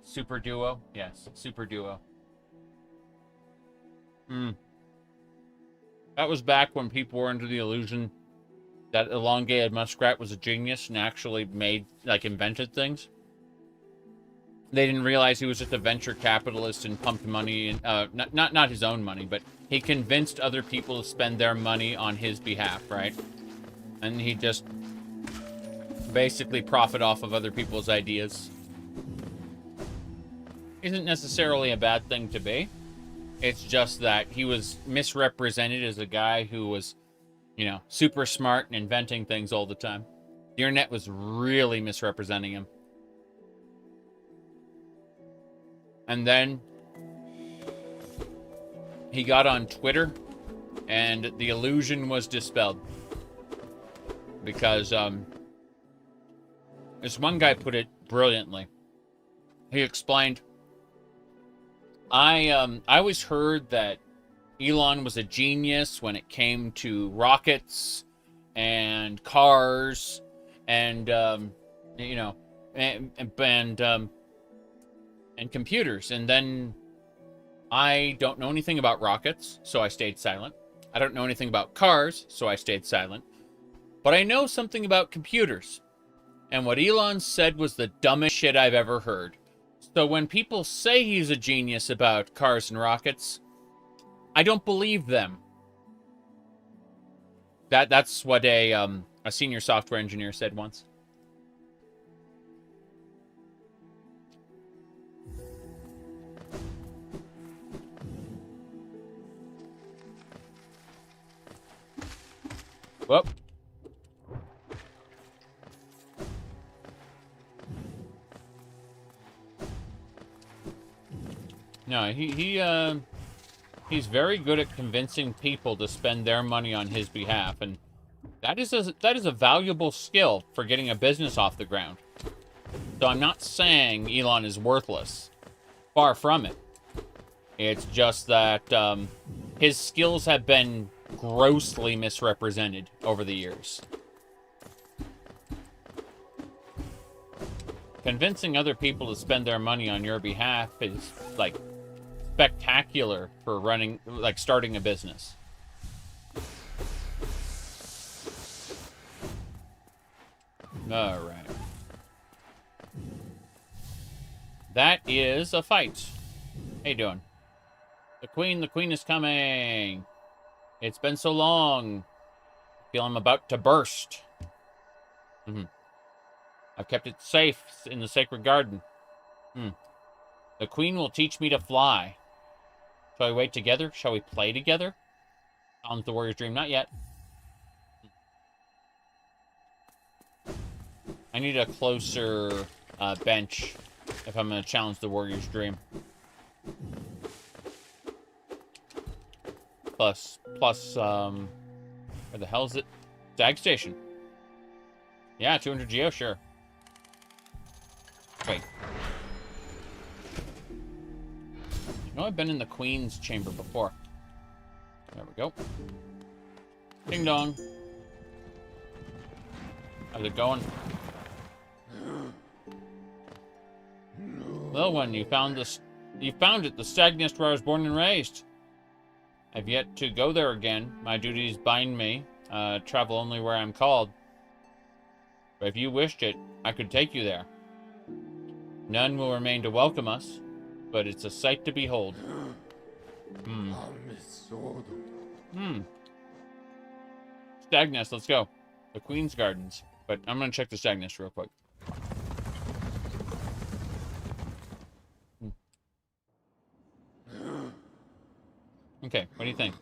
Super duo? Yes, super duo. That was back when people were under the illusion that Elongated Muskrat was a genius and actually invented things. They didn't realize he was just a venture capitalist and pumped money, not his own money, but he convinced other people to spend their money on his behalf, right? And he just basically profit off of other people's ideas. Isn't necessarily a bad thing to be. It's just that he was misrepresented as a guy who was, super smart and inventing things all the time. The internet was really misrepresenting him. And then he got on Twitter and the illusion was dispelled. Because this one guy put it brilliantly. He explained, I always heard that Elon was a genius when it came to rockets and cars and and computers. And then I don't know anything about rockets, so I stayed silent. I don't know anything about cars, so I stayed silent. But I know something about computers. And what Elon said was the dumbest shit I've ever heard. So when people say he's a genius about cars and rockets, I don't believe them. That's what a senior software engineer said once. Whoop. No, he's very good at convincing people to spend their money on his behalf, and that is a valuable skill for getting a business off the ground. So I'm not saying Elon is worthless. Far from it. It's just that his skills have been grossly misrepresented over the years. Convincing other people to spend their money on your behalf is spectacular for starting a business. All right. That is a fight. How you doing? The queen is coming. It's been so long. I feel I'm about to burst. I've kept it safe in the sacred garden. The queen will teach me to fly. Shall we wait together? Shall we play together? Challenge the warrior's dream. Not yet. I need a closer bench if I'm going to challenge the warrior's dream. Plus, where the hell is it? Stag Station. Yeah, 200 geo, sure. Wait. You know, I've been in the Queen's chamber before. There we go. Ding dong. How's it going? Little one, you found it, the stag nest where I was born and raised. I've yet to go there again. My duties bind me. Travel only where I'm called. But if you wished it, I could take you there. None will remain to welcome us, but it's a sight to behold. Stag nest, let's go. The Queen's Gardens. But I'm gonna check the stag nest real quick. Okay, what do you think?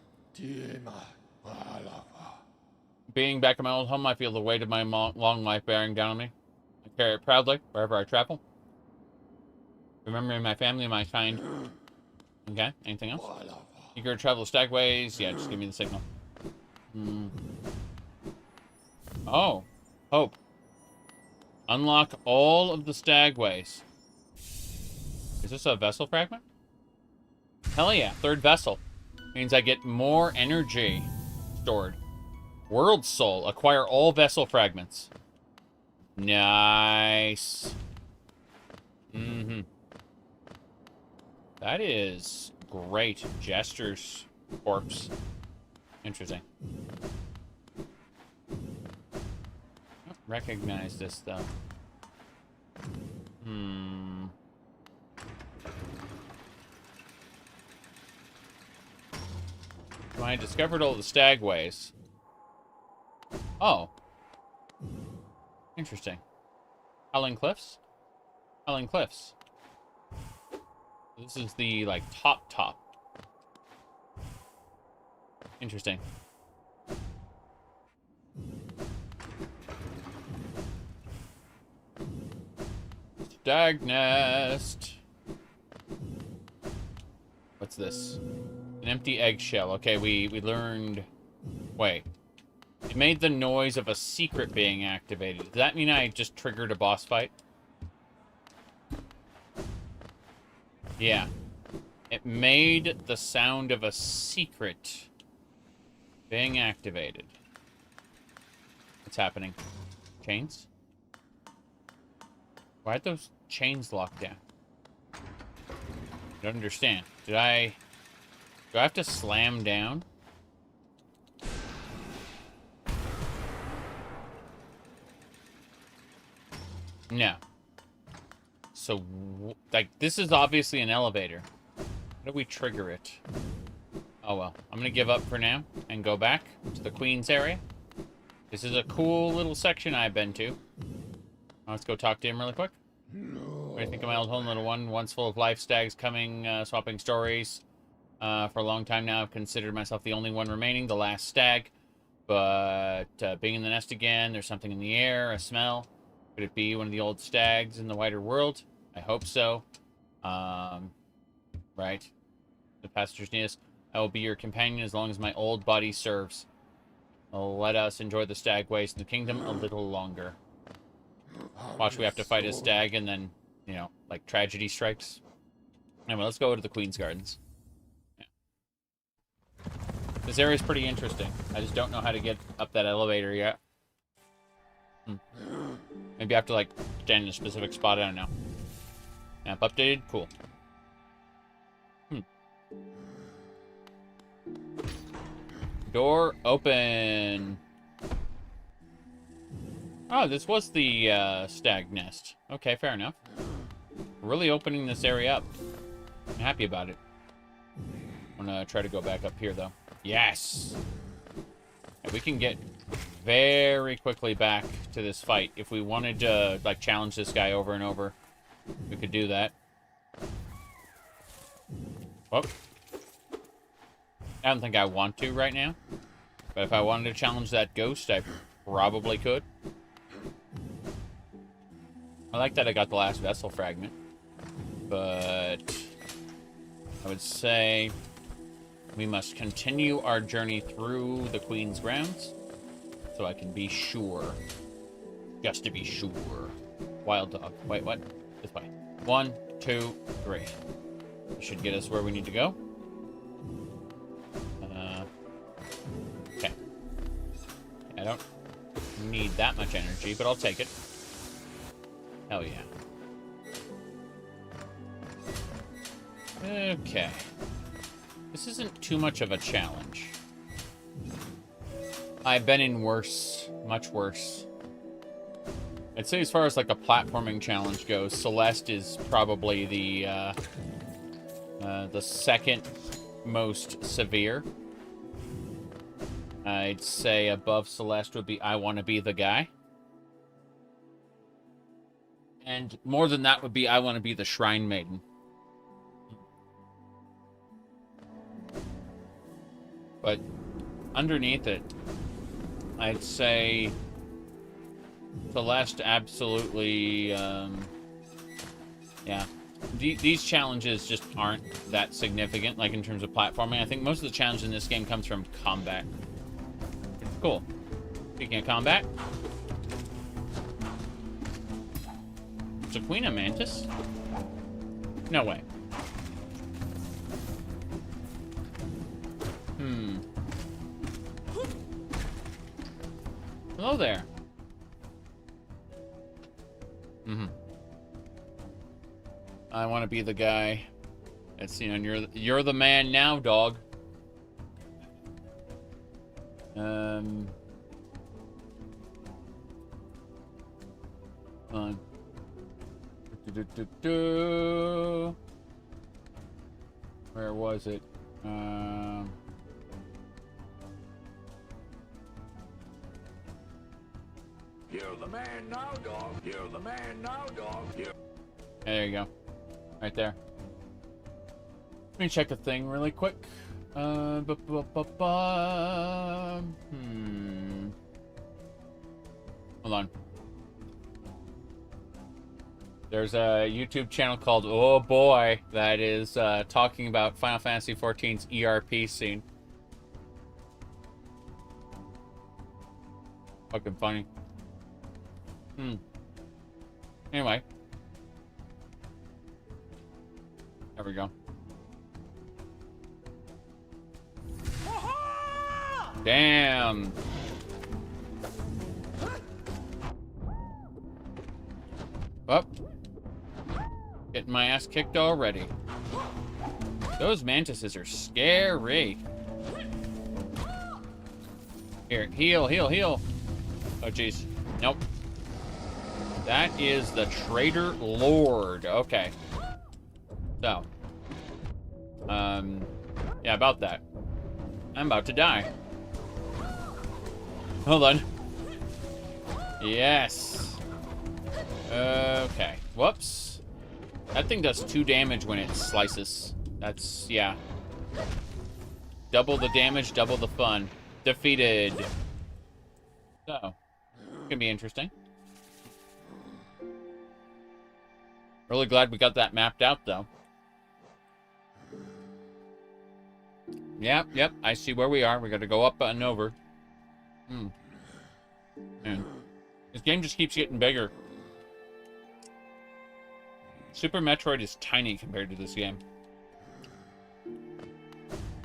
Being back in my old home, I feel the weight of my long life bearing down on me. I carry it proudly wherever I travel. Remembering my family and my kind. Okay, anything else? Eager to travel stagways? Yeah, just give me the signal. Oh, hope. Unlock all of the stagways. Is this a vessel fragment? Hell yeah, third vessel. Means I get more energy stored. World Soul. Acquire all vessel fragments. Nice. That is great. Jester's corpse. Interesting. Don't recognize this, though. So I discovered all the stagways. Oh. Interesting. Howling Cliffs? Howling Cliffs. This is the, like, top. Interesting. Stag nest. What's this? An empty eggshell. Okay, we learned... Wait. It made the noise of a secret being activated. Does that mean I just triggered a boss fight? Yeah. It made the sound of a secret being activated. What's happening? Chains? Why'd those chains lock down? I don't understand. Do I have to slam down? No. So, like, this is obviously an elevator. How do we trigger it? Oh, well. I'm gonna give up for now and go back to the Queen's area. This is a cool little section I've been to. Let's go talk to him really quick. What do you think of my old home, little one? Once full of life, stags coming, swapping stories. For a long time now, I've considered myself the only one remaining, the last stag. But being in the nest again, there's something in the air, a smell. Could it be one of the old stags in the wider world? I hope so. Right. The passenger's nearest. I will be your companion as long as my old body serves. Let us enjoy the stagways in the kingdom a little longer. Watch, we have to fight a stag and then, you know, like tragedy strikes. Anyway, let's go to the Queen's Gardens. Yeah. This area is pretty interesting. I just don't know how to get up that elevator yet. Maybe I have to, like, stand in a specific spot. I don't know. Map updated? Cool. Door open. Oh, this was the stag nest. Okay, fair enough. Really opening this area up. I'm happy about it. I'm gonna try to go back up here, though. Yes! Yeah, we can get very quickly back to this fight. If we wanted to, like, challenge this guy over and over, we could do that. Whoop. I don't think I want to right now. But if I wanted to challenge that ghost, I probably could. I like that I got the last vessel fragment. But I would say we must continue our journey through the Queen's grounds so I can be sure. Just to be sure. Wild dog. Wait, what? This way. 1, 2, 3. Should get us where we need to go. Okay. I don't need that much energy, but I'll take it. Hell yeah. Okay. This isn't too much of a challenge. I've been in worse. Much worse. I'd say as far as like a platforming challenge goes, Celeste is probably the second most severe. I'd say above Celeste would be I Want to Be the Guy. And more than that would be I Want to Be the Shrine Maiden. But underneath it, I'd say Celeste absolutely, yeah. These challenges just aren't that significant, like in terms of platforming. I think most of the challenge in this game comes from combat. It's cool. Speaking of combat, it's a Queen of Mantis? No way. Hello there. I want to be the guy. It's, you know, you're the man now, dog. Hold on. Where was it?
You're the man now, dog. You're the man now, dog.
There you go. Right there. Let me check a thing really quick. Hold on. There's a YouTube channel called Oh Boy that is talking about Final Fantasy XIV's ERP scene. Fucking funny. Anyway. There we go. Damn. Up. Getting my ass kicked already. Those mantises are scary. Here, heal, heal, heal. Oh, jeez. Nope. That is the Traitor Lord. Okay. So. Yeah, about that. I'm about to die. Hold on. Yes. Okay. Whoops. That thing does 2 damage when it slices. That's, yeah. Double the damage, double the fun. Defeated. So. Gonna be interesting. Really glad we got that mapped out, though. Yep, I see where we are. We gotta go up and over. Man. This game just keeps getting bigger. Super Metroid is tiny compared to this game.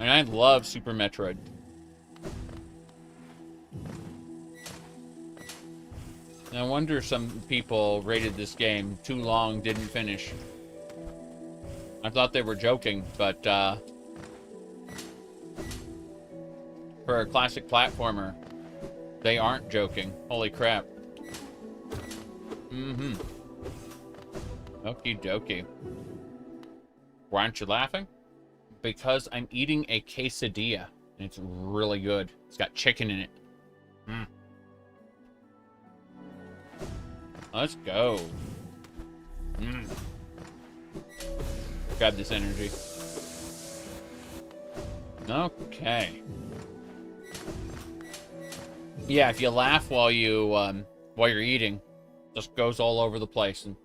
And I love Super Metroid. No wonder some people rated this game too long, didn't finish. I thought they were joking, but for a classic platformer, they aren't joking. Holy crap. Okie dokie. Why aren't you laughing? Because I'm eating a quesadilla, and it's really good. It's got chicken in it. Let's go. Grab this energy. Okay. Yeah, if you laugh while you're eating, just goes all over the place, and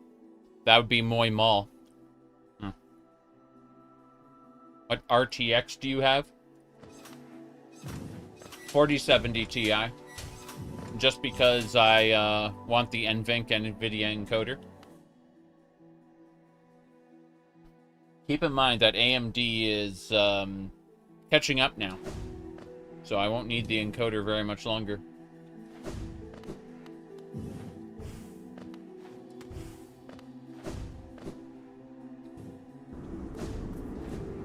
that would be Moy Mall. What RTX do you have? 4070 Ti. Just because I want the NVENC and NVIDIA encoder. Keep in mind that AMD is catching up now, so I won't need the encoder very much longer.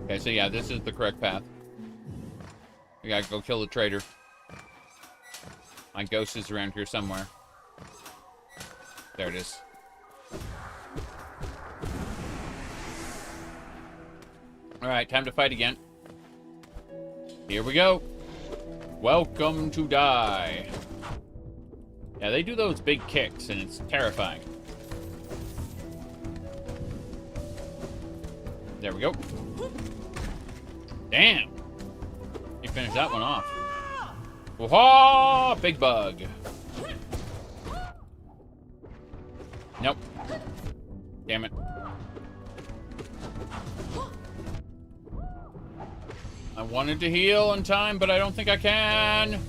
Okay, so yeah, this is the correct path. We gotta go kill the traitor. My ghost is around here somewhere. There it is. Alright, time to fight again. Here we go. Welcome to die. Yeah, they do those big kicks, and it's terrifying. There we go. Damn. You finished that one off. Whoa, big bug. Nope. Damn it. I wanted to heal in time, but I don't think I can.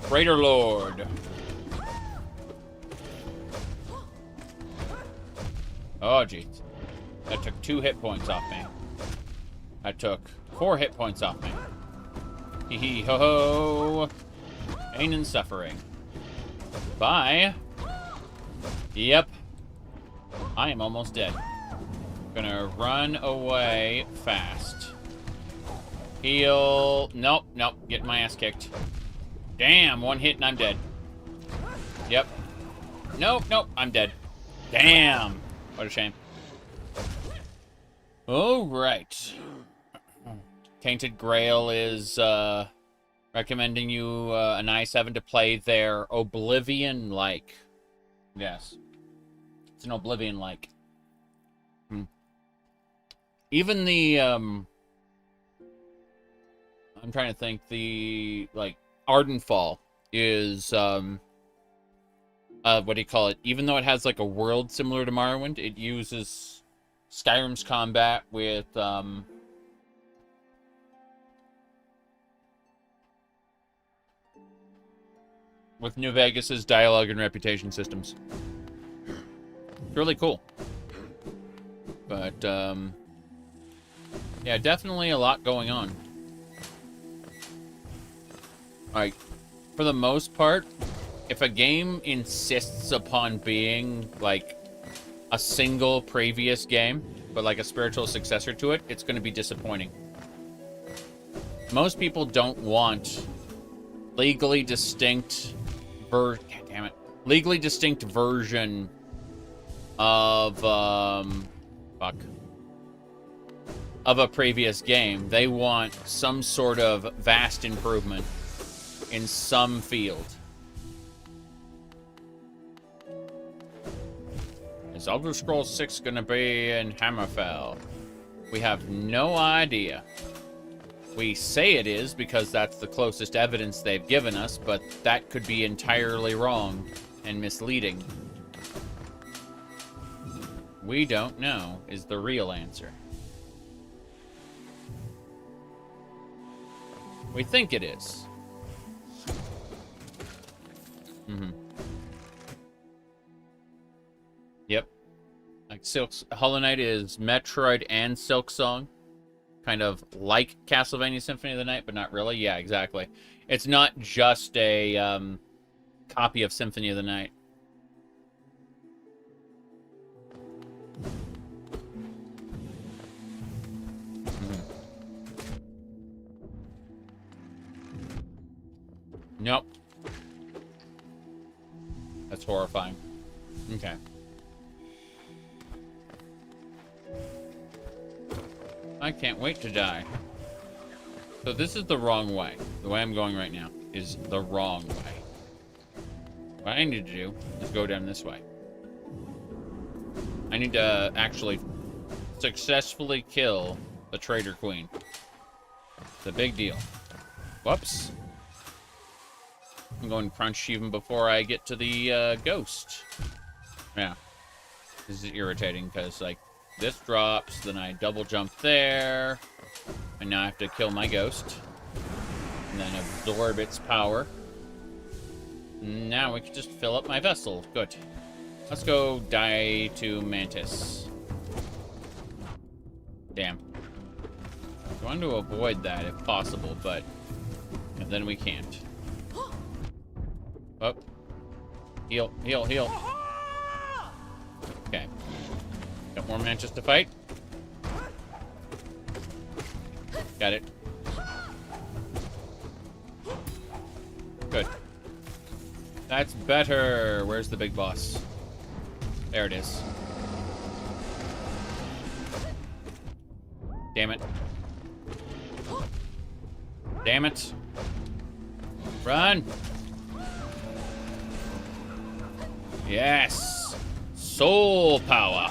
Crater Lord. Oh, jeez. That took 2 hit points off me. That took 4 hit points off me. Hee hee ho ho. Pain and suffering. Bye. Yep. I am almost dead. Gonna run away fast. Heal. Nope, nope. Getting my ass kicked. Damn, 1 hit and I'm dead. Yep. Nope, nope. I'm dead. Damn. What a shame. All right. Tainted Grail is recommending you an i7 to play their Oblivion-like. Yes. It's an Oblivion-like. Even the, I'm trying to think, the, like, Ardenfall is, what do you call it? Even though it has, like, a world similar to Morrowind, it uses Skyrim's combat with, New Vegas's dialogue and reputation systems. It's really cool. But, yeah, definitely a lot going on. Alright, for the most part, if a game insists upon being, like, a single previous game, but like a spiritual successor to it, it's going to be disappointing. Most people don't want legally distinct legally distinct version of, of a previous game. They want some sort of vast improvement in some field. Is Elder Scrolls 6 gonna be in Hammerfell? We have no idea. We say it is because that's the closest evidence they've given us, but that could be entirely wrong and misleading. We don't know is the real answer. We think it is. Yep. Like Hollow Knight is Metroid and Silksong. Kind of like Castlevania Symphony of the Night, but not really. Yeah, exactly. It's not just a copy of Symphony of the Night. Nope. That's horrifying. Okay. I can't wait to die. So this is the wrong way. The way I'm going right now is the wrong way. What I need to do is go down this way. I need to actually successfully kill the Traitor Queen. It's a big deal. Whoops. I'm going crunch even before I get to the ghost. Yeah. This is irritating because, like, this drops, then I double jump there, and now I have to kill my ghost, and then absorb its power. Now we can just fill up my vessel. Good. Let's go die to Mantis. Damn. I want to avoid that if possible, but then we can't. Oh. Heal, heal, heal. Okay. Got more Mantis to fight. Got it. Good. That's better. Where's the big boss? There it is. Damn it. Damn it. Run. Yes. Soul power.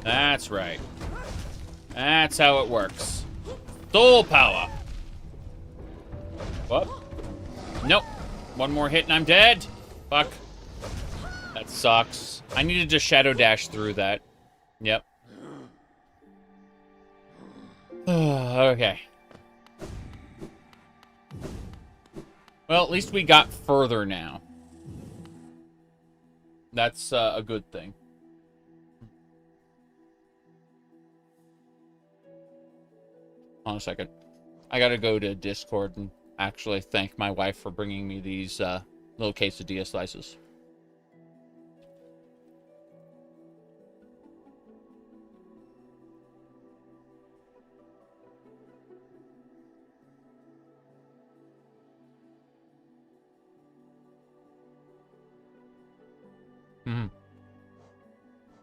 That's right. That's how it works. Soul power. What? Nope. One more hit and I'm dead. Fuck. That sucks. I needed to shadow dash through that. Yep. Okay. Well, at least we got further now. That's a good thing. Hold on a second. I gotta go to Discord and actually thank my wife for bringing me these little quesadilla slices.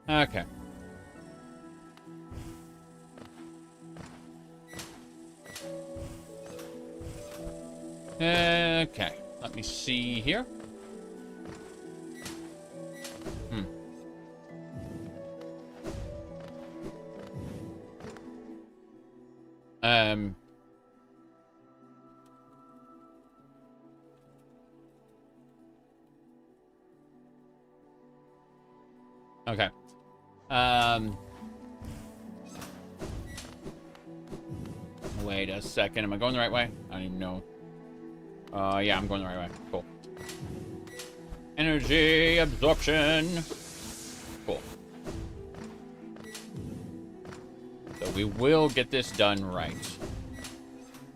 Okay. Okay. Let me see here. Okay. Wait a second. Am I going the right way? I don't even know. Yeah, I'm going the right way. Cool. Energy absorption. Cool. So we will get this done right.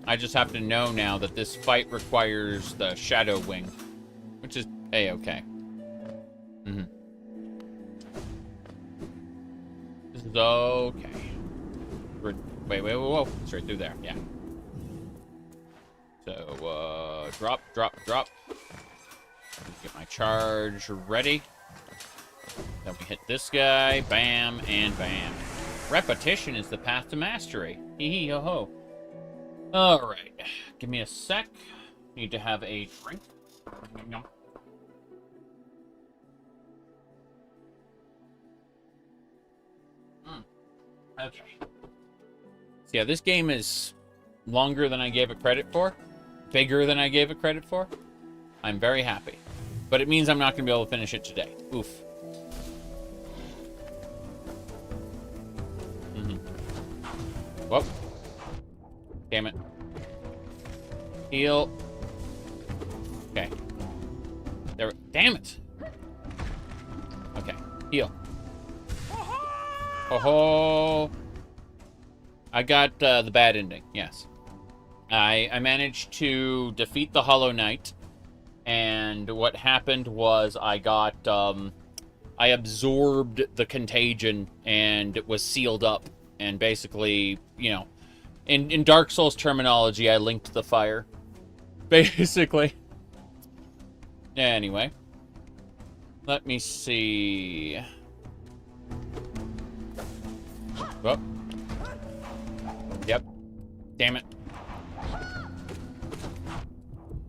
I just have to know now that this fight requires the Shadow Wing, which is A-okay. This is okay. Wait, whoa. Straight through there, yeah. So, drop. Get my charge ready. Then we hit this guy, bam, and bam. Repetition is the path to mastery. Hee hee ho ho. Alright, give me a sec. Need to have a drink. Okay. So yeah, this game is longer than I gave it credit for. Bigger than I gave it credit for. I'm very happy. But it means I'm not going to be able to finish it today. Oof. Whoop. Damn it. Heal. Okay. There. Damn it. Okay. Heal. Oh-ho. I got the bad ending. Yes. I managed to defeat the Hollow Knight. And what happened was I got... I absorbed the contagion and it was sealed up. And basically, you know, in Dark Souls terminology, I linked the fire. Basically. Anyway. Let me see. Oh. Yep. Damn it.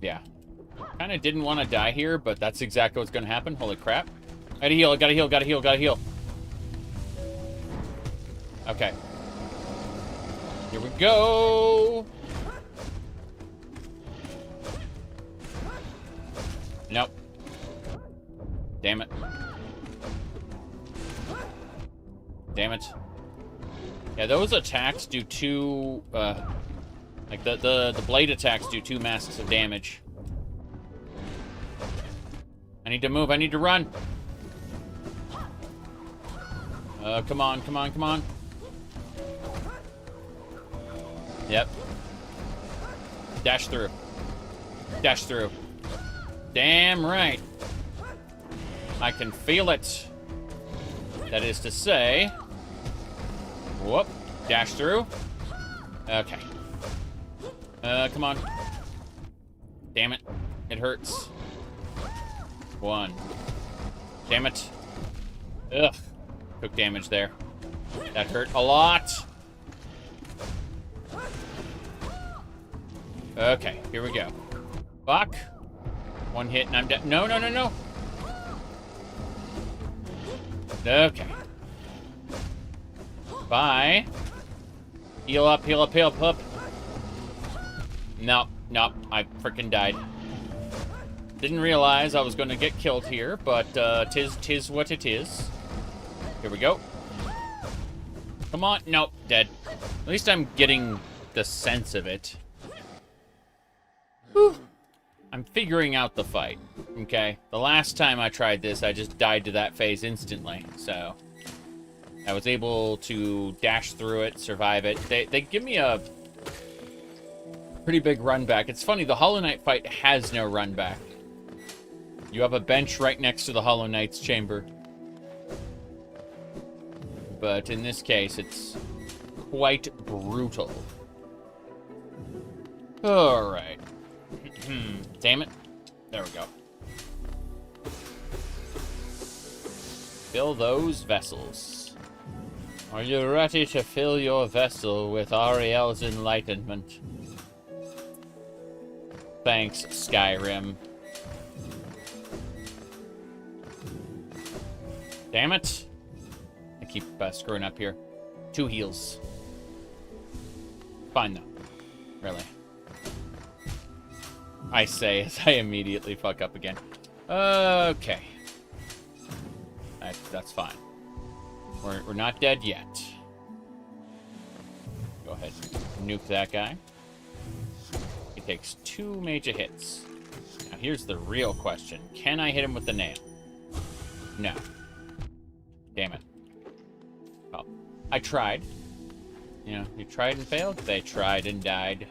Yeah. Kind of didn't want to die here, but that's exactly what's going to happen. Holy crap. Gotta heal, gotta heal, gotta heal, gotta heal. Okay. Here we go. Nope. Damn it. Damn it. Yeah, those attacks do two, like the blade attacks do 2 masks of damage. I need to move, I need to run. Come on, come on, come on. Yep. Dash through. Dash through. Damn right. I can feel it. That is to say... Whoop. Dash through. Okay. Come on. Damn it. It hurts. 1. Damn it. Ugh. Took damage there. That hurt a lot. Okay, here we go. Fuck. 1 hit and I'm dead. No, no, no, no. Okay. Bye. Heal up, heal up, heal up. Nope, nope. I freaking died. Didn't realize I was going to get killed here, but tis what it is. Here we go. Come on. Nope, dead. At least I'm getting the sense of it. Whew. I'm figuring out the fight, okay? The last time I tried this, I just died to that phase instantly, so... I was able to dash through it, survive it. They give me a pretty big run back. It's funny, the Hollow Knight fight has no run back. You have a bench right next to the Hollow Knight's chamber. But in this case, it's quite brutal. Alright. Damn it. There we go. Fill those vessels. Are you ready to fill your vessel with Ariel's enlightenment? Thanks, Skyrim. Damn it. I keep screwing up here. 2 heals. Fine, though. Really. I say as I immediately fuck up again. Okay. That's fine. We're not dead yet. Go ahead and nuke that guy. He takes 2 major hits. Now here's the real question. Can I hit him with the nail? No. Damn it. Well, I tried. You know, you tried and failed. They tried and died.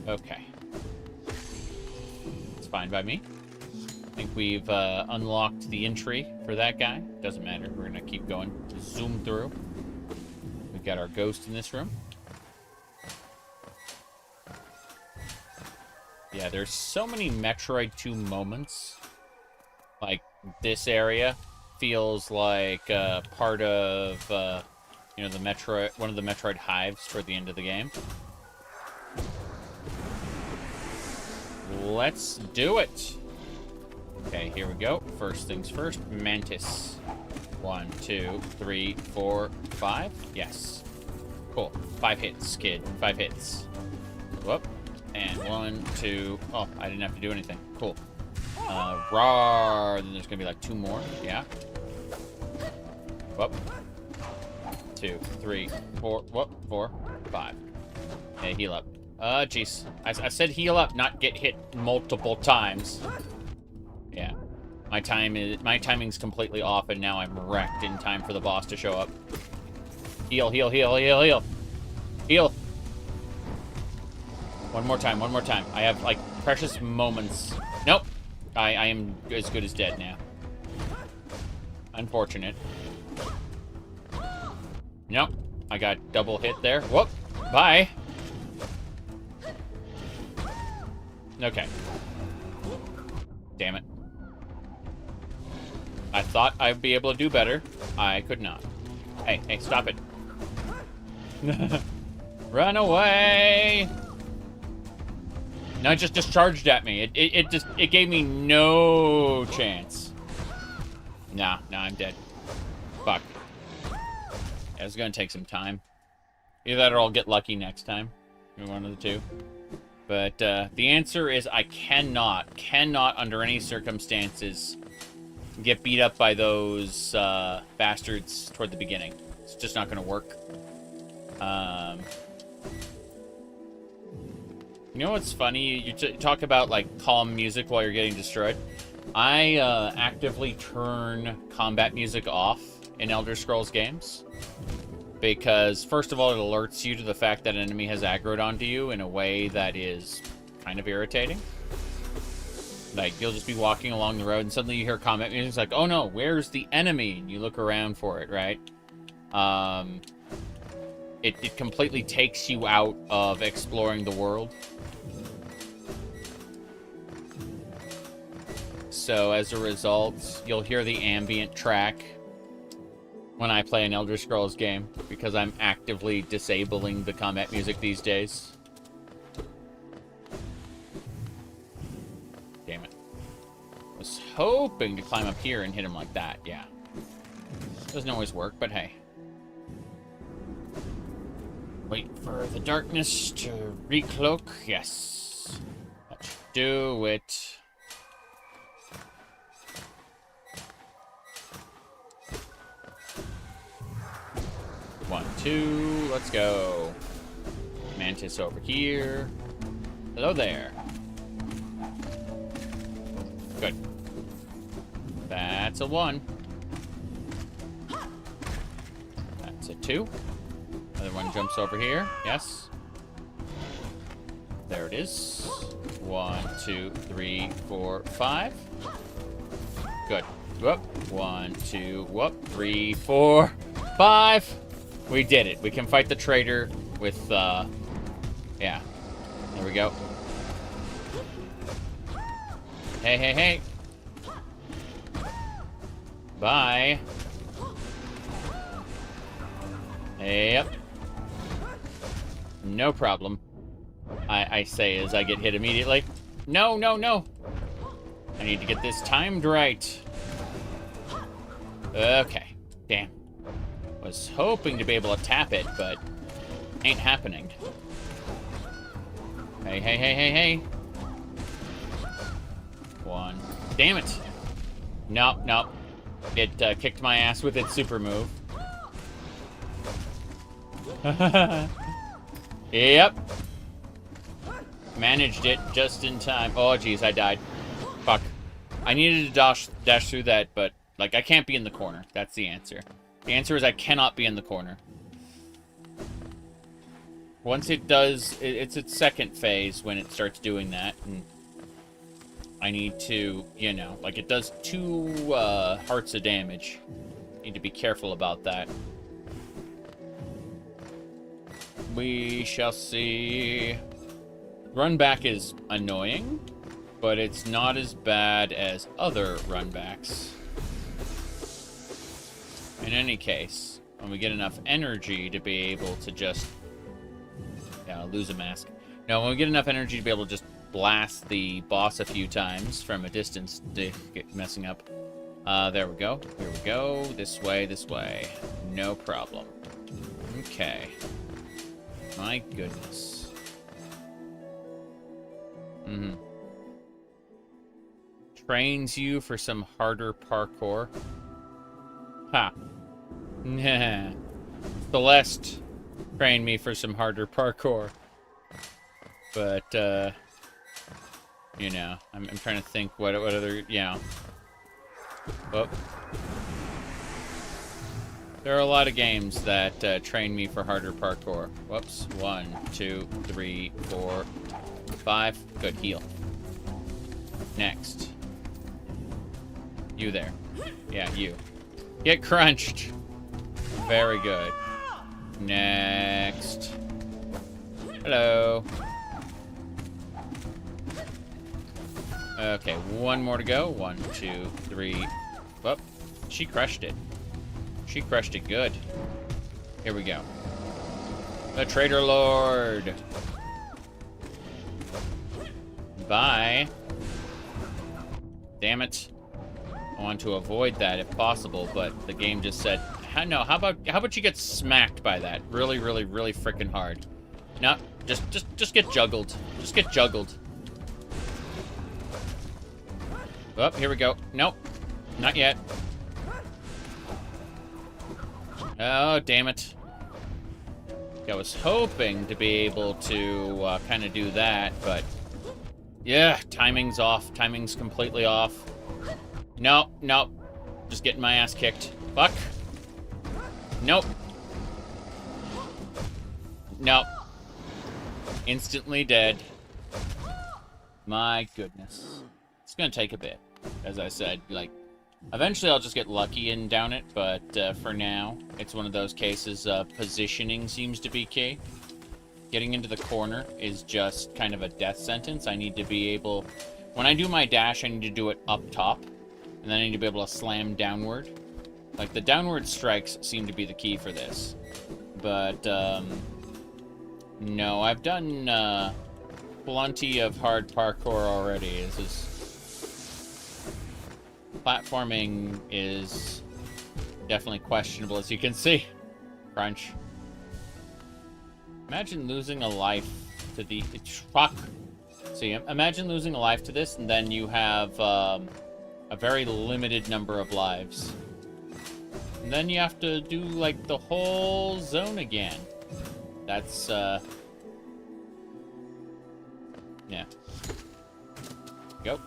Okay. It's fine by me. I think we've unlocked the entry for that guy. Doesn't matter. We're going to keep going. Zoom through. We've got our ghost in this room. Yeah, there's so many Metroid 2 moments. Like, this area feels like part of, you know, the Metroid, one of the Metroid hives toward the end of the game. Let's do it. Okay, here we go. First things first, Mantis. 1, 2, 3, 4, 5. Yes. Cool. 5 hits, kid. 5 hits. Whoop. And 1, 2. Oh, I didn't have to do anything. Cool. Rawr. Then there's gonna be like 2 more. Yeah. Whoop. 2, 3, 4. Whoop. 4, 5. Hey, heal up. Jeez. I said heal up, not get hit multiple times. Yeah. My timing's completely off, and now I'm wrecked in time for the boss to show up. Heal, heal, heal, heal, heal. Heal. One more time, one more time. I have, like, precious moments. Nope. I am as good as dead now. Unfortunate. Nope. I got double hit there. Whoop. Bye. Okay. Damn it. I thought I'd be able to do better. I could not. Hey, hey, stop it. Run away! No, it just discharged at me. It gave me no chance. Nah, I'm dead. Fuck. Yeah, it's gonna take some time. Either that or I'll get lucky next time. One of the two. But the answer is I cannot under any circumstances get beat up by those bastards toward the beginning. It's just not gonna work. You know what's funny? You talk about, like, calm music while you're getting destroyed. I actively turn combat music off in Elder Scrolls games. Because, first of all, it alerts you to the fact that an enemy has aggroed onto you in a way that is kind of irritating. Like, you'll just be walking along the road and suddenly you hear combat music. It's like, oh no, where's the enemy? And you look around for it, right? It completely takes you out of exploring the world. So as a result, you'll hear the ambient track when I play an Elder Scrolls game, because I'm actively disabling the combat music these days. Damn it. I was hoping to climb up here and hit him like that, yeah. Doesn't always work, but hey. Wait for the darkness to recloak. Yes. Let's do it. One, two, let's go. Mantis over here. Hello there. Good. That's a 1. That's a 2. Other one jumps over here. Yes. There it is. 1, 2, 3, 4, 5. Good. Whoop. 1, 2, whoop. 3, 4, 5. We did it. We can fight the traitor with, yeah. There we go. Hey, hey, hey. Bye. Yep. No problem. I say as I get hit immediately. No, no, no. I need to get this timed right. Okay. Damn. Was hoping to be able to tap it, but ain't happening. Hey, hey, hey, hey, hey. 1. Damn it. Nope, nope. It kicked my ass with its super move. Yep. Managed it just in time. Oh, jeez, I died. Fuck. I needed to dash through that, but, like, I can't be in the corner. That's the answer. The answer is I cannot be in the corner. Once it does, it's its second phase when it starts doing that. And I need to, you know, like it does 2 hearts of damage. Need to be careful about that. We shall see. Run back is annoying, but it's not as bad as other run backs. In any case, when we get enough energy to be able to just... Yeah, lose a mask. No, when we get enough energy to be able to just blast the boss a few times from a distance to get messing up. There we go. Here we go. This way, this way. No problem. Okay. My goodness. Trains you for some harder parkour. Ha. Nah. Celeste trained me for some harder parkour. But, you know, I'm trying to think what other, you know. Oh. There are a lot of games that train me for harder parkour. Whoops. 1, 2, 3, 4, 5. Good, heal. Next. You there. Yeah, you. Get crunched. Very good. Next. Hello. Okay, 1 more to go. 1, 2, 3. Whoop. She crushed it. She crushed it good. Here we go. The Traitor Lord. Bye. Damn it. I want to avoid that if possible, but the game just said, no, how about you get smacked by that? Really, really, really freaking hard. No, just get juggled. Just get juggled. Oh, here we go. Nope. Not yet. Oh, damn it. I was hoping to be able to kind of do that, but... yeah, timing's off. Timing's completely off. No, no. Just getting my ass kicked. Fuck. Nope. Nope. Instantly dead. My goodness. It's gonna take a bit. As I said, like, eventually I'll just get lucky and down it, but for now, it's one of those cases, positioning seems to be key. Getting into the corner is just kind of a death sentence. I need to be able... when I do my dash, I need to do it up top, and then I need to be able to slam downward. Like, the downward strikes seem to be the key for this. But, no, I've done, plenty of hard parkour already. This is... platforming is definitely questionable, as you can see. Crunch. Imagine losing a life to the... fuck. See, imagine losing a life to this, and then you have a very limited number of lives. And then you have to do, like, the whole zone again. That's, yeah. Go.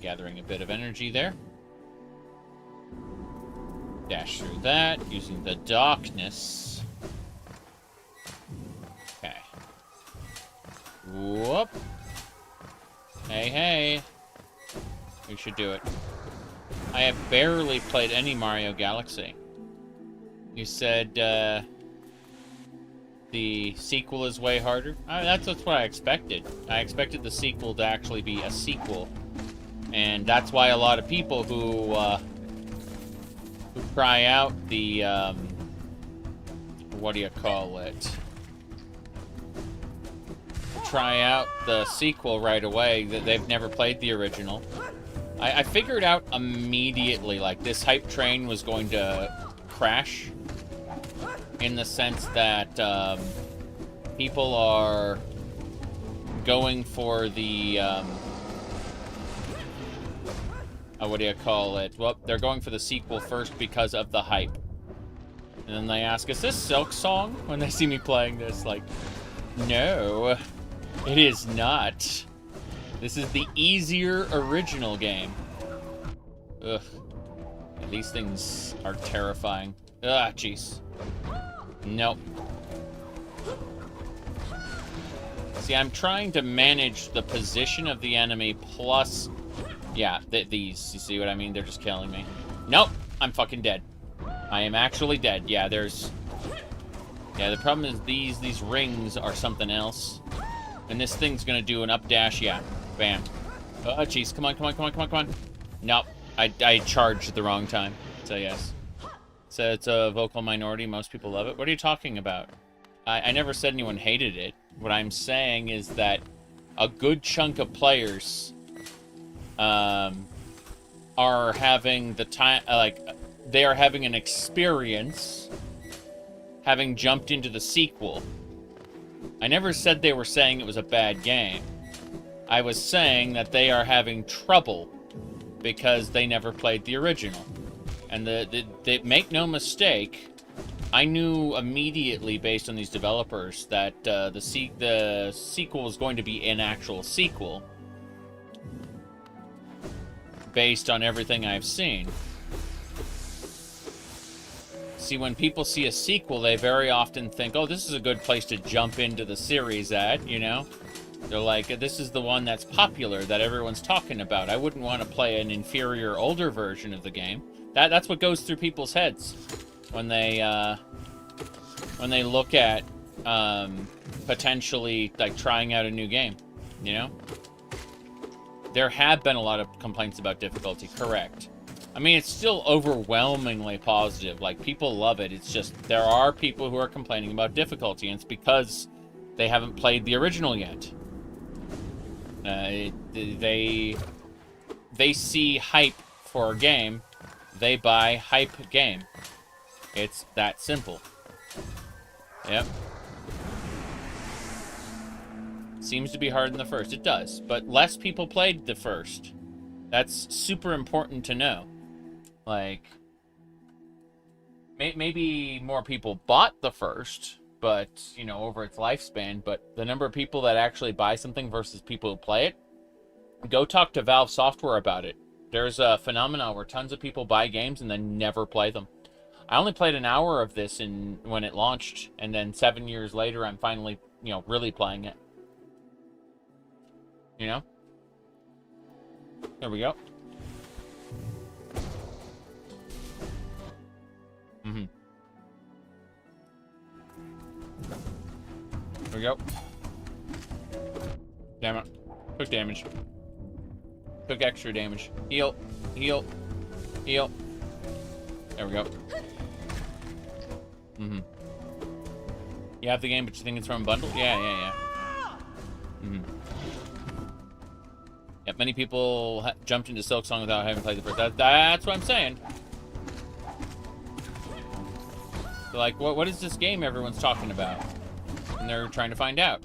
Gathering a bit of energy there. Dash through that, using the darkness. Okay. Whoop. Hey, hey. We should do it. I have barely played any Mario Galaxy. You said, the sequel is way harder? That's what I expected. I expected the sequel to actually be a sequel. And that's why a lot of people who cry out the, what do you call it? Try out the sequel right away, that they've never played the original. I figured out immediately, like, this hype train was going to crash. In the sense that, people are going for the, what do you call it? Well, they're going for the sequel first because of the hype. And then they ask, is this Silksong? When they see me playing this, like, no, it is not. This is the easier original game. Ugh. These things are terrifying. Ah, jeez. Nope. See, I'm trying to manage the position of the enemy plus... yeah, these. You see what I mean? They're just killing me. Nope! I'm fucking dead. I am actually dead. Yeah, there's... yeah, the problem is these rings are something else. And this thing's gonna do an up dash. Yeah. Bam. Oh, jeez. Come on, come on, come on, come on, come on. Nope. I charged at the wrong time. So, yes. So it's a vocal minority. Most people love it. What are you talking about? I never said anyone hated it. What I'm saying is that a good chunk of players are having the time, like, they are having an experience having jumped into the sequel. I never said they were saying it was a bad game. I was saying that they are having trouble because they never played the original. And they make no mistake, I knew immediately based on these developers that the sequel was going to be an actual sequel based on everything I've seen. See, when people see a sequel, they very often think, oh, this is a good place to jump into the series at, you know? They're like, this is the one that's popular, that everyone's talking about. I wouldn't want to play an inferior, older version of the game. That's what goes through people's heads when they look at potentially, like, trying out a new game, you know? There have been a lot of complaints about difficulty, correct. I mean, it's still overwhelmingly positive. Like, people love it. It's just, there are people who are complaining about difficulty, and it's because they haven't played the original yet. They see hype for a game, they buy hype game. It's that simple. Yep. Seems to be harder than the first. It does, but less people played the first. That's super important to know. Like, maybe more people bought the first, but, you know, over its lifespan, but the number of people that actually buy something versus people who play it, go talk to Valve Software about it. There's a phenomenon where tons of people buy games and then never play them. I only played an hour of this when it launched, and then 7 years later, I'm finally, you know, really playing it. You know? There we go. Mm-hmm. There we go. Damn it. Took damage. Took extra damage. Heal. Heal. Heal. There we go. Mm-hmm. You have the game, but you think it's from a bundle? Yeah. Mm-hmm. Yep, many people jumped into Silksong without having played the first. That's what I'm saying. They're like, what is this game everyone's talking about? And they're trying to find out.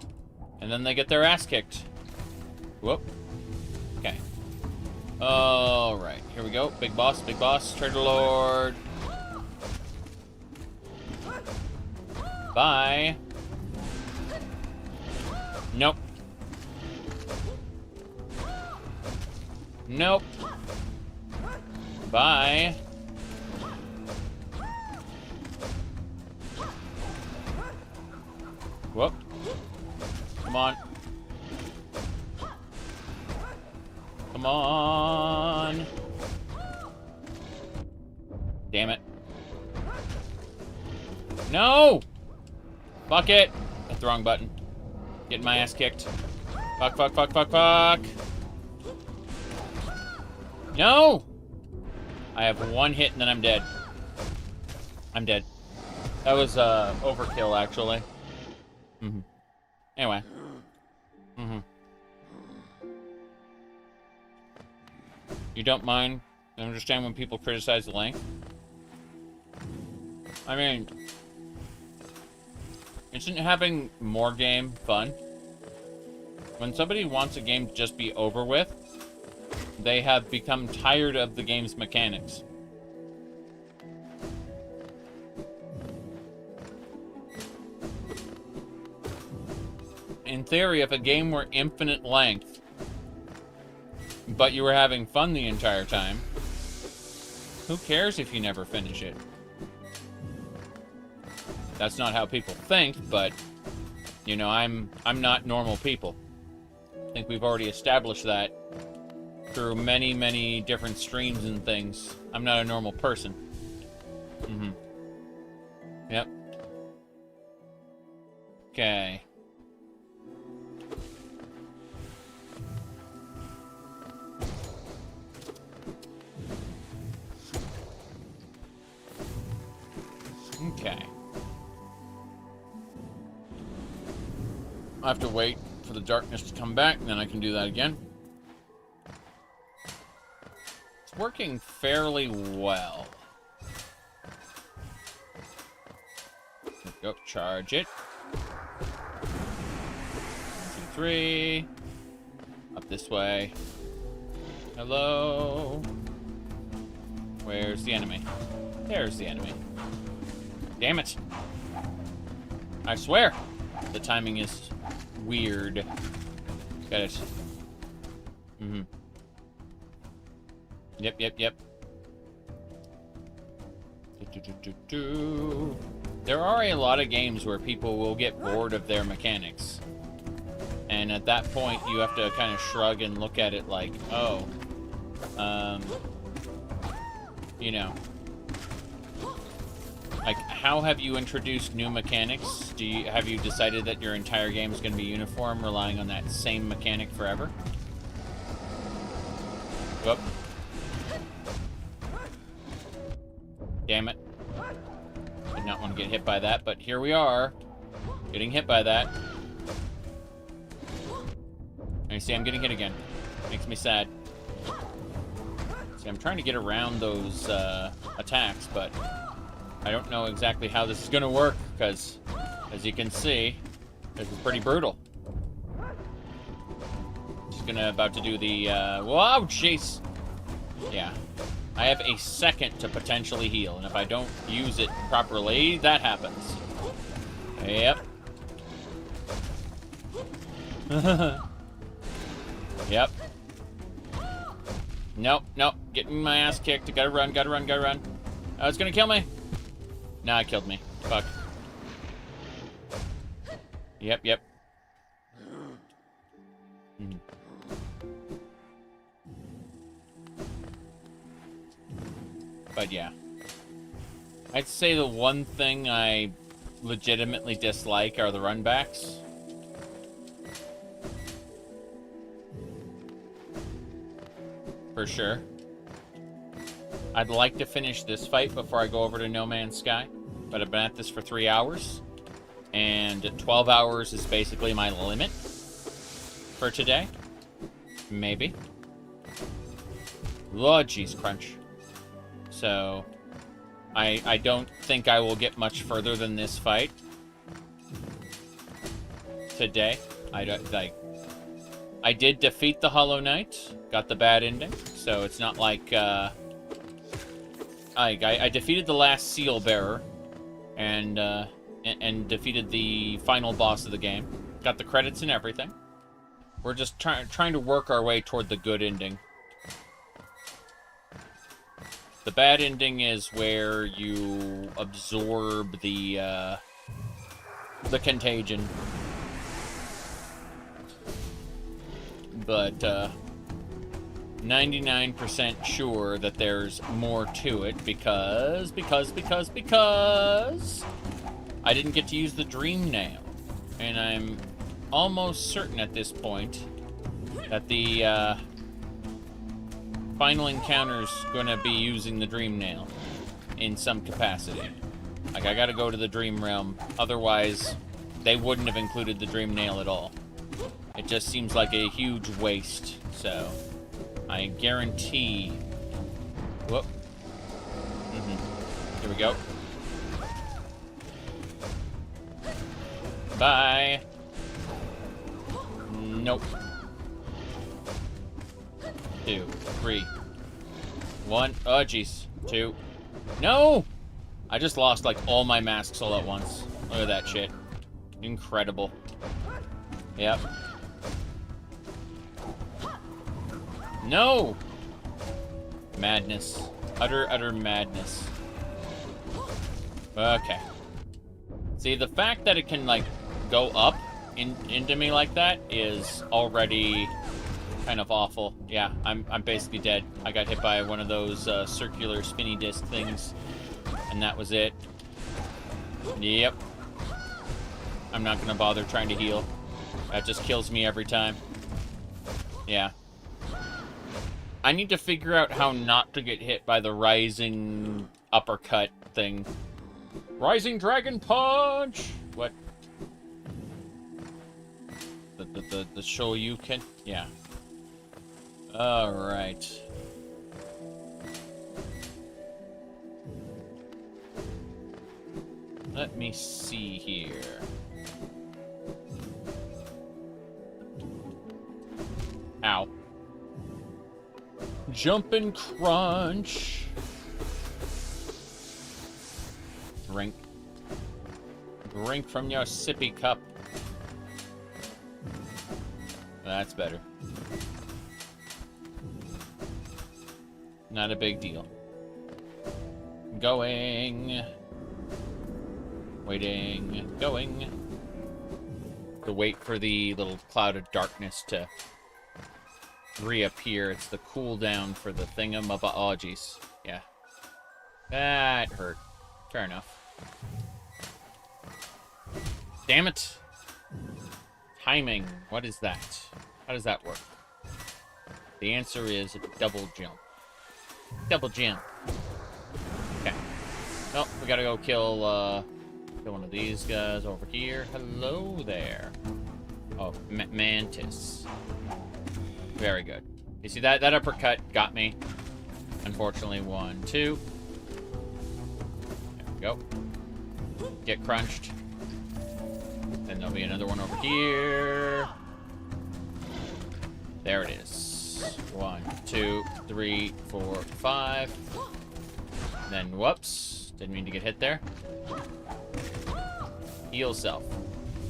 And then they get their ass kicked. Whoop. Okay. Alright, here we go. Big boss, Treasure Lord. Bye. Nope. Nope. Bye. Whoop. Come on. Come on. Damn it. No! Fuck it. Hit the wrong button. Getting my ass kicked. Fuck. No! I have one hit and then I'm dead. I'm dead. That was overkill, actually. Mm-hmm. Anyway. Mm-hmm. You don't mind? You understand when people criticize the length? I mean, isn't having more game fun? When somebody wants a game to just be over with, they have become tired of the game's mechanics. In theory, if a game were infinite length, but you were having fun the entire time, who cares if you never finish it? That's not how people think, but, you know, I'm not normal people. I think we've already established that through many, many different streams and things. I'm not a normal person. Mm-hmm. Yep. Okay. Okay. I have to wait for the darkness to come back, and then I can do that again. It's working fairly well. Go, charge it. 1, 2, 3. Up this way. Hello. Where's the enemy? There's the enemy. Damn it. I swear. The timing is weird. Got it. Mm-hmm. Yep. There are a lot of games where people will get bored of their mechanics. And at that point, you have to kind of shrug and look at it like, oh, you know. Like, how have you introduced new mechanics? Have you decided that your entire game is going to be uniform, relying on that same mechanic forever? Whoop. Damn it. Did not want to get hit by that, but here we are. Getting hit by that. You see, I'm getting hit again. Makes me sad. See, I'm trying to get around those attacks, but I don't know exactly how this is going to work, because, as you can see, this is pretty brutal. Just about to do the, whoa, jeez! Yeah. I have a second to potentially heal, and if I don't use it properly, that happens. Yep. Yep. Nope, nope. Getting my ass kicked. Gotta run, gotta run, gotta run. Oh, it's gonna kill me. Nah, it killed me. Fuck. Yep, yep. Mhm. But yeah. I'd say the one thing I legitimately dislike are the runbacks. For sure. I'd like to finish this fight before I go over to No Man's Sky, but I've been at this for 3 hours, and 12 hours is basically my limit for today. Maybe. Oh, jeez, crunch. So, I don't think I will get much further than this fight today. I did defeat the Hollow Knight, got the bad ending, so it's not like, I defeated the last seal bearer, and defeated the final boss of the game. Got the credits and everything. We're just trying to work our way toward the good ending. The bad ending is where you absorb the contagion. But, 99% sure that there's more to it because I didn't get to use the Dream Nail. And I'm almost certain at this point that the, final encounter's gonna be using the Dream Nail in some capacity. Like, I gotta go to the Dream Realm, otherwise they wouldn't have included the Dream Nail at all. It just seems like a huge waste, so I guarantee... Whoop. Here we go. Bye. Nope. 2, 3, 1. Oh, jeez. 2. No! I just lost, like, all my masks all at once. Look at that shit. Incredible. Yep. No! Madness. Utter, utter madness. Okay. See, the fact that it can, like, go up into me like that is already kind of awful. Yeah, I'm basically dead. I got hit by one of those circular spinny disc things, and that was it. Yep. I'm not gonna bother trying to heal. That just kills me every time. Yeah. I need to figure out how not to get hit by the rising uppercut thing. Rising Dragon Punch! What? The Shoryuken? Yeah. Alright. Let me see here. Ow. Jump and crunch. Drink. Drink from your sippy cup. That's better. Not a big deal. Going. Waiting. Going. To wait for the little cloud of darkness to reappear. It's the cooldown for the thingamabobbies. Yeah. That hurt. Fair enough. Damn it! Timing. What is that? How does that work? The answer is double jump. Double jump. Okay. Well, we gotta go kill one of these guys over here. Hello there. Oh, Mantis. Very good. You see that uppercut got me. Unfortunately, 1, 2. There we go. Get crunched. Then there'll be another one over here. There it is. 1, 2, 3, 4, 5. Then, whoops. Didn't mean to get hit there. Heal self.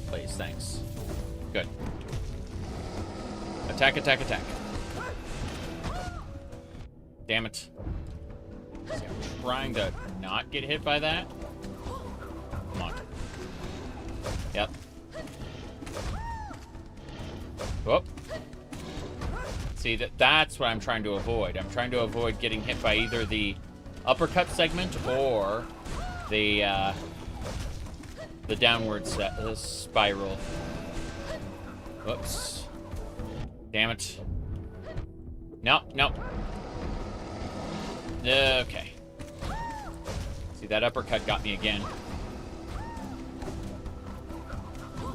Please, thanks. Good. Attack, attack, attack. Damn it. See, I'm trying to not get hit by that. Come on. Yep. Whoop. See, that's what I'm trying to avoid. I'm trying to avoid getting hit by either the uppercut segment or the downward spiral. Whoops. Damn it. No, no. Okay. See, that uppercut got me again.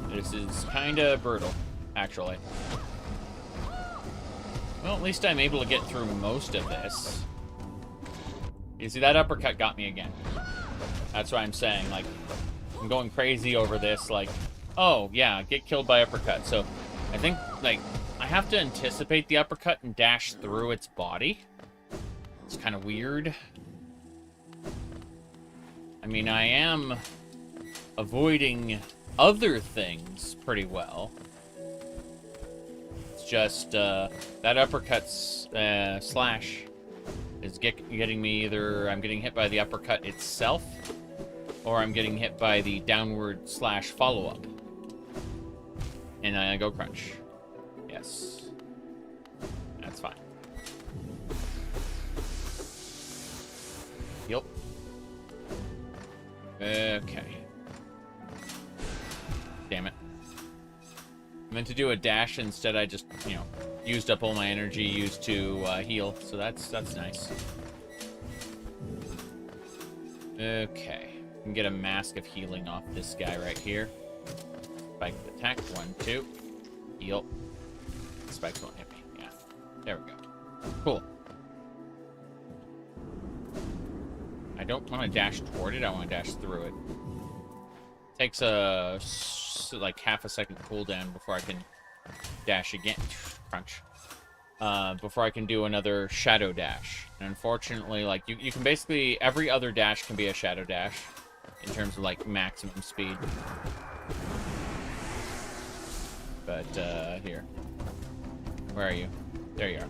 This is kind of brutal, actually. Well, at least I'm able to get through most of this. You see, that uppercut got me again. That's what I'm saying. Like, I'm going crazy over this. Like, oh, yeah, get killed by uppercut. So, I think, like, I have to anticipate the uppercut and dash through its body. It's kind of weird. I mean, I am avoiding other things pretty well. It's just, that uppercut's slash is getting me either I'm getting hit by the uppercut itself, or I'm getting hit by the downward slash follow-up. And I go crunch. Yes. That's fine. Yep. Okay. Damn it. I meant to do a dash, instead I just, you know, used up all my energy used to heal, so that's nice. Okay. I can get a mask of healing off this guy right here. Spike attack, 1, 2. Heal. Spikes won't hit me. Yeah. There we go. Cool. I don't want to dash toward it, I want to dash through it. Takes a, like, half a second cooldown before I can dash again. Crunch. Before I can do another shadow dash. And unfortunately, like, you can basically, every other dash can be a shadow dash in terms of, like, maximum speed. But, here. Where are you? There you are.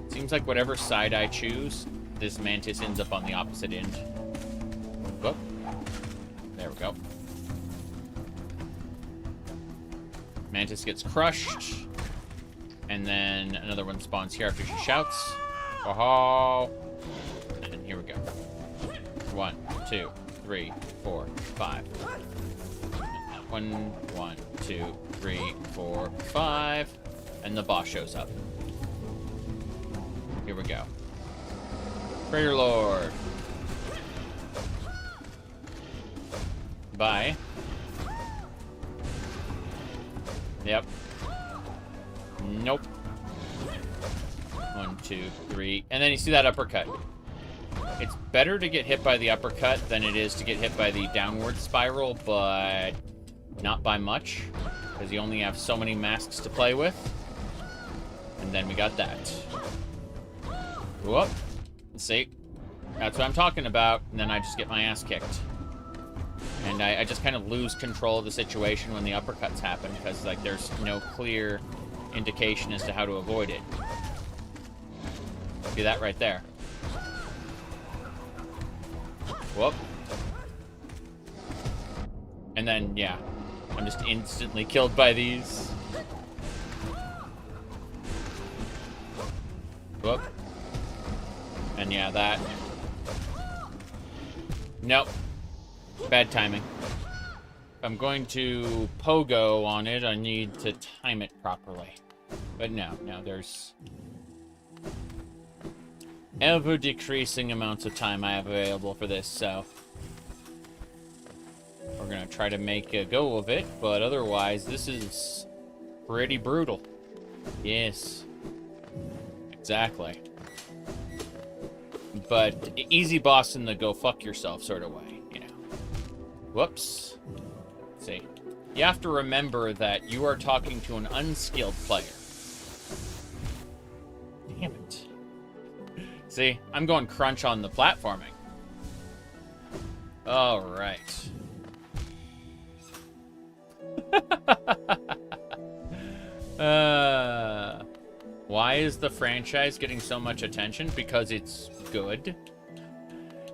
Seems like whatever side I choose, this mantis ends up on the opposite end. Whoop. There we go. Mantis gets crushed. And then another one spawns here after she shouts. Oh, and here we go. 1, 2, 3, 4, 5. 1, 2, 3, 4, 5. And the boss shows up. Here we go. Crater Lord. Bye. Yep. Nope. 1, 2, 3. And then you see that uppercut. It's better to get hit by the uppercut than it is to get hit by the downward spiral, but not by much, because you only have so many masks to play with. And then we got that. Whoop. See? That's what I'm talking about. And then I just get my ass kicked. And I just kind of lose control of the situation when the uppercuts happen, because, like, there's no clear indication as to how to avoid it. See that right there. Whoop. And then, yeah, I'm just instantly killed by these. Whoop. And yeah, that. Nope. Bad timing. If I'm going to pogo on it, I need to time it properly. But no, there's ever-decreasing amounts of time I have available for this, so we're gonna try to make a go of it, but otherwise, this is pretty brutal. Yes. Exactly. But easy boss in the go fuck yourself sort of way, you know. Whoops. Let's see. You have to remember that you are talking to an unskilled player. Damn it. See, I'm going crunch on the platforming. All right. Why is the franchise getting so much attention? Because it's good.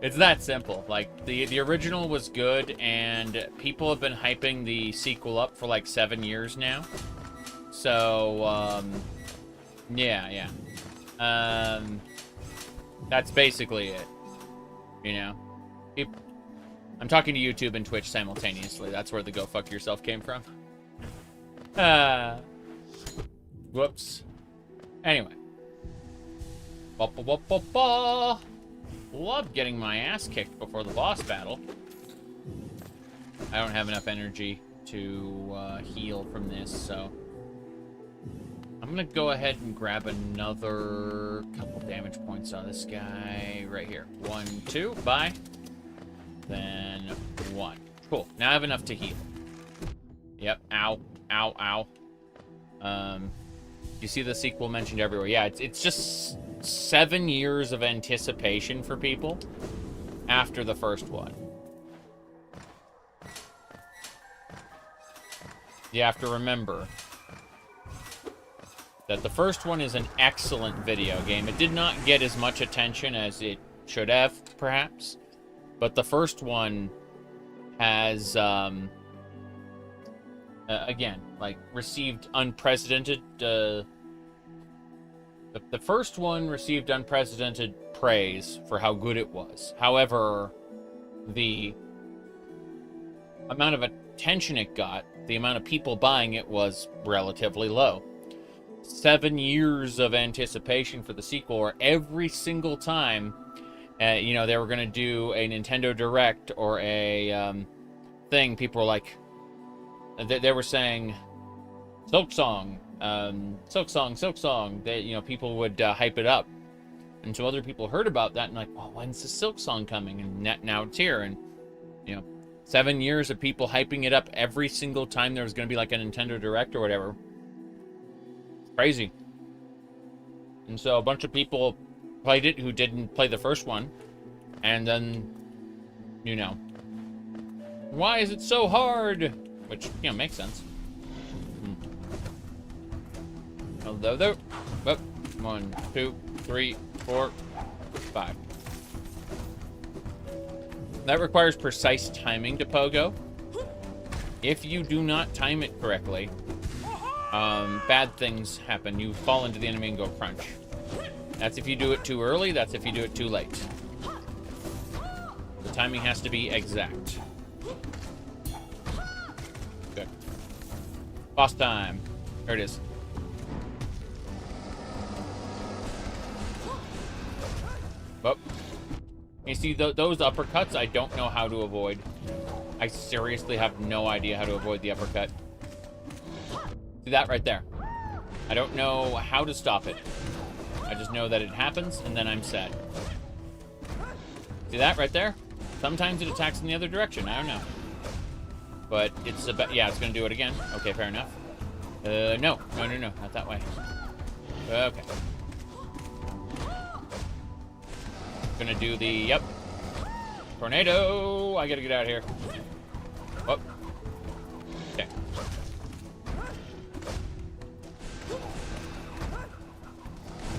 It's that simple. Like, the original was good, and people have been hyping the sequel up for like 7 years now. So, yeah. That's basically it. You know? I'm talking to YouTube and Twitch simultaneously. That's where the go fuck yourself came from. Whoops. Anyway. Love getting my ass kicked before the boss battle. I don't have enough energy to heal from this, so I'm gonna go ahead and grab another couple damage points on this guy right here. 1, 2, bye. Then 1. Cool. Now I have enough to heal. Yep. Ow. Ow. Ow. You see the sequel mentioned everywhere. Yeah, it's just 7 years of anticipation for people after the first one. You have to remember that the first one is an excellent video game. It did not get as much attention as it should have, perhaps. But the first one has, again, like, received unprecedented, the first one received unprecedented praise for how good it was. However, the amount of attention it got, the amount of people buying it was relatively low. 7 years of anticipation for the sequel, where every single time, you know, they were going to do a Nintendo Direct or a thing, people were like, they were saying, Silksong, Silksong. They, you know, people would hype it up. And so other people heard about that and like, well, when's the Silksong coming? And now it's here. And, you know, 7 years of people hyping it up every single time there was going to be like a Nintendo Direct or whatever. Crazy. And so a bunch of people played it who didn't play the first one. And then, you know, why is it so hard? Which, you know, makes sense. Although, oh, 1, 2, 3, 4, 5. That requires precise timing to pogo. If you do not time it correctly, bad things happen. You fall into the enemy and go crunch. That's if you do it too early, that's if you do it too late. The timing has to be exact. Good. Boss time. There it is. Oh. You see, those uppercuts, I don't know how to avoid. I seriously have no idea how to avoid the uppercut. See that right there? I don't know how to stop it. I just know that it happens, and then I'm sad. See that right there? Sometimes it attacks in the other direction. I don't know. But it's about... Yeah, it's going to do it again. Okay, fair enough. No. Not that way. Okay. Gonna do the... Yep. Tornado! I gotta get out of here. Oh. Okay.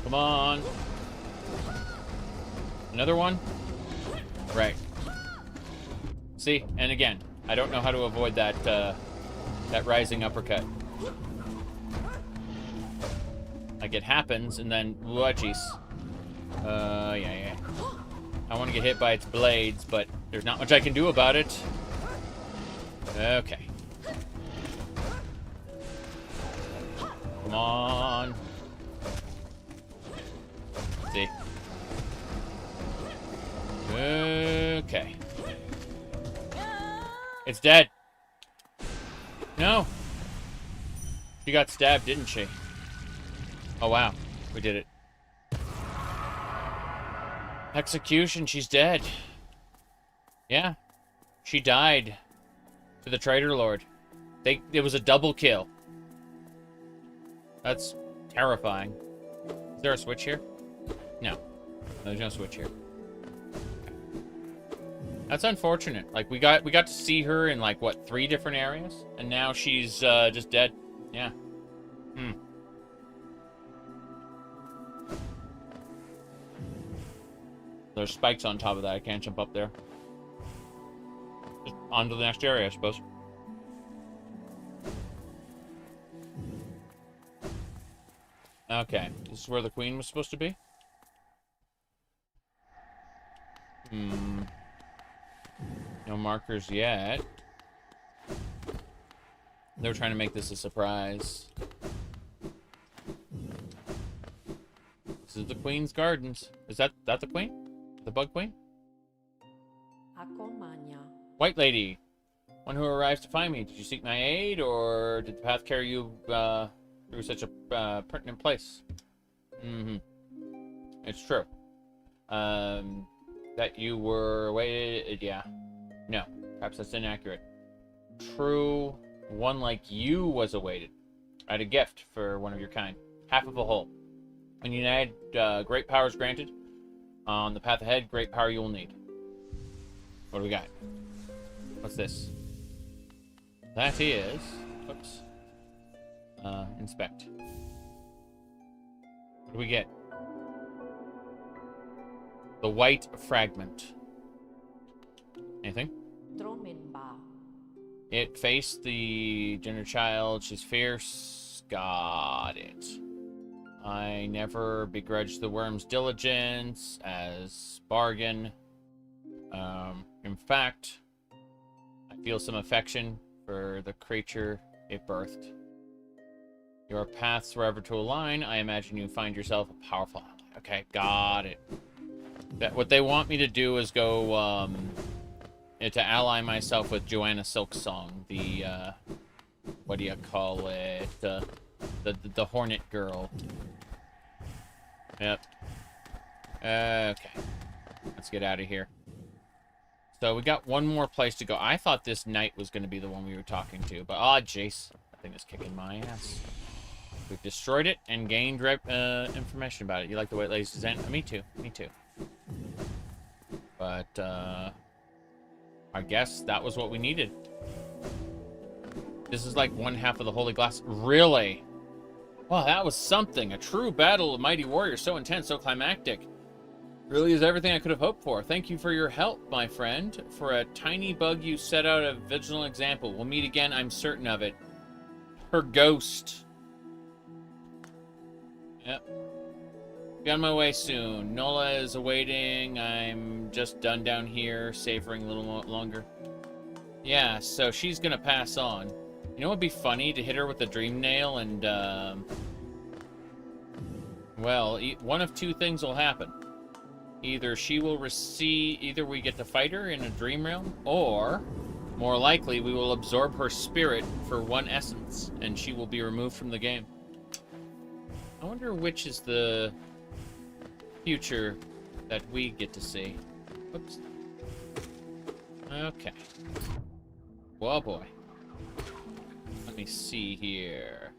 Come on. Another one? Right. See? And again, I don't know how to avoid that, that rising uppercut. Like, it happens, and then... Oh, jeez. Yeah. I want to get hit by its blades, but there's not much I can do about it. Okay. Come on. See. Okay. It's dead. No. She got stabbed, didn't she? Oh, wow. We did it. Execution, she's dead. Yeah. She died to the Traitor Lord. It was a double kill. That's terrifying. Is there a switch here? No. There's no switch here. That's unfortunate. Like, we got to see her in, like, what, 3 different areas? And now she's just dead. Yeah. There's spikes on top of that. I can't jump up there. Just on to the next area, I suppose. Okay. This is where the queen was supposed to be? No markers yet. They're trying to make this a surprise. This is the Queen's Gardens. Is that the Queen? The Bug Queen? White Lady. One who arrives to find me. Did you seek my aid, or did the path carry you through such a pertinent place? It's true. That you were awaited. Yeah. No. Perhaps that's inaccurate. True. One like you was awaited. I had a gift for one of your kind. Half of a whole. When united, great powers granted. On the path ahead, great power you will need. What do we got? What's this? That is... Oops. Inspect. What do we get? The white fragment. Anything? It faced the gender child. She's fierce. Got it. I never begrudged the worm's diligence as bargain. In fact, I feel some affection for the creature it birthed. Your paths were ever to align. I imagine you find yourself a powerful ally. Okay, got it. What they want me to do is go, to ally myself with Joanna Silksong, the, what do you call it? The Hornet Girl. Yep. Okay. Let's get out of here. So we got one more place to go. I thought this knight was going to be the one we were talking to, but Jace, that thing is kicking my ass. We've destroyed it and gained information about it. You like the White Lady's design? Me too. Me too. But I guess that was what we needed. This is like one half of the Holy Glass. Really? Wow, that was something. A true battle of mighty warriors, so intense, so climactic. Really is everything I could have hoped for. Thank you for your help, my friend. For a tiny bug, you set out a vigilant example. We'll meet again, I'm certain of it. Her ghost. Yep. Be on my way soon. Nola is awaiting. I'm just done down here, savoring a little longer. Yeah, so she's gonna pass on. You know what would be funny? To hit her with a dream nail and, well, one of 2 things will happen. Either either we get to fight her in a dream realm, or, more likely, we will absorb her spirit for 1 essence, and she will be removed from the game. I wonder which is the future that we get to see. Whoops. Okay. Well, boy. Let me see here.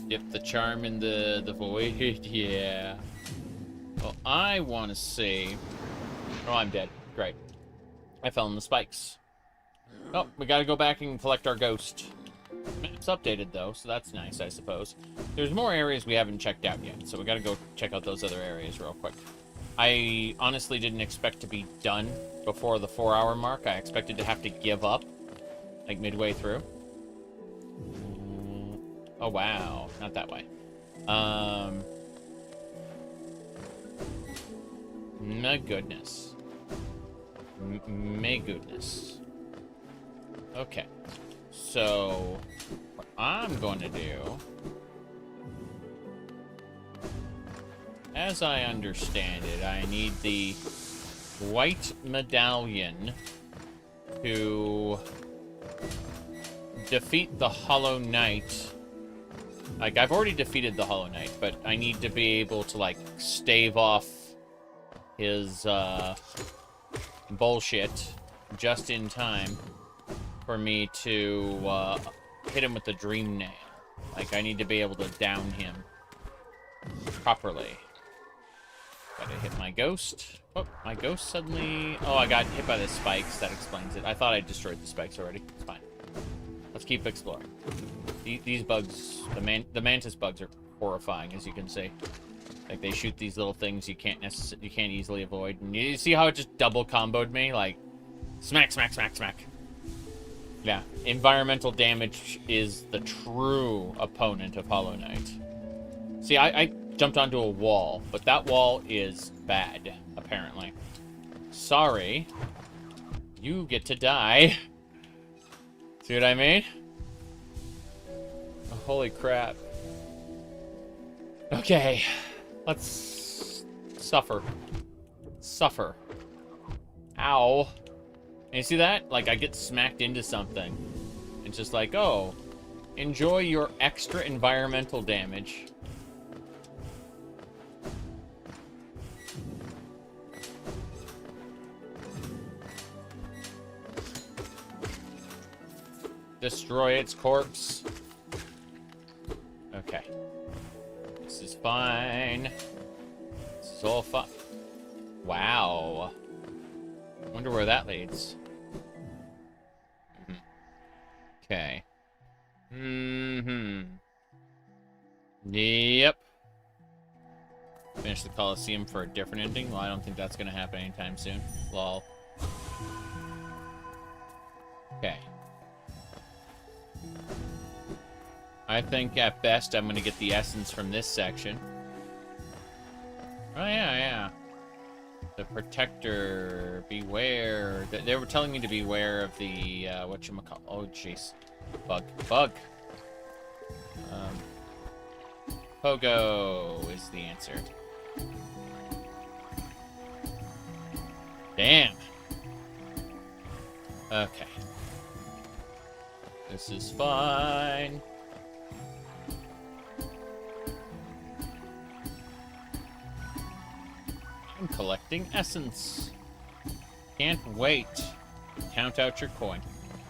Dip the charm in the void. Yeah. Well, I want to see... Oh, I'm dead. Great. I fell in the spikes. Oh, we gotta go back and collect our ghost. Map's updated, though, so that's nice, I suppose. There's more areas we haven't checked out yet, so we gotta go check out those other areas real quick. I honestly didn't expect to be done before the 4-hour mark. I expected to have to give up, like, midway through. Oh, wow. Not that way. My goodness. My goodness. Okay. So, what I'm going to do as I understand it, I need the white medallion to defeat the Hollow Knight. Like, I've already defeated the Hollow Knight, but I need to be able to, like, stave off his, bullshit just in time for me to, hit him with the Dream Nail. Like, I need to be able to down him properly. Gotta hit my ghost. Oh, my ghost suddenly... Oh, I got hit by the spikes. That explains it. I thought I destroyed the spikes already. It's fine. Let's keep exploring. These bugs... The mantis bugs are horrifying, as you can see. Like, they shoot these little things you can't easily avoid. And you see how it just double comboed me? Like, smack, smack, smack, smack. Yeah, environmental damage is the true opponent of Hollow Knight. See, I jumped onto a wall, but that wall is bad, apparently. Sorry. You get to die. See what I mean? Oh, holy crap. Okay. Let's suffer. Suffer. Ow. And you see that? Like, I get smacked into something. It's just like, oh, enjoy your extra environmental damage. Destroy its corpse. Okay. This is fine. This is all fine. Wow. Wonder where that leads. Okay. Yep. Finish the Coliseum for a different ending. Well, I don't think that's gonna happen anytime soon. Lol. Okay. I think at best I'm gonna get the essence from this section. Oh yeah. The Protector, beware. They were telling me to beware of the, whatchamacall. Oh, jeez. Bug. Pogo is the answer. Damn. Okay. This is fine. I'm collecting essence. Can't wait. Count out your coin.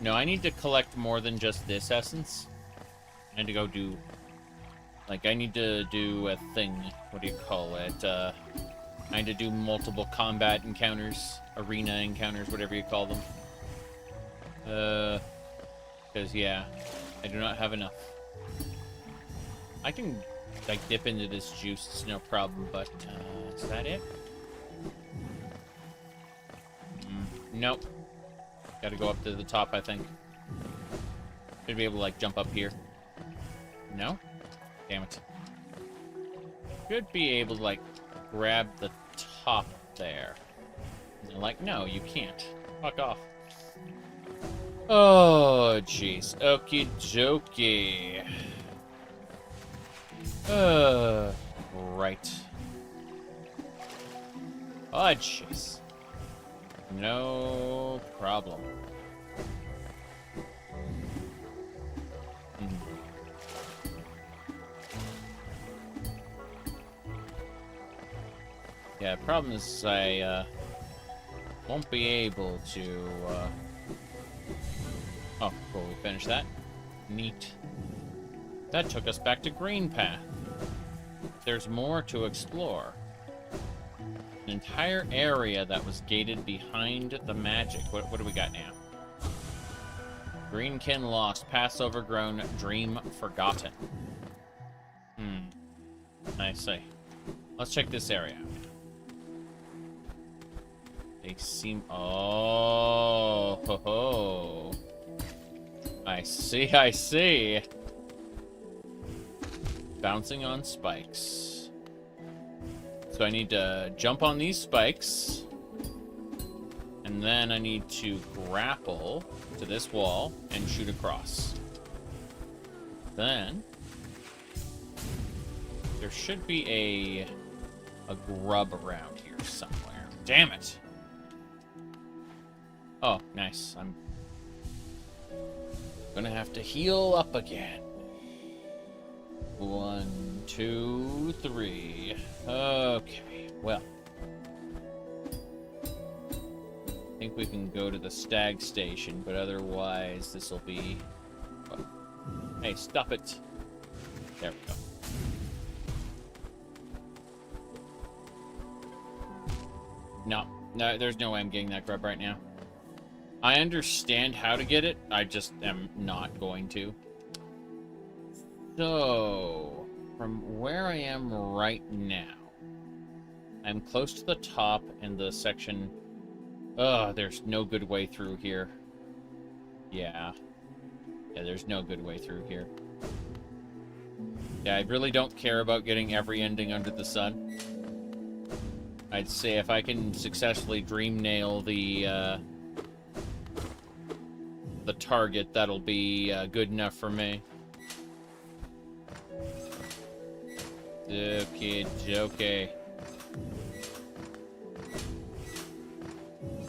No, I need to collect more than just this essence. I need to go do... Like, I need to do a thing. What do you call it? I need to do multiple combat encounters. Arena encounters, whatever you call them. Because, yeah. I do not have enough. I can, like, dip into this juice. It's no problem, but, is that it? Nope. Gotta go up to the top, I think. Should be able to, like, jump up here. No? Damn it. Should be able to, like, grab the top there. And they're like, no, you can't. Fuck off. Oh, jeez. Okie dokie. Right. Oh, jeez. No problem. Yeah, problem is I won't be able to Oh, cool, we finished that. Neat. That took us back to Green Path. There's more to explore. An entire area that was gated behind the magic. What do we got now? Greenkin lost, pass overgrown, dream forgotten. I see. Let's check this area out. They seem... Oh, ho, ho. I see. Bouncing on spikes. So I need to jump on these spikes. And then I need to grapple to this wall and shoot across. Then... there should be a... a grub around here somewhere. Damn it! Oh, nice. I'm gonna have to heal up again. 1, 2, 3. Okay, well. I think we can go to the stag station, but otherwise this will be... Oh. Hey, stop it! There we go. No, there's no way I'm getting that grub right now. I understand how to get it, I just am not going to. So, from where I am right now, I'm close to the top in the section... Ugh, there's no good way through here. Yeah, there's no good way through here. Yeah, I really don't care about getting every ending under the sun. I'd say if I can successfully dream nail the target, that'll be good enough for me. Okay.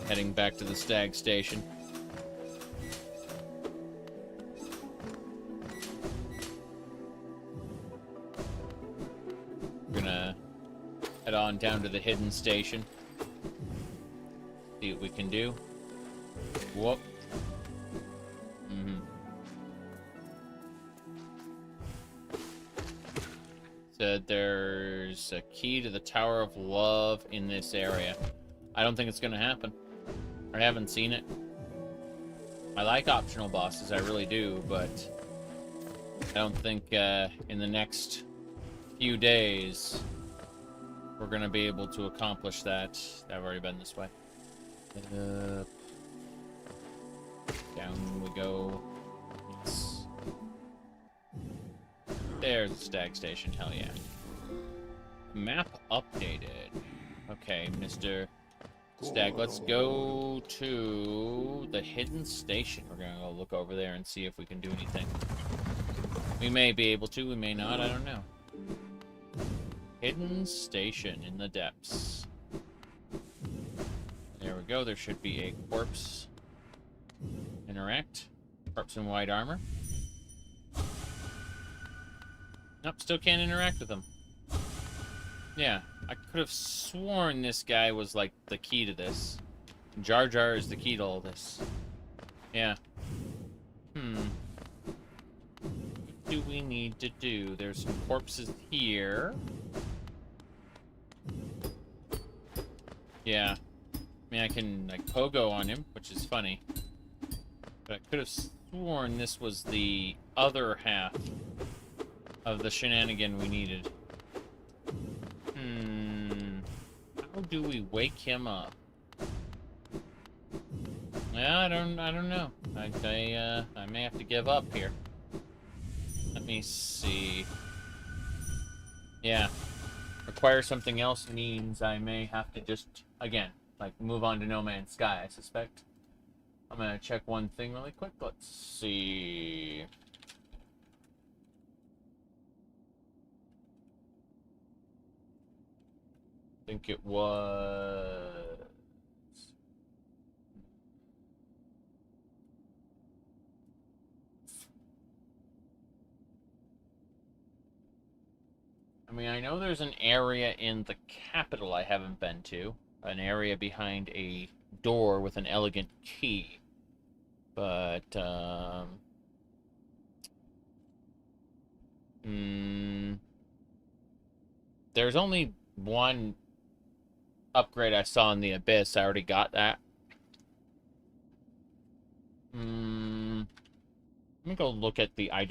Heading back to the stag station. We're gonna head on down to the hidden station. See what we can do. Whoop. Said there's a key to the Tower of Love in this area. I don't think it's gonna happen. I haven't seen it. I like optional bosses, I really do, but I don't think in the next few days we're gonna be able to accomplish that. I've already been this way. Down we go. Yes. There's the stag station, hell yeah. Map updated. Okay, Mr. Stag, let's go to the hidden station. We're gonna go look over there and see if we can do anything. We may be able to, we may not, I don't know. Hidden station in the depths. There we go, there should be a corpse. Interact. Corpse in white armor. Nope, still can't interact with them. Yeah, I could have sworn this guy was, like, the key to this. Jar Jar is the key to all this. Yeah. What do we need to do? There's some corpses here. Yeah. I mean, I can, like, pogo on him, which is funny. But I could have sworn this was the other half of the shenanigan we needed. How do we wake him up? Yeah, I don't know. I may have to give up here. Let me see. Yeah. Require something else means I may have to just, again, like, move on to No Man's Sky, I suspect. I'm gonna check one thing really quick. Let's see. I think it was... I mean, I know there's an area in the capital I haven't been to. An area behind a door with an elegant key. But, there's only one upgrade I saw in the Abyss. I already got that. Let me go look at the